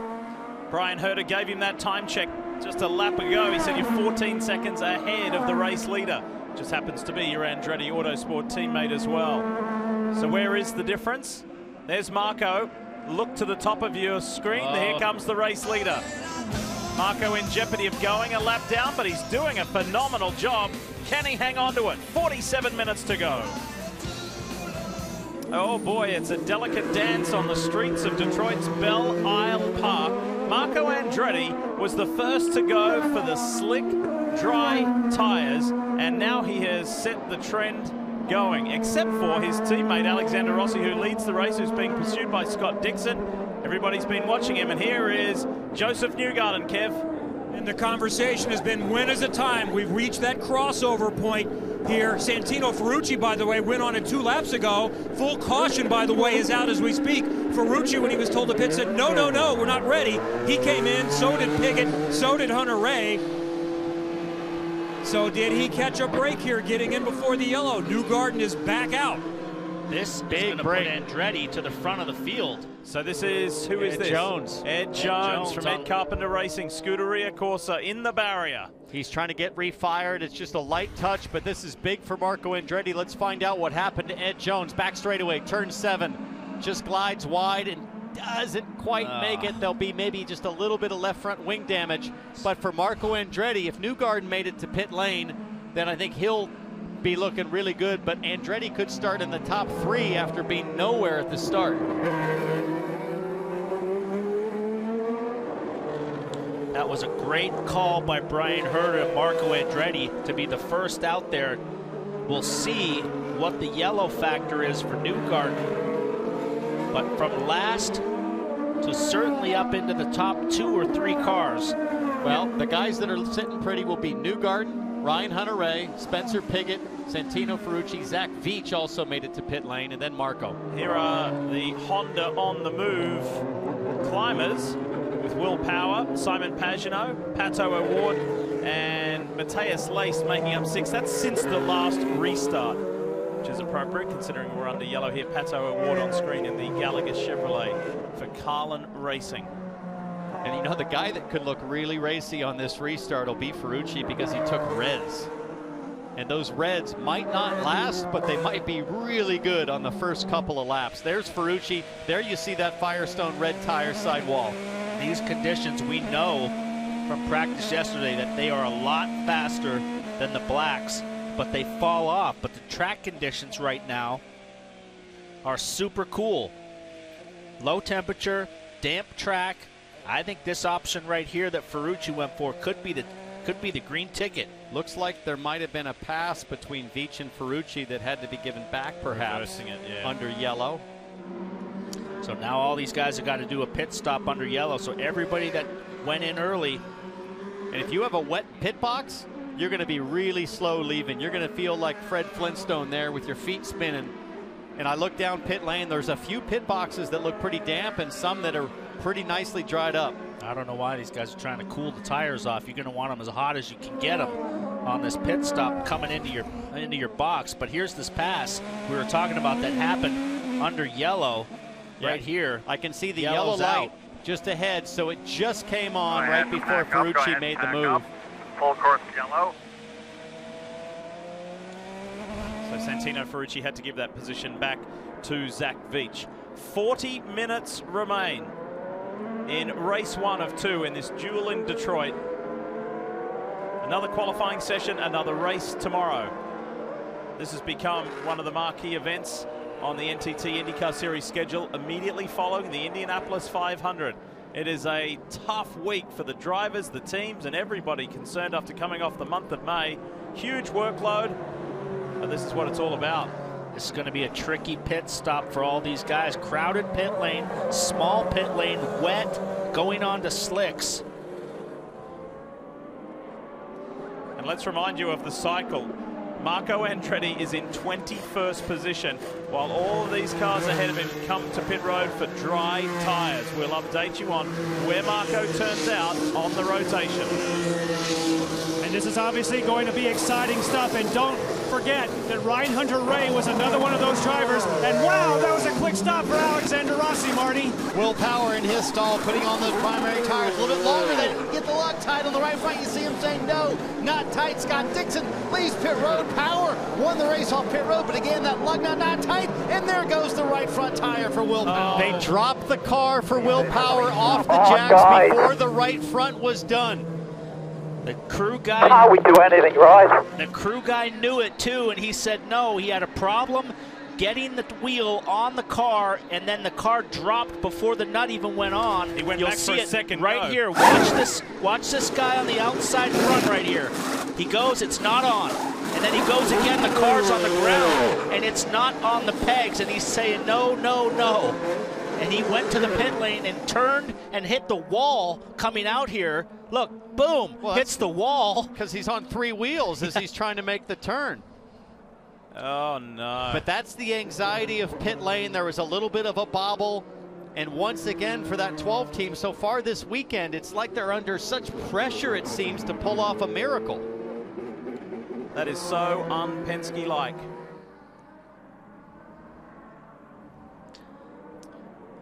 Brian Herta gave him that time check just a lap ago. He said you're 14 seconds ahead of the race leader. Just happens to be your Andretti Autosport teammate as well. So where is the difference? There's Marco. Look to the top of your screen. Here comes the race leader. Marco in jeopardy of going a lap down, but he's doing a phenomenal job. Can he hang on to it? 47 minutes to go. Oh boy, it's a delicate dance on the streets of Detroit's Belle Isle Park. Marco Andretti was the first to go for the slick, dry tires, and now he has set the trend going, except for his teammate Alexander Rossi, who leads the race, who's being pursued by Scott Dixon. Everybody's been watching him, and here is Joseph Newgarden, Kev. And the conversation has been, when is it time? We've reached that crossover point here. Santino Ferrucci, by the way, went on it 2 laps ago. Full caution, by the way, is out as we speak. Ferrucci, when he was told to pit, said, no, no, no, we're not ready. He came in, so did Piggott, so did Hunter Ray. So did he catch a break here getting in before the yellow? Newgarden is back out. This big is going to put Andretti to the front of the field. So this is, who is this? Jones. Ed Jones from Ed Carpenter Racing, Scuderia Corsa in the barrier. He's trying to get refired. It's just a light touch, but this is big for Marco Andretti. Let's find out what happened to Ed Jones. Back straightaway, turn 7. Just glides wide and doesn't quite make it. There'll be maybe just a little bit of left front wing damage. But for Marco Andretti, if Newgarden made it to pit lane, then I think he'll be looking really good. But Andretti could start in the top 3 after being nowhere at the start. That was a great call by Brian Herta and Marco Andretti to be the first out there. We'll see what the yellow factor is for Newgarden. But from last to certainly up into the top 2 or 3 cars. Well, the guys that are sitting pretty will be Newgarden, Ryan Hunter-Reay, Spencer Piggott, Santino Ferrucci, Zach Veach also made it to pit lane, and then Marco. Here are the Honda on the move climbers with Will Power, Simon Pagenaud, Pato O'Ward, and Matthias Lace making up 6. That's since the last restart, which is appropriate considering we're under yellow here. Pato O'Ward on screen in the Gallagher Chevrolet for Carlin Racing. And you know, the guy that could look really racy on this restart will be Ferrucci because he took res. And those reds might not last, but they might be really good on the first couple of laps. There's Ferrucci. There you see that Firestone red tire sidewall. These conditions, we know from practice yesterday that they are a lot faster than the blacks, but they fall off. But the track conditions right now are super cool. Low temperature, damp track. I think this option right here that Ferrucci went for could be the green ticket. Looks like there might have been a pass between Veach and Ferrucci that had to be given back, perhaps, under yellow. So now all these guys have got to do a pit stop under yellow. So everybody that went in early. And if you have a wet pit box, you're going to be really slow leaving. You're going to feel like Fred Flintstone there with your feet spinning. And I look down pit lane, there's a few pit boxes that look pretty damp and some that are pretty nicely dried up. I don't know why these guys are trying to cool the tires off. You're going to want them as hot as you can get them on this pit stop coming into your box. But here's this pass we were talking about that happened under yellow right here. I can see the yellow light just ahead, so it just came on right before Ferrucci made the move. Full course yellow. So Santino Ferrucci had to give that position back to Zach Veach. 40 minutes remain in race 1 of 2 in this duel in Detroit. Another qualifying session, another race tomorrow. This has become one of the marquee events on the NTT IndyCar Series schedule immediately following the Indianapolis 500. It is a tough week for the drivers, the teams, and everybody concerned after coming off the month of May. Huge workload, but this is what it's all about. This is going to be a tricky pit stop for all these guys. Crowded pit lane, small pit lane, wet, going on to slicks. And let's remind you of the cycle. Marco Andretti is in 21st position, while all of these cars ahead of him come to pit road for dry tires. We'll update you on where Marco turns out on the rotation. And this is obviously going to be exciting stuff. And don't forget that Ryan Hunter-Reay was another one of those drivers. And wow, that was a quick stop for Alexander Rossi, Marty. Will Power in his stall, putting on those primary tires a little bit longer. They didn't get the Loctite on the right front. You see him saying no, not tight. Scott Dixon leaves pit road. Power won the race off pit road, but again, that lug nut not tight, and there goes the right front tire for Will Power. They dropped the car for Will Power off the jacks before the right front was done. The crew guy. How we do anything right? The crew guy knew it too, and he said no. He had a problem getting the wheel on the car, and then the car dropped before the nut even went on. He went You'll back see for a it second right no. here. Watch this guy on the outside front right here. He goes, it's not on. And then he goes again, the car's on the ground, and it's not on the pegs, and he's saying no, no, no. And he went to the pit lane and turned and hit the wall coming out here. Look, boom, hits the wall. Because he's on 3 wheels as he's trying to make the turn. Oh, no. But that's the anxiety of pit lane. There was a little bit of a bobble. And once again, for that 12 team so far this weekend, it's like they're under such pressure, it seems, to pull off a miracle. That is so un-Penske-like.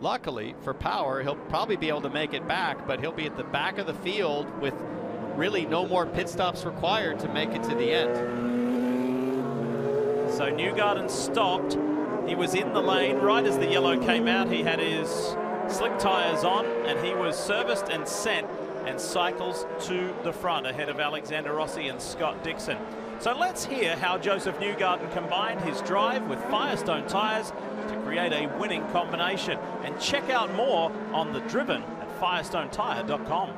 Luckily for Power, he'll probably be able to make it back, but he'll be at the back of the field with really no more pit stops required to make it to the end. So Newgarden stopped. He was in the lane right as the yellow came out. He had his slick tires on, and he was serviced and sent and cycles to the front ahead of Alexander Rossi and Scott Dixon. So let's hear how Joseph Newgarden combined his drive with Firestone tires to create a winning combination. And check out more on The Driven at FirestoneTire.com.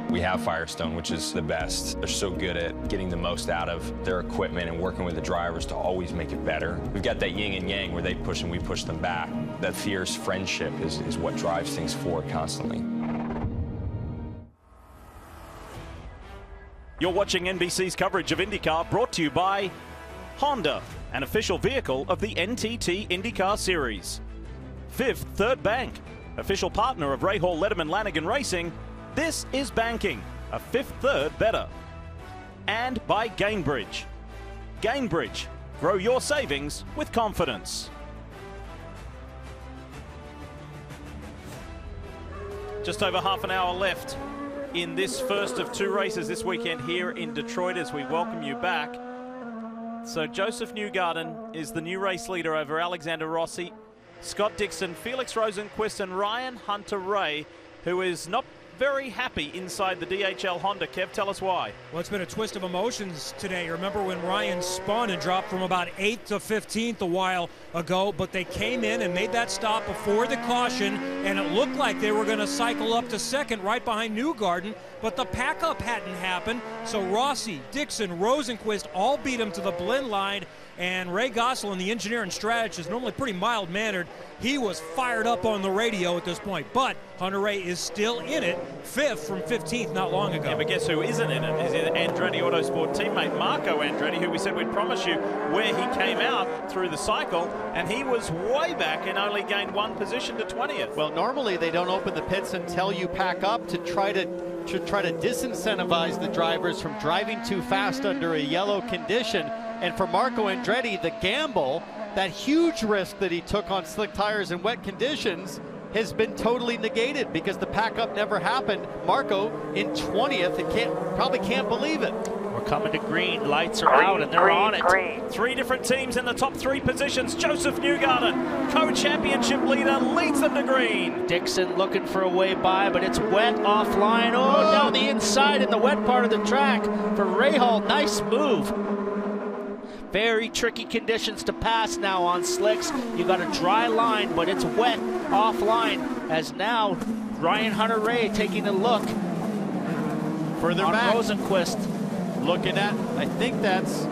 We have Firestone, which is the best. They're so good at getting the most out of their equipment and working with the drivers to always make it better. We've got that yin and yang where they push and we push them back. That fierce friendship is what drives things forward constantly. You're watching NBC's coverage of IndyCar, brought to you by Honda, an official vehicle of the NTT IndyCar Series. Fifth Third Bank, official partner of Rahal Letterman Lanigan Racing. This is banking, a Fifth Third better. And by Gainbridge. Gainbridge, grow your savings with confidence. Just over half an hour left in this first of 2 races this weekend here in Detroit as we welcome you back So Joseph Newgarden is the new race leader over Alexander Rossi, Scott Dixon, Felix Rosenqvist, and Ryan Hunter-Reay, who is not very happy inside the DHL Honda. Kev, tell us why. Well, it's been a twist of emotions today. Remember when Ryan spun and dropped from about 8th to 15th a while ago, but they came in and made that stop before the caution, and it looked like they were going to cycle up to second right behind Newgarden, but the pack-up hadn't happened, so Rossi, Dixon, Rosenqvist all beat him to the blend line, and Ray Gosselin, the engineer and strategist, normally pretty mild-mannered, he was fired up on the radio at this point. But Hunter-Reay is still in it, 5th from 15th not long ago. Yeah, but guess who isn't in it? Is Andretti Autosport teammate Marco Andretti, who we said we'd promise you where he came out through the cycle, and he was way back and only gained 1 position to 20th. Well, normally they don't open the pits until you pack up to try to disincentivize the drivers from driving too fast under a yellow condition. And for Marco Andretti, the gamble, that huge risk that he took on slick tires and wet conditions, has been totally negated because the pack-up never happened. Marco in 20th, probably can't believe it. We're coming to green, lights are out, and they're on it. 3 different teams in the top 3 positions. Joseph Newgarden, co-championship leader, leads them to green. Dixon looking for a way by, but it's wet offline. Oh, down the inside in the wet part of the track for Rahal. Nice move. Very tricky conditions to pass now on slicks. You got a dry line, but it's wet offline, as now Ryan Hunter-Reay taking a look further on back. Rosenqvist. Looking at, I think that's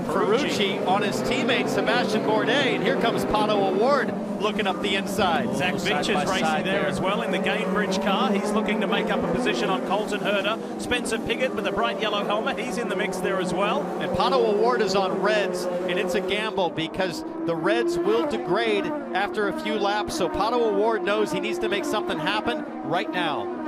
Ferrucci on his teammate Sebastian Bourdais, and here comes Pato O'Ward looking up the inside. Zach Veach is racing there as well in the Gainbridge car. He's looking to make up a position on Colton Herta. Spencer Piggott with the bright yellow helmet, he's in the mix there as well. And Pato O'Ward is on reds, and it's a gamble because the reds will degrade after a few laps, so Pato O'Ward knows he needs to make something happen right now.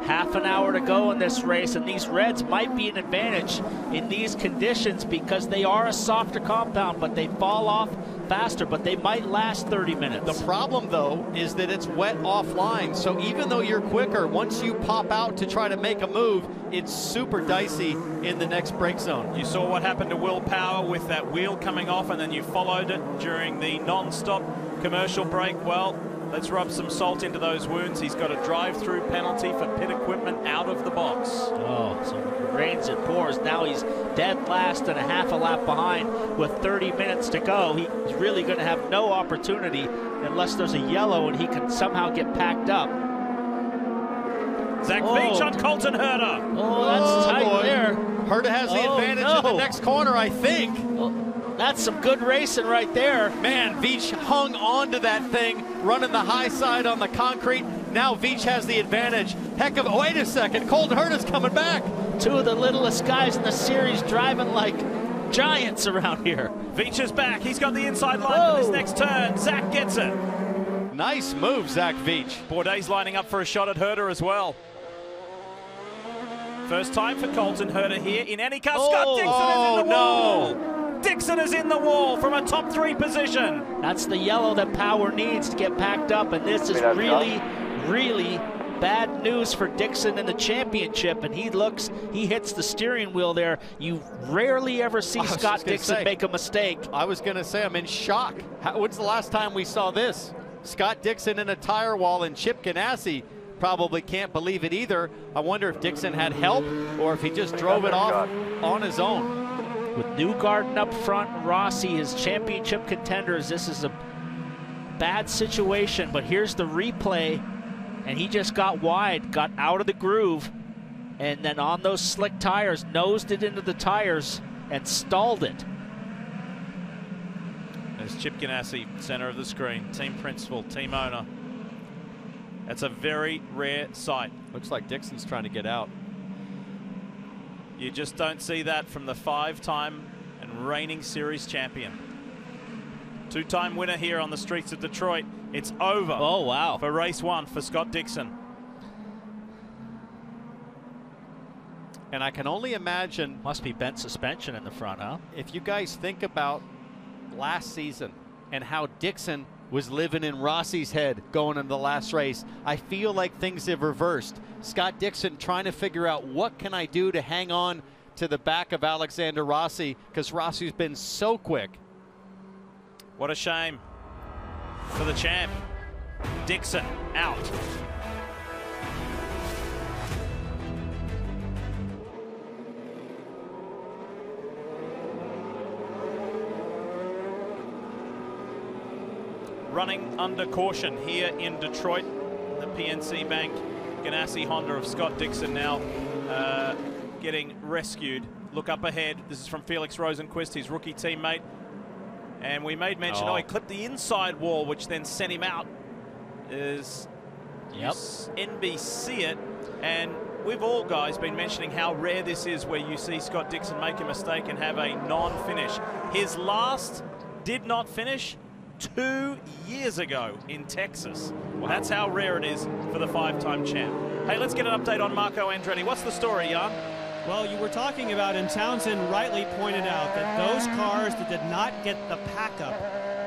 Half an hour to go in this race, and these reds might be an advantage in these conditions because they are a softer compound, but they fall off faster, but they might last 30 minutes. The problem, though, is that it's wet offline, so even though you're quicker, once you pop out to try to make a move, it's super dicey in the next brake zone. You saw what happened to Will Power with that wheel coming off, and then you followed it during the non-stop commercial break. Well, let's rub some salt into those wounds. He's got a drive-through penalty for pit equipment out of the box. Oh, so it rains, it pours. Now he's dead last and a half a lap behind with 30 minutes to go. He's really going to have no opportunity unless there's a yellow and he can somehow get packed up. Zach Veach on Colton Herta. Oh, that's tight boy. there. Herta has the advantage in the next corner, I think. That's some good racing right there. Man, Veach hung on to that thing, running the high side on the concrete. Now Veach has the advantage. Heck of, wait a second, Colton Herta's coming back. 2 of the littlest guys in the series driving like giants around here. Veach is back. He's got the inside line for this next turn. Zach gets it. Nice move, Zach Veach. Bourdais lining up for a shot at Herta as well. First time for Colton Herta here in any car. Scott Dixon is in the wall. Dixon is in the wall from a top 3 position. That's the yellow that Power needs to get packed up, and this is really, really bad news for Dixon in the championship, and he hits the steering wheel there. You rarely ever see Scott Dixon make a mistake. I was going to say, I'm in shock. When's the last time we saw this? Scott Dixon in a tire wall, and Chip Ganassi probably can't believe it either. I wonder if Dixon had help or if he just drove it off on his own. With Newgarden up front, Rossi is championship contenders. This is a bad situation, but here's the replay, and he just got wide, got out of the groove, and then on those slick tires, nosed it into the tires and stalled it. There's Chip Ganassi, center of the screen, team principal, team owner. That's a very rare sight. Looks like Dixon's trying to get out. You just don't see that from the 5-time and reigning series champion. 2-time winner here on the streets of Detroit. It's over. Oh, wow. For race 1 for Scott Dixon. And I can only imagine... Must be bent suspension in the front, huh? If you guys think about last season and how Dixon was living in Rossi's head going into the last race, I feel like things have reversed. Scott Dixon trying to figure out what can I do to hang on to the back of Alexander Rossi because Rossi's been so quick. What a shame for the champ. Dixon out. Running under caution here in Detroit, the PNC Bank Ganassi Honda of Scott Dixon now getting rescued. Look up ahead. This is from Felix Rosenquist, his rookie teammate. And we made mention, he clipped the inside wall, which then sent him out. Is NBC it. And we've all, guys, been mentioning how rare this is where you see Scott Dixon make a mistake and have a non-finish. His last did not finish 2 years ago in Texas. Well, that's how rare it is for the 5-time champ. Hey, let's get an update on Marco Andretti. What's the story, Jan? Well, you were talking about, and Townsend rightly pointed out, that those cars that did not get the pack-up,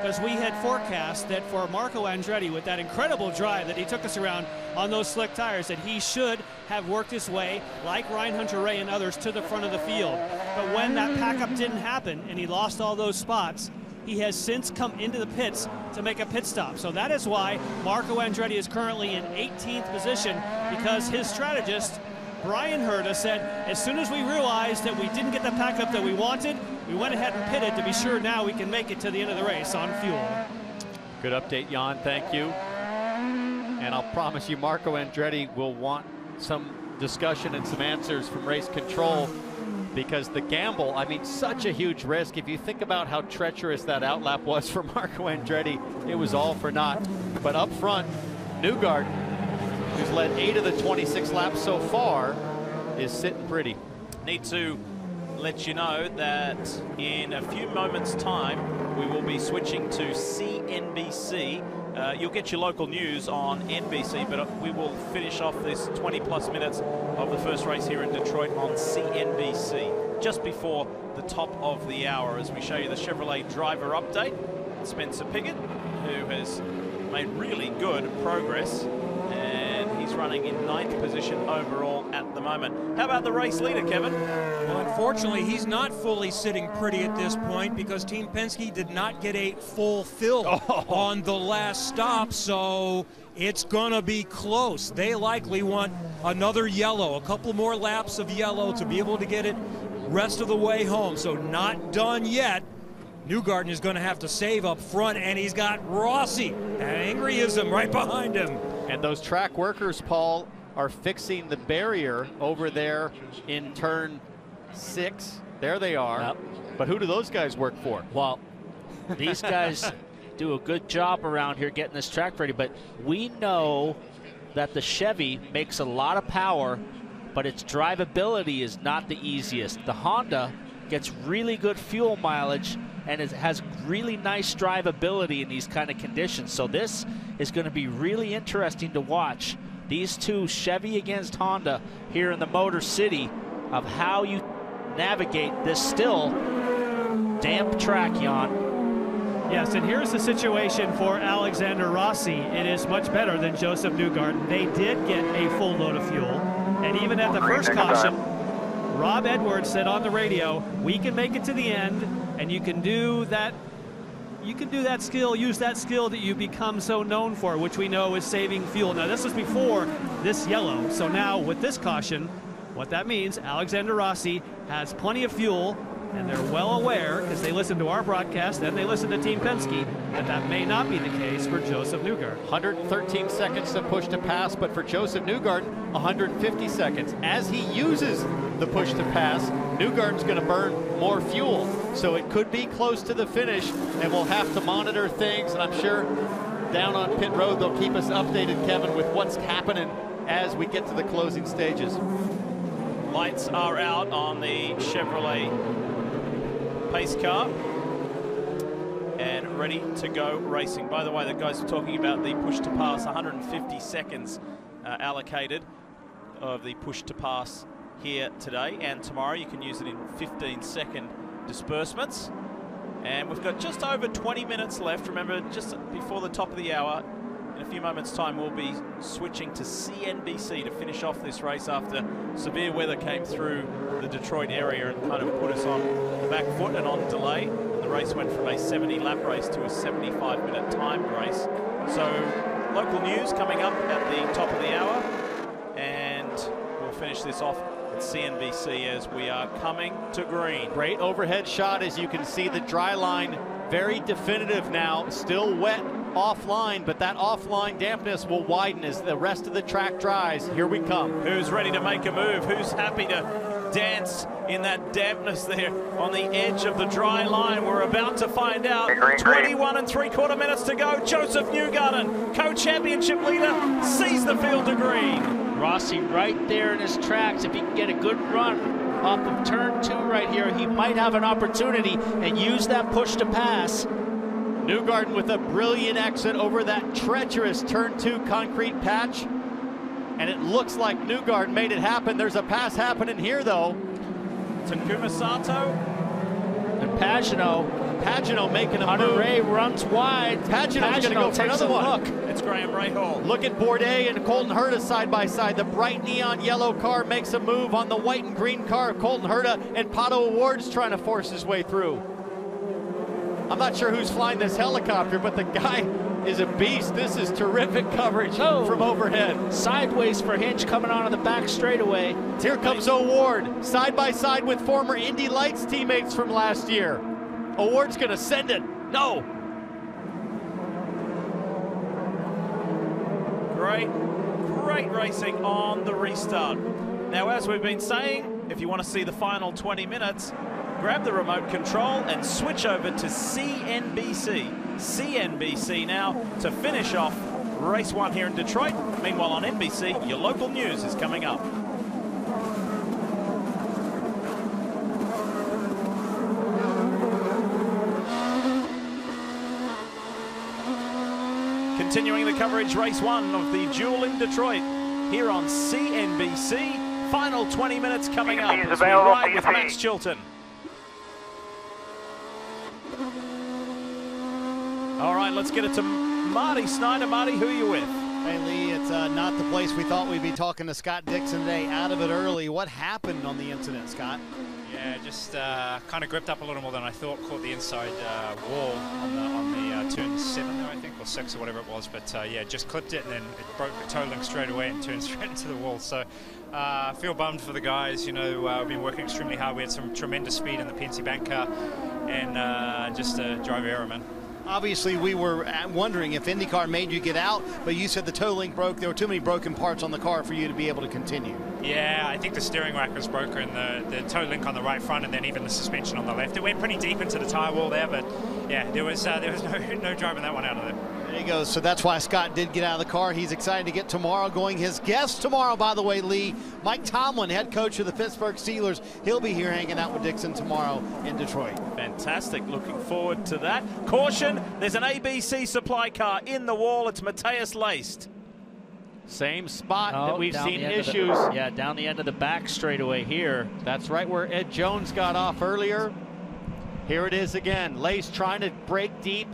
because we had forecast that for Marco Andretti, with that incredible drive that he took us around on those slick tires, that he should have worked his way, like Ryan Hunter-Reay and others, to the front of the field. But when that pack-up didn't happen and he lost all those spots, he has since come into the pits to make a pit stop. So that is why Marco Andretti is currently in 18th position, because his strategist, Brian Herta, said as soon as we realized that we didn't get the pack up that we wanted, we went ahead and pitted to be sure now we can make it to the end of the race on fuel. Good update, Jan. Thank you. And I'll promise you Marco Andretti will want some discussion and some answers from race control, because the gamble, I mean, such a huge risk. If you think about how treacherous that outlap was for Marco Andretti, it was all for naught. But up front, Newgarden, who's led 8 of the 26 laps so far, is sitting pretty. Need to let you know that in a few moments' time, we will be switching to CNBC. You'll get your local news on NBC, but we will finish off this 20-plus minutes of the first race here in Detroit on CNBC, just before the top of the hour, as we show you the Chevrolet driver update. Spencer Pigot, who has made really good progress, and he's running in 9th position overall at the moment. How about the race leader, Kevin? Well, unfortunately, he's not fully sitting pretty at this point because Team Penske did not get a full fill on the last stop, so it's going to be close. They likely want another yellow, a couple more laps of yellow to be able to get it rest of the way home, so not done yet. Newgarden is going to have to save up front, and he's got Rossi, angryism, right behind him. And those track workers, Paul, are fixing the barrier over there in turn 6. There they are. Yep. But who do those guys work for? Well, these guys do a good job around here getting this track ready, but we know that the Chevy makes a lot of power, but its drivability is not the easiest. The Honda gets really good fuel mileage, and it has really nice drivability in these kind of conditions. So this is going to be really interesting to watch. These two, Chevy against Honda, here in the Motor City, of how you navigate this still damp track, Jan. Yes, and here's the situation for Alexander Rossi. It is much better than Joseph Newgarden. They did get a full load of fuel, and even at the first caution, Rob Edwards said on the radio, we can make it to the end, and you can do that. You can do that skill, use that skill that you become so known for, which we know is saving fuel. Now, this was before this yellow, so now with this caution, what that means, Alexander Rossi has plenty of fuel, and they're well aware, because they listen to our broadcast and they listen to Team Penske, that that may not be the case for Joseph Newgarden. 113 seconds to push to pass, but for Joseph Newgarden, 150 seconds. As he uses the push to pass, Newgarden's going to burn more fuel, so it could be close to the finish, and we'll have to monitor things, and I'm sure down on pit road they'll keep us updated, Kevin, with what's happening as we get to the closing stages. Lights are out on the Chevrolet pace car and ready to go racing. By the way, the guys are talking about the push to pass, 150 seconds allocated of the push to pass here today and tomorrow. You can use it in 15-second disbursements. And we've got just over 20 minutes left. Remember, just before the top of the hour, In a few moments' time, we'll be switching to CNBC to finish off this race after severe weather came through the Detroit area and kind of put us on the back foot and on delay. And the race went from a 70-lap race to a 75-minute timed race. So local news coming up at the top of the hour, and we'll finish this off at CNBC as we are coming to green. Great overhead shot, as you can see the dry line very definitive now, still wet offline, but that offline dampness will widen as the rest of the track dries. Here we come. Who's ready to make a move? Who's happy to dance in that dampness there on the edge of the dry line? We're about to find out. 21 3/4 minutes to go. Joseph Newgarden, co-championship leader, sees the field to green. Rossi right there in his tracks. If he can get a good run off of turn 2 right here, he might have an opportunity and use that push to pass. Newgarden with a brilliant exit over that treacherous turn 2 concrete patch. And it looks like Newgarden made it happen. There's a pass happening here, though. Takuma Sato. And Pagenaud making a Hunter move. Ray runs wide. Pagenaud's going to go for another one. It's Graham Rahal. Look at Bourdais and Colton Herta side by side. The bright neon yellow car makes a move on the white and green car of Colton Herta, and Pato O'Ward's trying to force his way through. I'm not sure who's flying this helicopter, but the guy is a beast. This is terrific coverage from overhead. Sideways for Hinch coming on the back straightaway. Here comes O'Ward, side by side with former Indy Lights teammates from last year. O'Ward's gonna send it. No. Great racing on the restart. Now, as we've been saying, if you want to see the final 20 minutes, grab the remote control and switch over to CNBC. CNBC now to finish off race 1 here in Detroit. Meanwhile on NBC, your local news is coming up. Continuing the coverage, race 1 of the duel in Detroit here on CNBC. Final 20 minutes coming up as we ride with Max Chilton. All right, let's get it to Marty Snyder. Marty, who are you with? Hey, Lee, it's not the place we thought we'd be talking to Scott Dixon today. Out of it early. What happened on the incident, Scott? Yeah, just kind of gripped up a little more than I thought. Caught the inside wall on the turn 7 there, I think, or 6 or whatever it was. But yeah, just clipped it and then it broke the toe link straight away and turned straight into the wall. So I feel bummed for the guys. You know, we've been working extremely hard. We had some tremendous speed in the PNC Bank car, and just a driver error, man. Obviously, we were wondering if IndyCar made you get out, but you said the toe link broke. There were too many broken parts on the car for you to be able to continue. Yeah, I think the steering rack was broken, the toe link on the right front, and then even the suspension on the left. It went pretty deep into the tire wall there, but yeah, there was no driving that one out of there. There you go. So that's why Scott did get out of the car. He's excited to get tomorrow going. His guest tomorrow, by the way, Lee, Mike Tomlin, head coach of the Pittsburgh Steelers. He'll be here hanging out with Dixon tomorrow in Detroit. Fantastic. Looking forward to that. Caution, there's an ABC supply car in the wall. It's Matthias Leist. Same spot that we've seen issues. Yeah, down the end of the back straightaway here. That's right where Ed Jones got off earlier. Here it is again. Lace trying to break deep.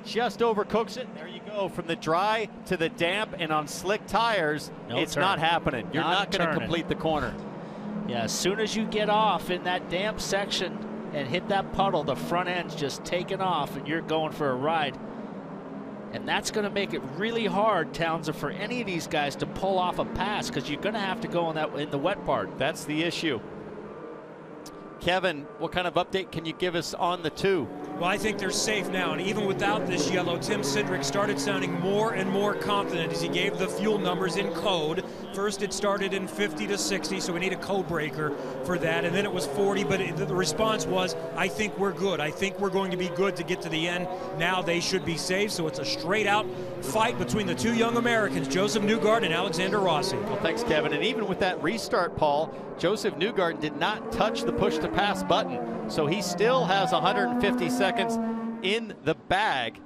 Just overcooks it. There you go. From the dry to the damp and on slick tires, it's not happening. You're not going to complete the corner. Yeah, as soon as you get off in that damp section and hit that puddle, the front end's just taking off and you're going for a ride. And that's going to make it really hard, Townsend, for any of these guys to pull off a pass because you're going to have to go in the wet part. That's the issue. Kevin, what kind of update can you give us on the 2? Well, I think they're safe now, and even without this yellow, Tim Cindric started sounding more and more confident as he gave the fuel numbers in code. First, it started in 50 to 60, so we need a code breaker for that, and then it was 40, but the response was, I think we're good. I think we're going to be good to get to the end. Now they should be safe, so it's a straight-out fight between the 2 young Americans, Joseph Newgarden and Alexander Rossi. Well, thanks, Kevin. And even with that restart, Paul, Joseph Newgarden did not touch the push-to-pass button, so he still has 150 seconds in the bag.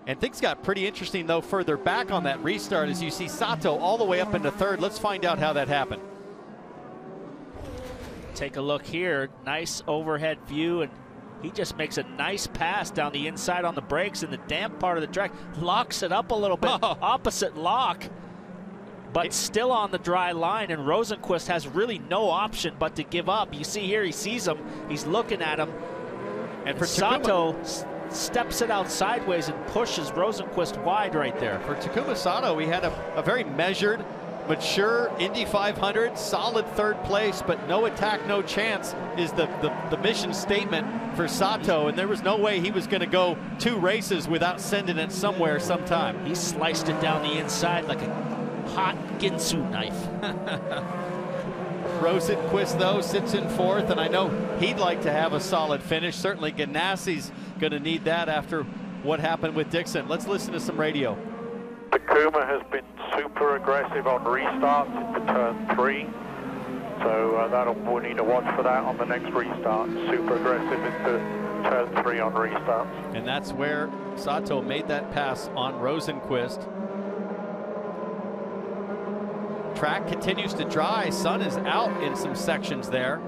And things got pretty interesting, though, further back on that restart as you see Sato all the way up into 3rd. Let's find out how that happened. Take a look here. Nice overhead view, and He just makes a nice pass down the inside on the brakes in the damp part of the track, locks it up a little bit, opposite lock, but still on the dry line, and Rosenqvist has really no option but to give up. You see here, he sees him, he's looking at him, and for Sato steps it out sideways and pushes Rosenqvist wide right there. For Takuma Sato, we had a very measured, mature Indy 500, solid third place, but no attack, no chance is the mission statement for Sato, and there was no way he was going to go 2 races without sending it somewhere sometime. He sliced it down the inside like a hot Ginsu knife. Rosenqvist, though, sits in 4th, and I know he'd like to have a solid finish. Certainly Ganassi's going to need that after what happened with Dixon. Let's listen to some radio. Takuma has been super aggressive on restarts into turn 3. So we'll need to watch for that on the next restart. Super aggressive into turn 3 on restarts. And that's where Sato made that pass on Rosenqvist. Track continues to dry. Sun is out in some sections there.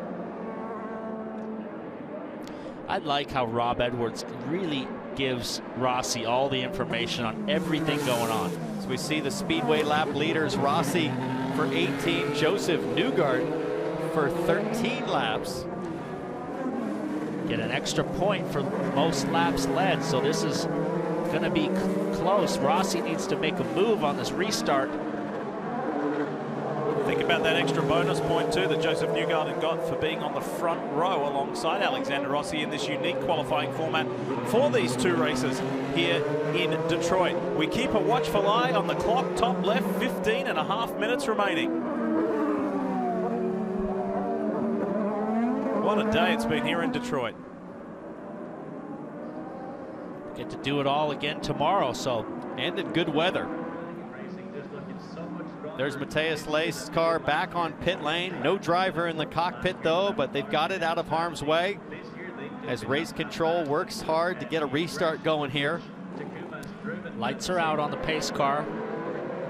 I like how Rob Edwards really gives Rossi all the information on everything going on. So we see the Speedway lap leaders, Rossi for 18, Joseph Newgarden for 13 laps. Get an extra point for most laps led, so this is going to be close. Rossi needs to make a move on this restart. Think about that extra bonus point too that Joseph Newgarden got for being on the front row alongside Alexander Rossi in this unique qualifying format for these 2 races here in Detroit. We keep a watchful eye on the clock, top left, 15.5 minutes remaining. What a day it's been here in Detroit. Get to do it all again tomorrow, so, and in good weather. There's Matheus Leist's car back on pit lane. No driver in the cockpit, though, but they've got it out of harm's way as race control works hard to get a restart going here. Lights are out on the pace car.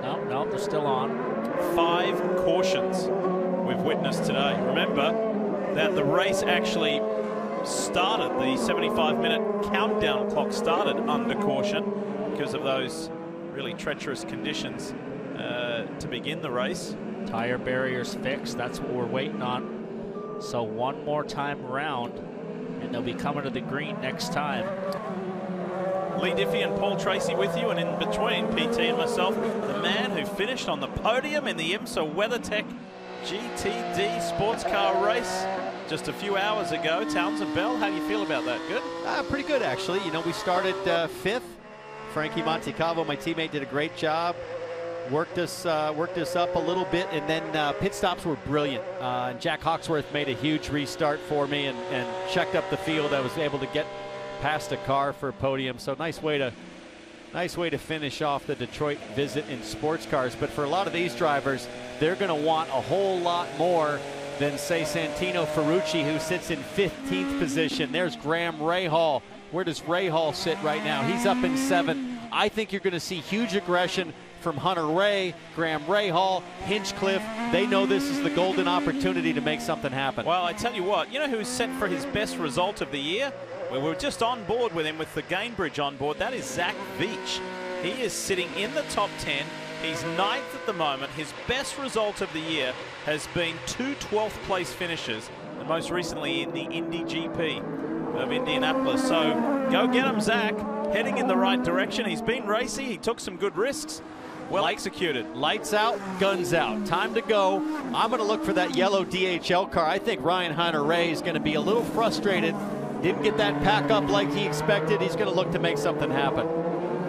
No, they're still on. 5 cautions we've witnessed today. Remember that the race actually started, the 75-minute countdown clock started under caution because of those really treacherous conditions to begin the race. Tire barriers fixed, that's what we're waiting on. So one more time around and they'll be coming to the green next time. Lee Diffie and Paul Tracy with you, and in between PT and myself, the man who finished on the podium in the IMSA WeatherTech GTD sports car race just a few hours ago. Townsend Bell, how do you feel about that? Good? Pretty good, actually. You know, we started 5th. Frankie Montecalvo, my teammate, did a great job. Worked us up a little bit, and then pit stops were brilliant. And Jack Hawksworth made a huge restart for me and checked up the field. I was able to get past a car for a podium. So nice way to finish off the Detroit visit in sports cars. But for a lot of these drivers, they're going to want a whole lot more than, say, Santino Ferrucci, who sits in 15th position. There's Graham Rahal. Where does Rahal sit right now? He's up in 7th. I think you're going to see huge aggression from Hunter Ray, Graham Rahal, Hinchcliffe. They know this is the golden opportunity to make something happen. Well, I tell you what, you know who's set for his best result of the year? Well, we're just on board with him with the Gainbridge on board. That is Zach Veach. He is sitting in the top 10. He's 9th at the moment. His best result of the year has been 2 12th place finishes, and most recently in the Indy GP of Indianapolis. So go get him, Zach. Heading in the right direction. He's been racy. He took some good risks. Well executed. Lights out, guns out. Time to go. I'm going to look for that yellow DHL car. I think Ryan Hunter-Ray is going to be a little frustrated. Didn't get that pack up like he expected. He's going to look to make something happen.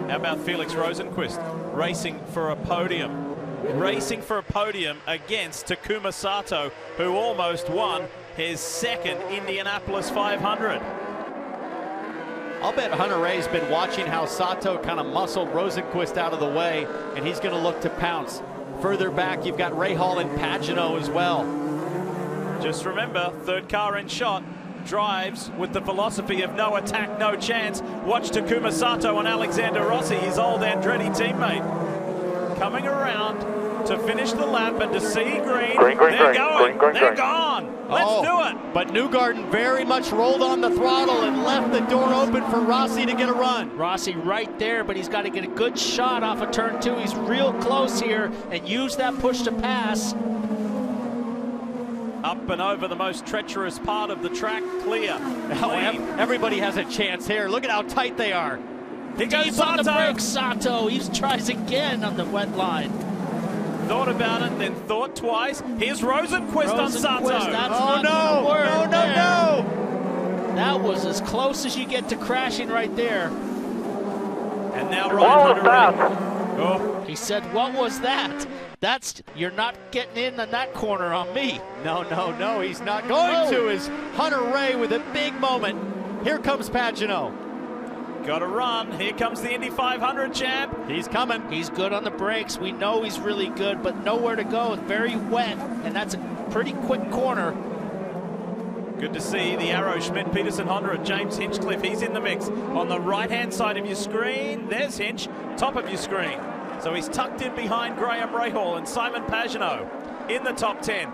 How about Felix Rosenqvist racing for a podium? Racing for a podium against Takuma Sato, who almost won his 2nd Indianapolis 500. I'll bet Hunter Ray's been watching how Sato kind of muscled Rosenqvist out of the way, and he's going to look to pounce. Further back, you've got Rahal and Pagenaud as well. Just remember, 3rd car in shot drives with the philosophy of no attack, no chance. Watch Takuma Sato and Alexander Rossi, his old Andretti teammate. Coming around to finish the lap and to see green. Green, They're going. They're green. gone. Let's do it. But Newgarden very much rolled on the throttle and left the door open for Rossi to get a run. Rossi right there, but he's got to get a good shot off of turn 2. He's real close here and use that push to pass. Up and over the most treacherous part of the track, clear. Clean. Everybody has a chance here. Look at how tight they are. Here goes Deep on the Sato. brakes, Sato. He tries again on the wet line. Thought about it, then thought twice. Here's Rosenquist on Sato. That's not gonna work there. That was as close as you get to crashing right there. And now Ryan Hunter-Reay. Oh. He said, what was that? You're not getting in that corner on me. No, he's not going to. Is Hunter-Reay with a big moment. Here comes Pagenaud. Got to run. Here comes the Indy 500 champ. He's coming. He's good on the brakes. We know he's really good, but nowhere to go. It's very wet, and that's a pretty quick corner. Good to see the Arrow, Schmidt, Peterson, Honda, and James Hinchcliffe. He's in the mix. On the right-hand side of your screen, there's Hinch, top of your screen. So he's tucked in behind Graham Rahal and Simon Pagenaud in the top 10.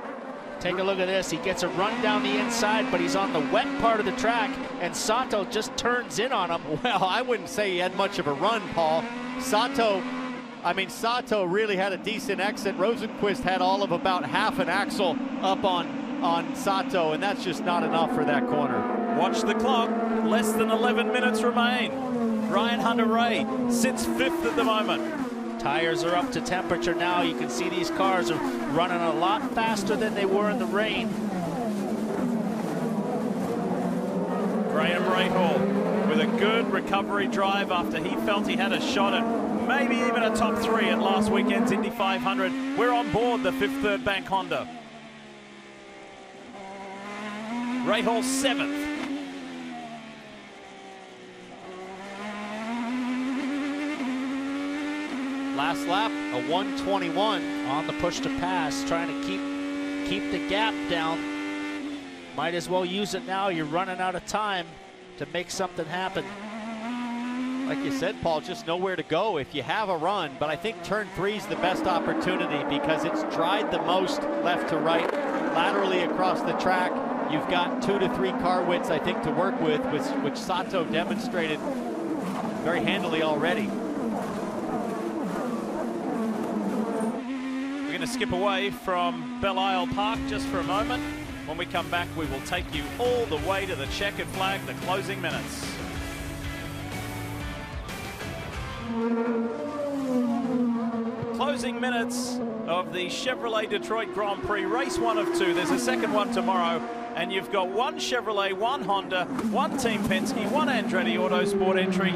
Take a look at this. He gets a run down the inside, but he's on the wet part of the track, and Sato just turns in on him. Well, I wouldn't say he had much of a run, Paul. Sato really had a decent exit. Rosenquist had all of about half an axle up on Sato, and that's just not enough for that corner. Watch the clock. Less than 11 minutes remain. Ryan Hunter-Reay sits 5th at the moment. Tires are up to temperature now. You can see these cars are running a lot faster than they were in the rain. Graham Rahal with a good recovery drive after he felt he had a shot at maybe even a top 3 at last weekend's Indy 500. We're on board the 5th Third Bank Honda. Rahal 7th. Last lap, a 1:21 on the push to pass, trying to keep the gap down. Might as well use it now. You're running out of time to make something happen. Like you said, Paul, just nowhere to go if you have a run. But I think turn 3 is the best opportunity because it's dried the most left to right, laterally across the track. You've got 2 to 3 car widths, I think, to work with, which Sato demonstrated very handily already. We're going to skip away from Belle Isle Park just for a moment. When we come back, we will take you all the way to the checkered flag, the closing minutes. Closing minutes of the Chevrolet Detroit Grand Prix, race 1 of 2. There's a second one tomorrow, and you've got 1 Chevrolet, 1 Honda, 1 Team Penske, 1 Andretti Autosport entry.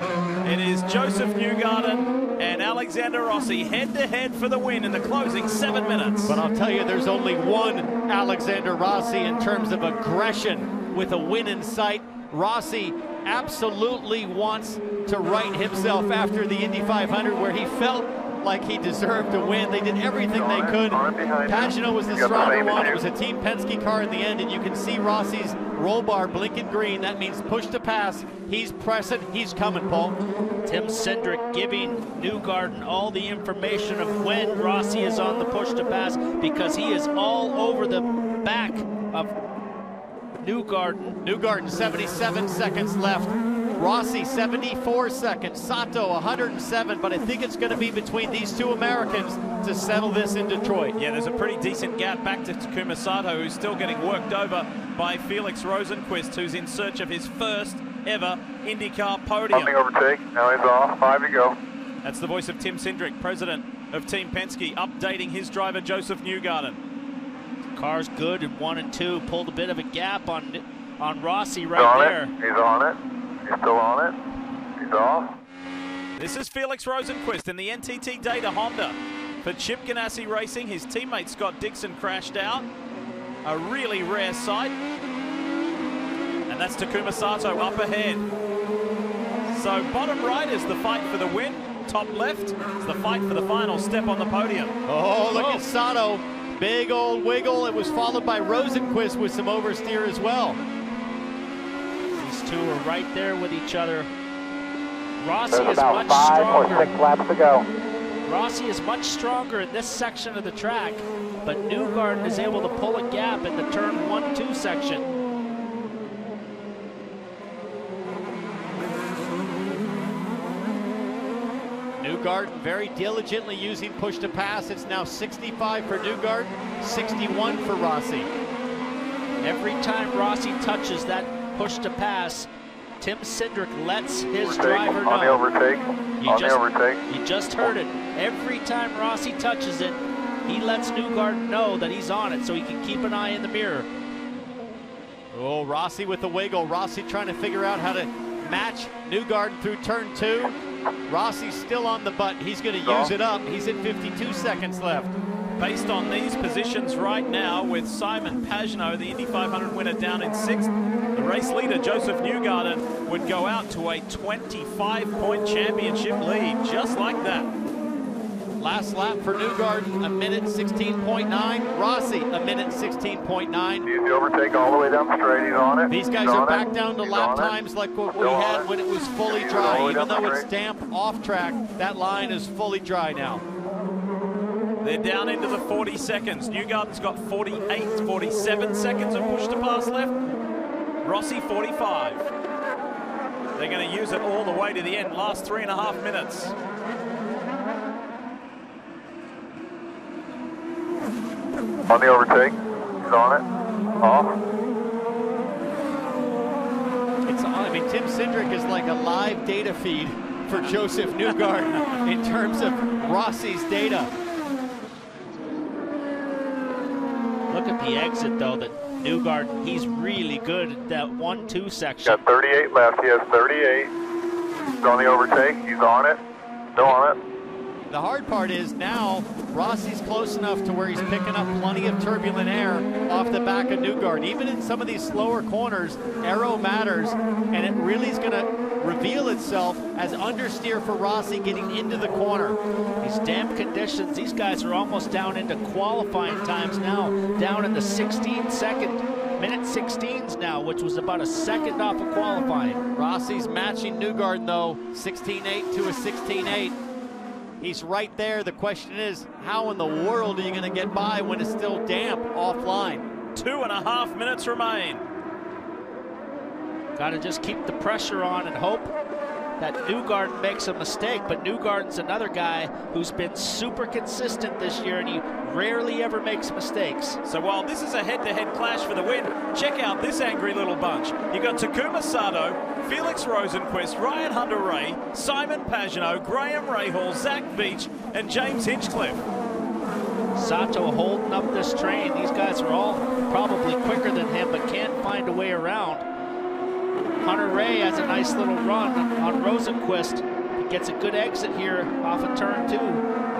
It is Joseph Newgarden and Alexander Rossi head-to-head for the win in the closing 7 minutes. But I'll tell you, there's only one Alexander Rossi in terms of aggression with a win in sight. Rossi absolutely wants to right himself after the Indy 500, where he felt like he deserved to win. They did everything they could. Pagenaud was the stronger one. It was a Team Penske car in the end, and you can see Rossi's roll bar blinking green. That means push to pass. He's pressing. He's coming, Paul. Tim Cindric giving Newgarden all the information of when Rossi is on the push to pass, because he is all over the back of Newgarden. Newgarden, 77 seconds left. Rossi, 74 seconds. Sato, 107, but I think it's going to be between these two Americans to settle this in Detroit. Yeah, there's a pretty decent gap back to Takuma Sato, who's still getting worked over by Felix Rosenquist, who's in search of his first ever IndyCar podium. Bumping overtake, now he's off, 5 to go. That's the voice of Tim Cindric, president of Team Penske, updating his driver Joseph Newgarden. Car's good in 1 and 2, pulled a bit of a gap on Rossi right there. He's on it. He's still on it. He's off. This is Felix Rosenquist in the NTT Data Honda. For Chip Ganassi Racing, his teammate Scott Dixon crashed out. A really rare sight. And that's Takuma Sato up ahead. So bottom right is the fight for the win. Top left is the fight for the final step on the podium. Oh, look at Sato. Big old wiggle. It was followed by Rosenquist with some oversteer as well. These two are right there with each other. Rossi There's is about much 5 stronger. or 6 laps to go. Rossi is much stronger in this section of the track, but Newgarden is able to pull a gap in the turn 1-2 section. Newgarden very diligently using push to pass. It's now 65 for Newgarden, 61 for Rossi. Every time Rossi touches that push to pass, Tim Cindric lets his driver know. On the overtake. You just heard it. Every time Rossi touches it, he lets Newgarden know that he's on it so he can keep an eye in the mirror. Oh, Rossi with the wiggle. Rossi trying to figure out how to match Newgarden through turn 2. Rossi's still on the button. He's going to use it up. He's at 52 seconds left. Based on these positions right now, with Simon Pagenaud, the Indy 500 winner, down in 6th, the race leader, Joseph Newgarden, would go out to a 25-point championship lead, just like that. Last lap for Newgarden, a minute 16.9. Rossi, a minute 16.9. Easy overtake all the way down the straight. He's on it. These guys are back down to lap times like what we had when it was fully dry. Even though it's damp off track, that line is fully dry now. They're down into the 40 seconds. Newgarden's got 47 seconds of push to pass left. Rossi 45. They're going to use it all the way to the end, last 3.5 minutes. On the overtake. He's on it. Off. It's on. I mean, Tim Cindric is like a live data feed for Joseph Newgarden in terms of Rossi's data. Look at the exit, though, that Newgarden, he's really good at that 1-2 section. Got 38 left. He has 38. He's on the overtake. He's on it. Still on it. The hard part is now Rossi's close enough to where he's picking up plenty of turbulent air off the back of Newgarden. Even in some of these slower corners, aero matters, and it really is going to reveal itself as understeer for Rossi getting into the corner. These damp conditions, these guys are almost down into qualifying times now, down in the minute 16s now, which was about a second off of qualifying. Rossi's matching Newgarden, though, 16.8 to a 16.8. He's right there. The question is, how in the world are you going to get by when it's still damp offline? 2.5 minutes remain. Got to just keep the pressure on and hope that Newgarden makes a mistake, but Newgarden's another guy who's been super consistent this year, and he rarely ever makes mistakes. So while this is a head-to-head clash for the win, check out this angry little bunch. You got Takuma Sato, Felix Rosenquist, Ryan Hunter-Reay, Simon Pagenaud, Graham Rahal, Zach Beach, and James Hinchcliffe. Sato holding up this train. These guys are all probably quicker than him, but can't find a way around. Hunter-Reay has a nice little run on Rosenquist. He gets a good exit here off of turn 2.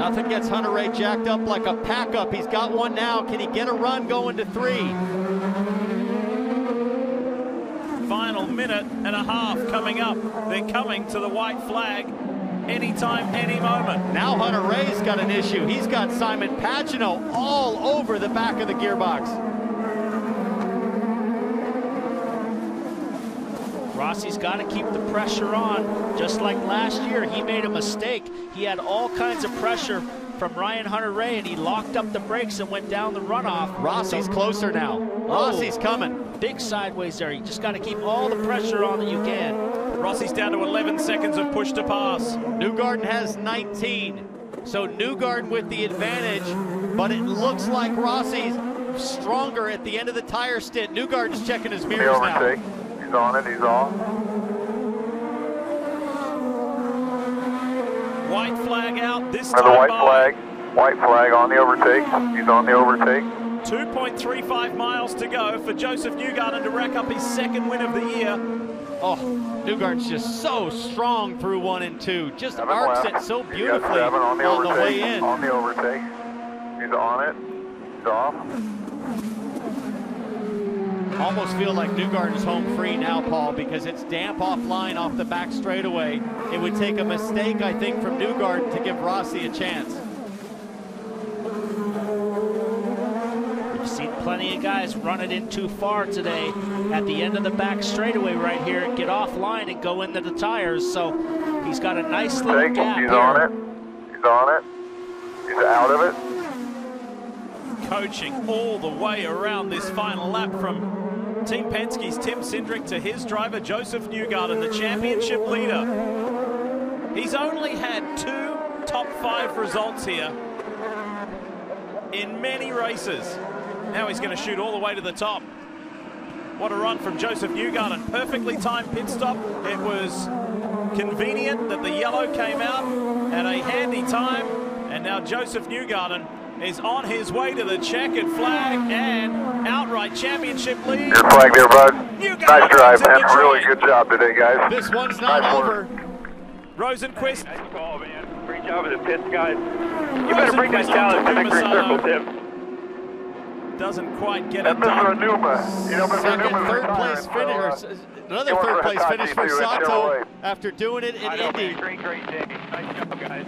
Nothing gets Hunter-Reay jacked up like a pack-up. He's got one now. Can he get a run going to 3? Final minute and a half coming up. They're coming to the white flag anytime, any moment. Now Hunter-Reay's got an issue. He's got Simon Pagenaud all over the back of the gearbox. Rossi's got to keep the pressure on. Just like last year, he made a mistake. He had all kinds of pressure from Ryan Hunter-Reay, and he locked up the brakes and went down the runoff. Rossi's closer now. Rossi's coming. Big sideways there. You just got to keep all the pressure on that you can. Rossi's down to 11 seconds of push to pass. Newgarden has 19. So Newgarden with the advantage, but it looks like Rossi's stronger at the end of the tire stint. Newgarden's checking his mirrors now. He's on it, he's off. White flag out this Another time. White flag on the overtake. He's on the overtake. 2.35 miles to go for Joseph Newgarden to rack up his second win of the year. Oh, Newgarden's just so strong through 1 and 2. Just arcs it so beautifully on the way in. On the overtake. He's on it. He's off. Almost feel like Newgarden's home free now, Paul, because it's damp offline off the back straightaway. It would take a mistake, I think, from Newgarden to give Rossi a chance. We've seen plenty of guys run it in too far today at the end of the back straightaway right here and get offline and go into the tires. So he's got a nice little gap He's here. on it. He's on it. He's out of it. Coaching all the way around this final lap from Team Penske's Tim Cindric to his driver Joseph Newgarden, the championship leader. He's only had 2 top 5 results here in many races. Now he's going to shoot all the way to the top. What a run from Joseph Newgarden. Perfectly timed pit stop. It was convenient that the yellow came out at a handy time. And now Joseph Newgarden is on his way to the checkered flag and outright championship lead. Your flag there, bud. Nice drive, man. Really good job today, guys. This one's not over. Rosenquist. Nice call, man. Great job of the pits, guys. You better bring that challenge to victory circle, Tim. Doesn't quite get it and done. Mr. Numa. You know, Mr. Numa's third place finish. Another third place finish for Sato after doing it in Indy. Great day. Nice job, guys.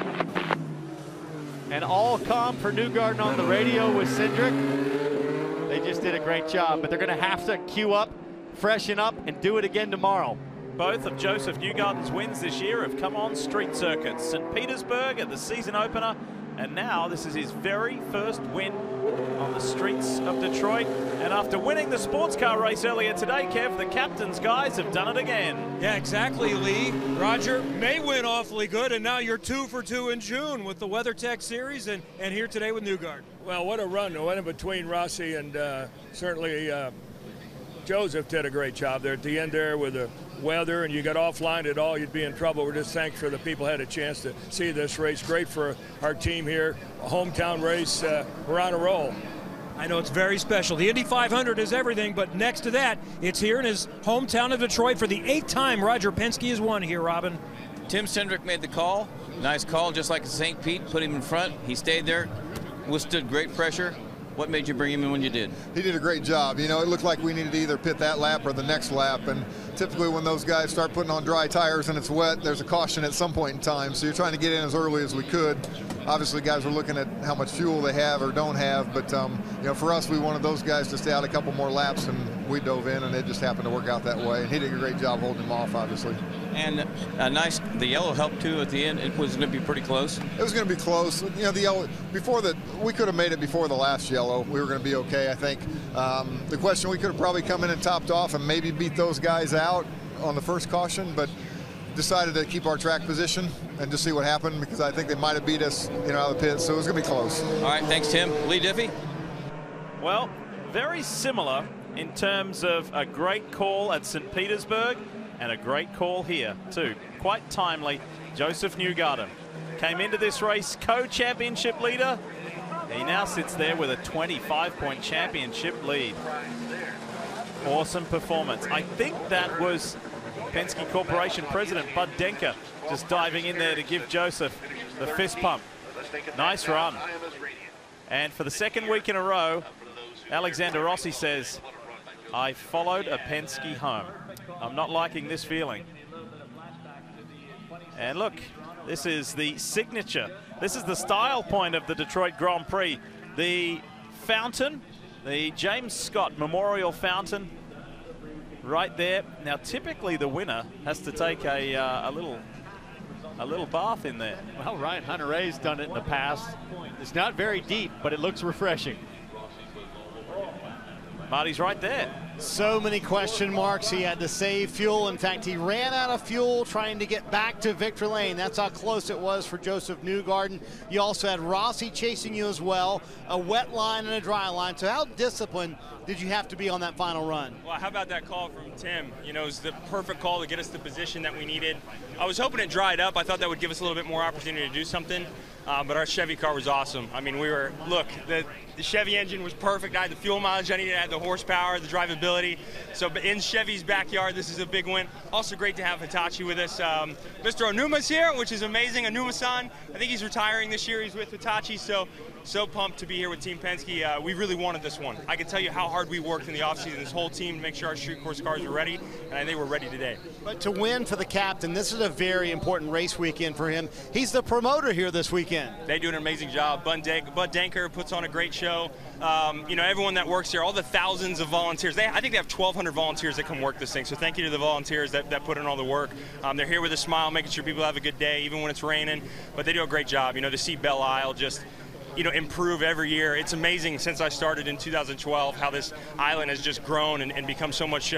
And all calm for Newgarden on the radio with Cindric. They just did a great job, but they're going to have to queue up, freshen up, and do it again tomorrow. Both of Joseph Newgarden's wins this year have come on street circuits. St. Petersburg at the season opener, and now this is his very first win on the streets of Detroit. And after winning the sports car race earlier today, Kev, the captain's guys have done it again. Yeah, exactly, Lee. Roger may win awfully good, and now you're 2 for 2 in June with the WeatherTech Series and here today with Newgarden. Well, what a run. The one in between Rossi and certainly Joseph did a great job there at the end there with the weather, and you got offline at all, you'd be in trouble. We're just thankful the people had a chance to see this race. Great for our team here. A hometown race. We're on a roll. I know it's very special. The Indy 500 is everything, but next to that, it's here in his hometown of Detroit for the 8th time Roger Penske has won here, Robin. Tim Cindric made the call. Nice call, just like St. Pete. Put him in front. He stayed there, withstood great pressure. What made you bring him in when you did? He did a great job. You know, it looked like we needed to either pit that lap or the next lap. And typically when those guys start putting on dry tires and it's wet, there's a caution at some point in time. So you're trying to get in as early as we could. Obviously, guys are looking at how much fuel they have or don't have. But, you know, for us, we wanted those guys to stay out a couple more laps, and we dove in, and it just happened to work out that way. And he did a great job holding him off, obviously. And the yellow helped too at the end. It was going to be pretty close. It was going to be close. You know, the yellow, we could have made it before the last yellow. We were going to be okay, I think. The question, we could have probably come in and topped off and maybe beat those guys out on the first caution, but decided to keep our track position and just see what happened, because I think they might have beat us, you know, out of the pits. So it was going to be close. All right, thanks, Tim. Lee Diffie? Well, very similar in terms of a great call at St. Petersburg and a great call here too. Quite timely. Joseph Newgarden came into this race co-championship leader. He now sits there with a 25-point championship lead. Awesome performance. I think that was Penske Corporation President Bud Denker just diving in there to give Joseph the fist pump. Nice run. And for the second week in a row, Alexander Rossi says, I followed a Penske home. I'm not liking this feeling. And look, this is the signature. This is the style point of the Detroit Grand Prix. The fountain, the James Scott Memorial Fountain, right there. Now, typically the winner has to take a little bath in there. Well, Ryan Hunter-Reay's done it in the past. It's not very deep, but it looks refreshing. Marty's right there. So many question marks. He had to save fuel. In fact, he ran out of fuel trying to get back to victory lane. That's how close it was for Joseph Newgarden. You also had Rossi chasing you as well, a wet line and a dry line. So how disciplined did you have to be on that final run? Well, how about that call from Tim? You know, it was the perfect call to get us the position that we needed. I was hoping it dried up. I thought that would give us a little bit more opportunity to do something. But our Chevy car was awesome. I mean, look, the Chevy engine was perfect. I had the fuel mileage I needed, I had the horsepower, the drivability. So in Chevy's backyard, this is a big win. Also great to have Hitachi with us. Mr. Onuma's here, which is amazing. Onuma-san, I think he's retiring this year. He's with Hitachi, so pumped to be here with Team Penske. We really wanted this one. I can tell you how hard we worked in the offseason, this whole team, to make sure our street course cars were ready, and I think we're ready today. But to win for the captain, this is a very important race weekend for him. He's the promoter here this weekend. They do an amazing job. Bud Denker puts on a great show. You know, everyone that works here, all the thousands of volunteers. I think they have 1,200 volunteers that come work this thing. So thank you to the volunteers that put in all the work. They're here with a smile, making sure people have a good day, even when it's raining. But they do a great job. You know, to see Belle Isle just improve every year. It's amazing since I started in 2012 how this island has just grown and become so much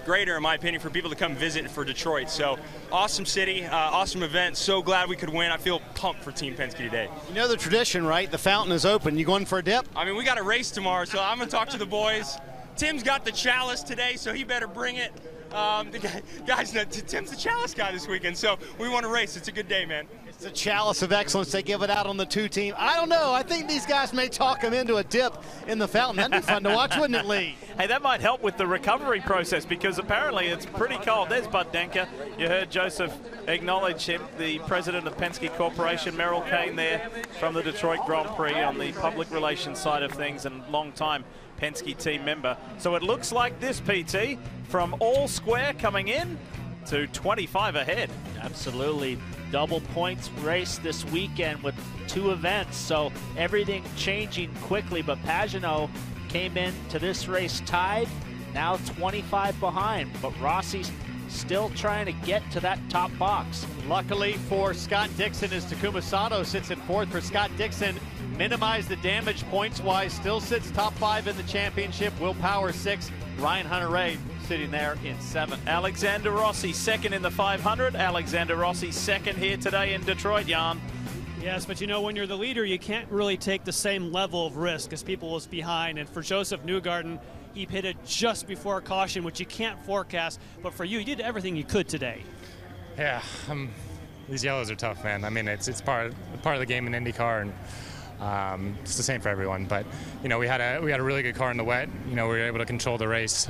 greater, in my opinion, for people to come visit for Detroit. So awesome city, awesome event. So glad we could win. I feel pumped for Team Penske today. You know the tradition, right? The fountain is open. You going for a dip? I mean, we got a race tomorrow, so I'm going to talk to the boys. Tim's got the chalice today, so he better bring it. Guys, Tim's the chalice guy this weekend, so we want to race. It's a good day, man. It's a chalice of excellence. They give it out on the 2 team. I don't know. I think these guys may talk him into a dip in the fountain. That'd be fun to watch, wouldn't it, Lee? Hey, that might help with the recovery process because apparently it's pretty cold. There's Bud Denker. You heard Joseph acknowledge him, the president of Penske Corporation. Merrill Kane there from the Detroit Grand Prix on the public relations side of things and long-time Penske team member. So it looks like this, PT, from all square coming in to 25 ahead. Absolutely. Double points race this weekend with 2 events, so everything changing quickly. But Pagenaud came into this race tied, now 25 behind. But Rossi's still trying to get to that top box. Luckily for Scott Dixon, as Takuma Sato sits in 4th for Scott Dixon, minimize the damage points-wise, still sits top 5 in the championship. Will Power 6, Ryan Hunter-Reay sitting there in 7th. Alexander Rossi 2nd in the 500. Alexander Rossi 2nd here today in Detroit, Jan. Yes, but when you're the leader, you can't really take the same level of risk as people was behind. And for Joseph Newgarden, he pitted just before caution, which you can't forecast. But for you did everything you could today. Yeah, these yellows are tough, man. I mean, it's part of the game in IndyCar, and it's the same for everyone. But we had a really good car in the wet. We were able to control the race,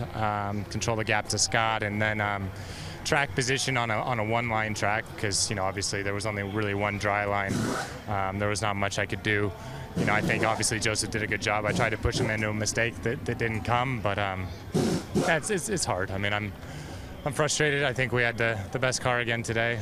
control the gap to Scott, and then track position on a one-line track because obviously there was only really one dry line. There was not much I could do. I think obviously Joseph did a good job. I tried to push him into a mistake that didn't come, but it's hard. I mean, I'm frustrated. I think we had the best car again today.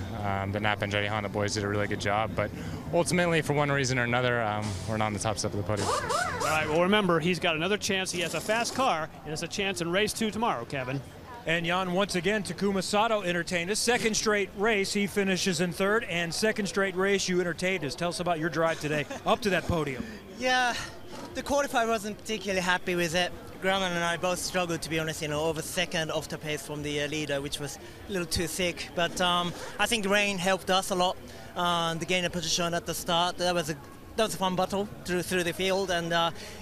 The Napa and Andretti Honda boys did a really good job, but ultimately, for one reason or another, we're not on the top step of the podium. All right, well, remember, he's got another chance. He has a fast car, and it's a chance in race 2 tomorrow, Kevin. And Jan, once again, Takuma Sato entertained us. 2nd straight race, he finishes in 3rd, and 2nd straight race, you entertained us. Tell us about your drive today up to that podium. Yeah, the qualifier wasn't particularly happy with it. Grumman and I both struggled, to be honest, over 2nd off the pace from the leader, which was a little too thick. But I think the rain helped us a lot to gain a position at the start. That was a fun battle through the field, and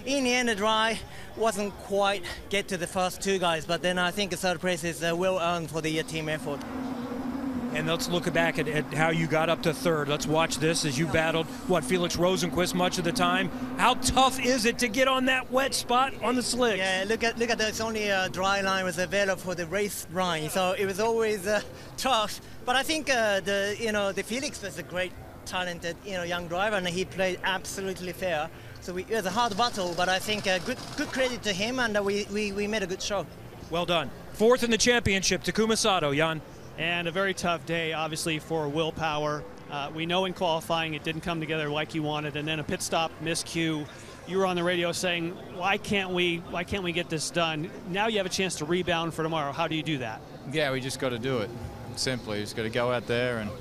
in the end, the dry wasn't quite get to the first 2 guys. But then I think the 3rd place is well earned for the team effort. And let's look back at how you got up to 3rd. Let's watch this as you battled, Felix Rosenqvist much of the time. How tough is it to get on that wet spot on the slicks? Yeah, look at that. It's only a dry line was available for the race run, so it was always tough. But I think the Felix was a great, talented young driver, and he played absolutely fair. So it was a hard battle, but I think good credit to him, and we made a good show. Well done. 4th in the championship, Takuma Sato, Jan. And a very tough day, obviously, for Will Power. We know in qualifying it didn't come together like you wanted, and then a pit stop, miscue. You were on the radio saying, why can't we get this done? Now you have a chance to rebound for tomorrow. How do you do that? Yeah, we just got to do it. Simply, just got to go out there and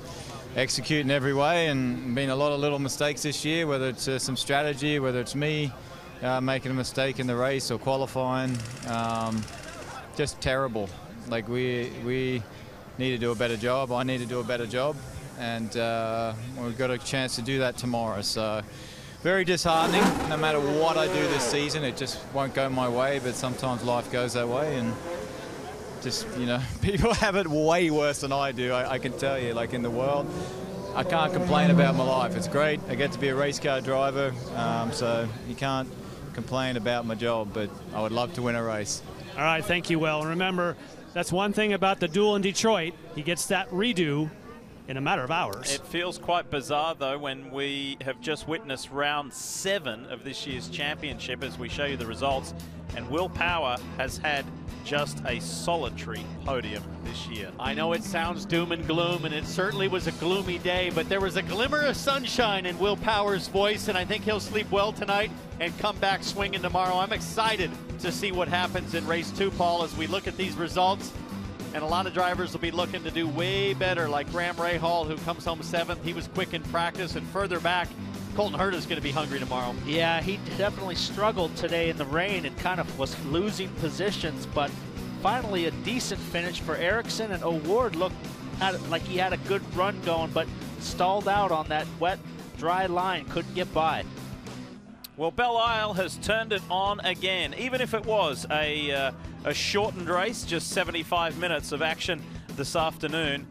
execute in every way. And been a lot of little mistakes this year, whether it's some strategy, whether it's me making a mistake in the race or qualifying. Just terrible. Like we need to do a better job. I need to do a better job, and we've got a chance to do that tomorrow. So very disheartening. No matter what I do this season, it just won't go my way, but sometimes life goes that way, and just, people have it way worse than I do. I can tell you, like in the world, I can't complain about my life. It's great. I get to be a race car driver, so you can't complain about my job, but I would love to win a race. All right, thank you, Will. And remember, that's one thing about the duel in Detroit. He gets that redo in a matter of hours. It feels quite bizarre, though, when we have just witnessed round 7 of this year's championship as we show you the results. And Will Power has had just a solitary podium this year. I know it sounds doom and gloom, and it certainly was a gloomy day, but there was a glimmer of sunshine in Will Power's voice, and I think he'll sleep well tonight and come back swinging tomorrow. I'm excited to see what happens in race 2, Paul, as we look at these results. And a lot of drivers will be looking to do way better, like Graham Rahal, who comes home 7th. He was quick in practice, and further back, Colton Herta's going to be hungry tomorrow. Yeah, he definitely struggled today in the rain and kind of was losing positions, but finally a decent finish for Ericsson, and O'Ward looked like he had a good run going, but stalled out on that wet, dry line, couldn't get by. Well, Belle Isle has turned it on again, even if it was a shortened race, just 75 minutes of action this afternoon.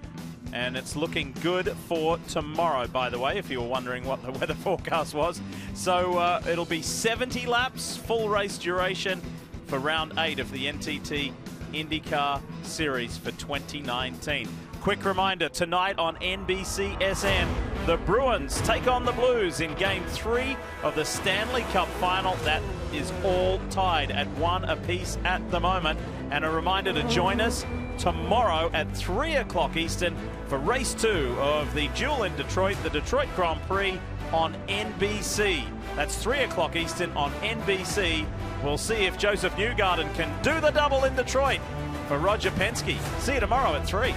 And it's looking good for tomorrow, by the way, if you were wondering what the weather forecast was. So it'll be 70 laps, full race duration for round 8 of the NTT IndyCar Series for 2019. Quick reminder, tonight on NBCSN, the Bruins take on the Blues in Game 3 of the Stanley Cup Final. That is all tied at 1 apiece at the moment. And a reminder to join us tomorrow at 3 o'clock Eastern for Race 2 of the Duel in Detroit, the Detroit Grand Prix on NBC. That's 3 o'clock Eastern on NBC. We'll see if Joseph Newgarden can do the double in Detroit for Roger Penske. See you tomorrow at 3.